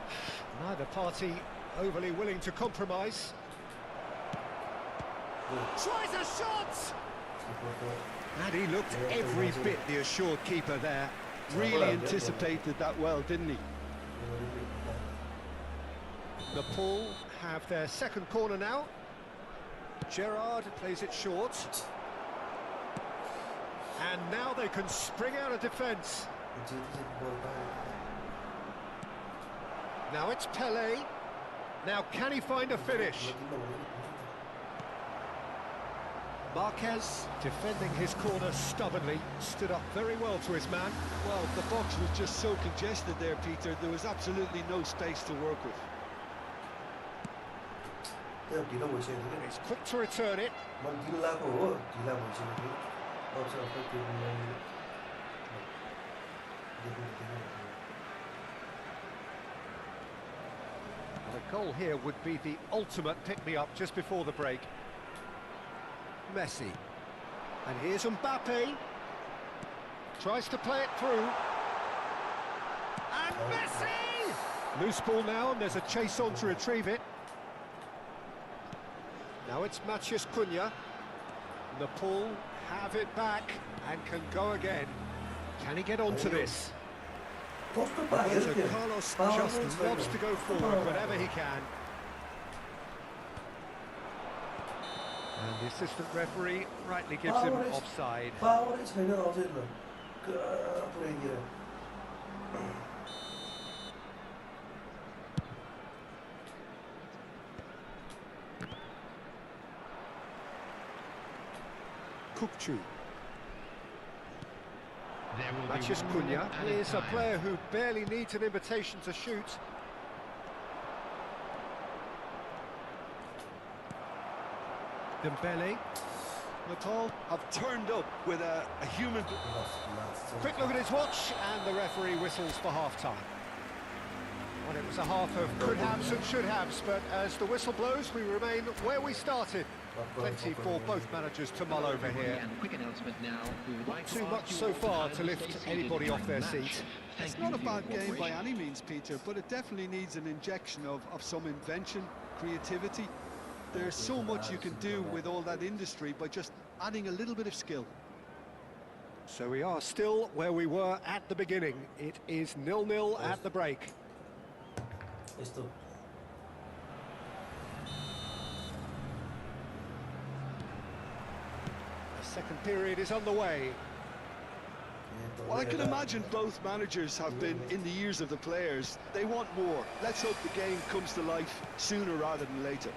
Neither party overly willing to compromise. Tries a shot! And he looked every bit the assured keeper there. Really anticipated that well, didn't he? Nepal have their second corner now. Gerrard plays it short. And now they can spring out of defence. Now it's Pele. Now can he find a finish? Marquez, defending his corner stubbornly, stood up very well to his man. Well, the box was just so congested there, Peter. There was absolutely no space to work with. He's quick to return it. The goal here would be the ultimate pick-me-up just before the break. Messi. And here's Mbappe. Tries to play it through. And Messi! Loose ball now, and there's a chase on to retrieve it. Now it's Matías Cunha. Nepal have it back and can go again. Can he get onto this? Roberto Carlos just loves to go forward whenever he can. And the assistant referee rightly gives him offside. Kupchu. Matías Cunha is a player who barely needs an invitation to shoot. Dembele. Nepal have turned up with a human... Quick look at his watch, and the referee whistles for half-time. Well, it was a half of could-haves and should-haves, but as the whistle blows, we remain where we started. Plenty for both managers to mull over here. Not too much so far to lift anybody off their seat. It's not a bad game by any means, Peter, but it definitely needs an injection of some invention, creativity. There's so much you can do with all that industry by just adding a little bit of skill. So we are still where we were at the beginning. It is 0-0 at the break. The second period is underway. Well, I can imagine both managers have been in the ears of the players. They want more. Let's hope the game comes to life sooner rather than later.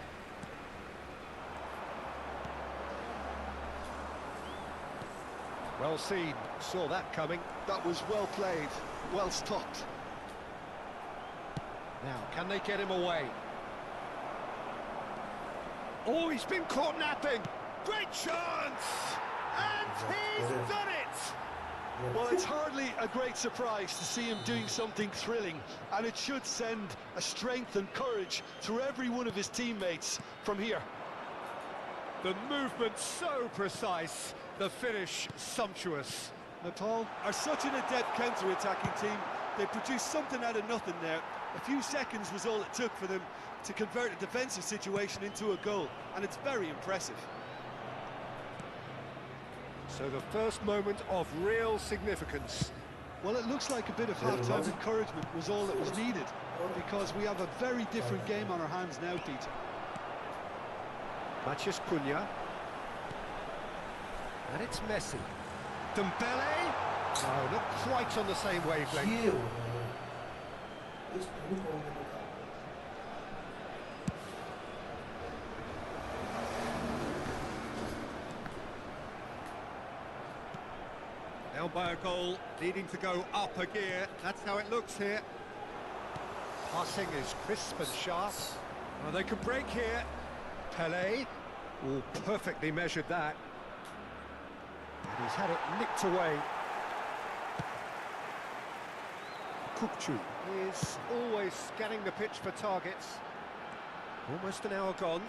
Well seen, saw that coming. That was well played, well stopped. Now, can they get him away? Oh, he's been caught napping. Great chance! And he's done it! Well, it's hardly a great surprise to see him doing something thrilling, and it should send a strength and courage through every one of his teammates from here. The movement so precise, the finish sumptuous. Nepal are such an adept counter-attacking team. They produced something out of nothing there. A few seconds was all it took for them to convert a defensive situation into a goal, and it's very impressive. So the first moment of real significance. Well, it looks like a bit of half-time encouragement was all that was needed, because we have a very different game on our hands now, Peter. Matías Cunha. And it's Messi. Dembele. No, not quite on the same wavelength. Down by a goal, needing to go up a gear. That's how it looks here. Passing is crisp and sharp. Oh, they could break here. Pelé. Oh, perfectly measured that. And he's had it nicked away. Kupchu is always scanning the pitch for targets. Almost an hour gone.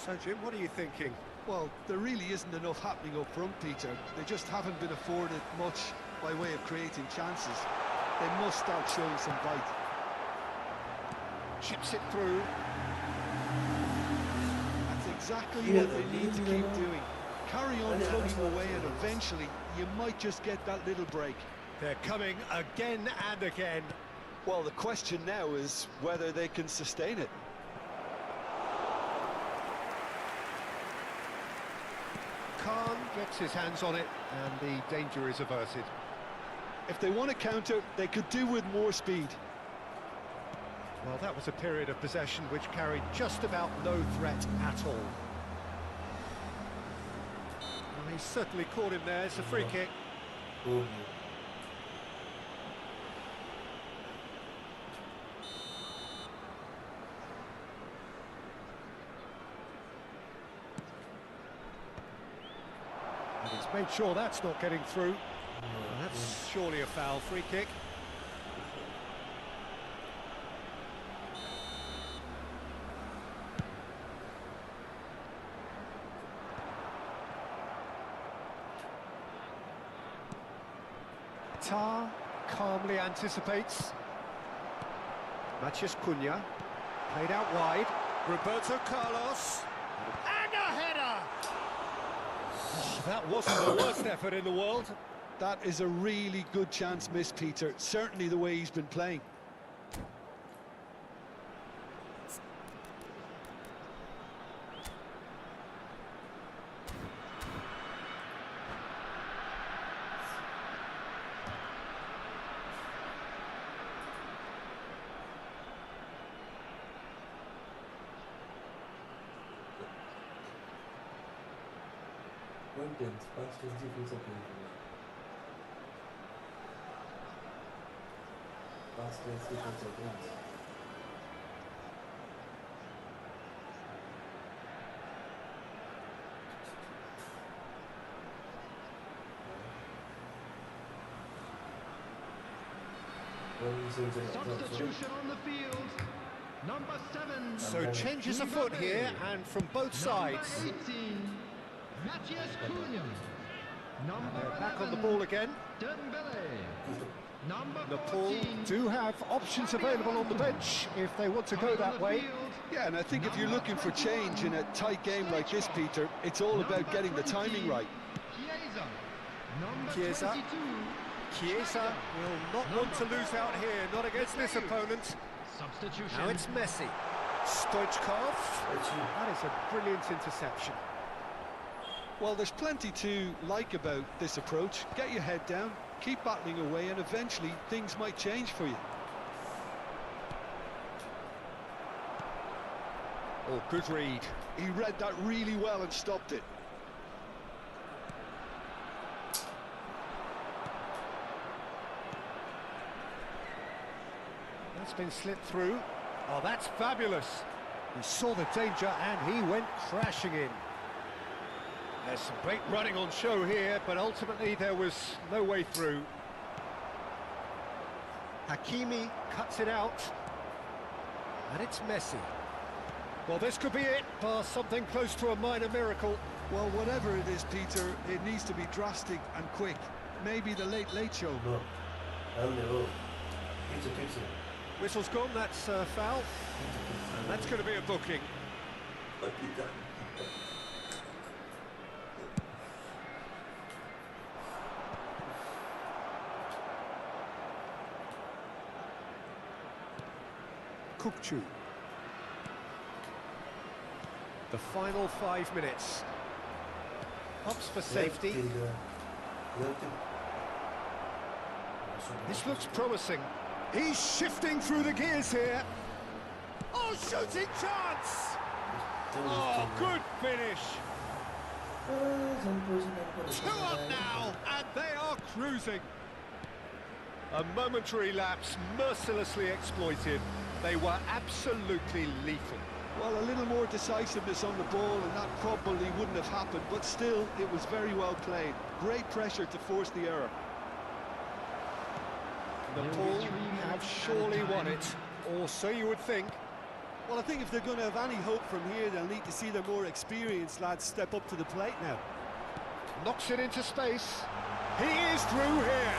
So, Jim, what are you thinking? Well, there really isn't enough happening up front, Peter. They just haven't been afforded much by way of creating chances. They must start showing some bite. Chips it through. That's exactly what they need to keep doing. Carry on plugging away, and eventually you might just get that little break. They're coming again and again. Well, the question now is whether they can sustain it. Khan gets his hands on it, and the danger is averted. If they want to counter, they could do with more speed. Well, that was a period of possession which carried just about no threat at all. Well, he's certainly caught him there. It's a free kick. And he's made sure that's not getting through. And that's surely a foul. Free kick. Tar calmly anticipates. Matías Cunha, played out wide. Roberto Carlos, and a header! Oh, that wasn't the worst effort in the world. That is a really good chance missed, Peter. Certainly the way he's been playing. Substitution on the field. Number 7. So changes afoot here, and from both sides. Number 18, Matías Cunha. Number Back 11, on the ball again. Dembele. Number Nepal 14, do have options available on the bench if they want to go that way. Yeah, and I think if you're looking for change in a tight game like this, Peter, it's all about getting the timing right. Chiesa. Number Chiesa. 22, Chiesa will not want to lose out here, not against this opponent. substitution. Now it's Messi. Stoichkov. That is a brilliant interception. Well, there's plenty to like about this approach. Get your head down, keep battling away, and eventually things might change for you. Oh, good read. He read that really well and stopped it. It's been slipped through. Oh, that's fabulous. He saw the danger and he went crashing in. There's some great running on show here, but ultimately there was no way through. Hakimi cuts it out. And it's Messi. Well, this could be it, bar something close to a minor miracle. Well, whatever it is, Peter, it needs to be drastic and quick. Maybe the late show. No. Pizza. Whistle's gone, that's a foul. And that's going to be a booking. Kukçu. The final 5 minutes. Pumps for safety. This looks promising. He's shifting through the gears here. Oh, shooting chance! Oh, good finish. 2 up now, and they are cruising. A momentary lapse, mercilessly exploited. They were absolutely lethal. Well, a little more decisiveness on the ball and that probably wouldn't have happened, but still, it was very well played. Great pressure to force the error. Nepal have surely won it, or so you would think. Well, I think if they're going to have any hope from here, they'll need to see their more experienced lads step up to the plate now. Knocks it into space. He is through here.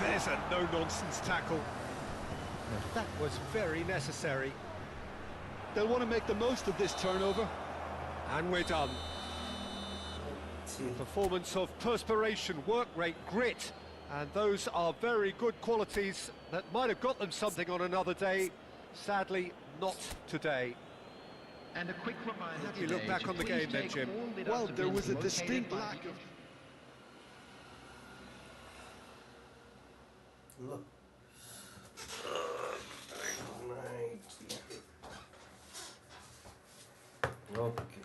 There's a no-nonsense tackle. That was very necessary. They'll want to make the most of this turnover. And we're done. Performance of perspiration, work rate, grit. And those are very good qualities that might have got them something on another day. Sadly, not today. And a quick reminder. How do you look back on the game then, Jim? Well, there was a distinct lack of... Look. Okay.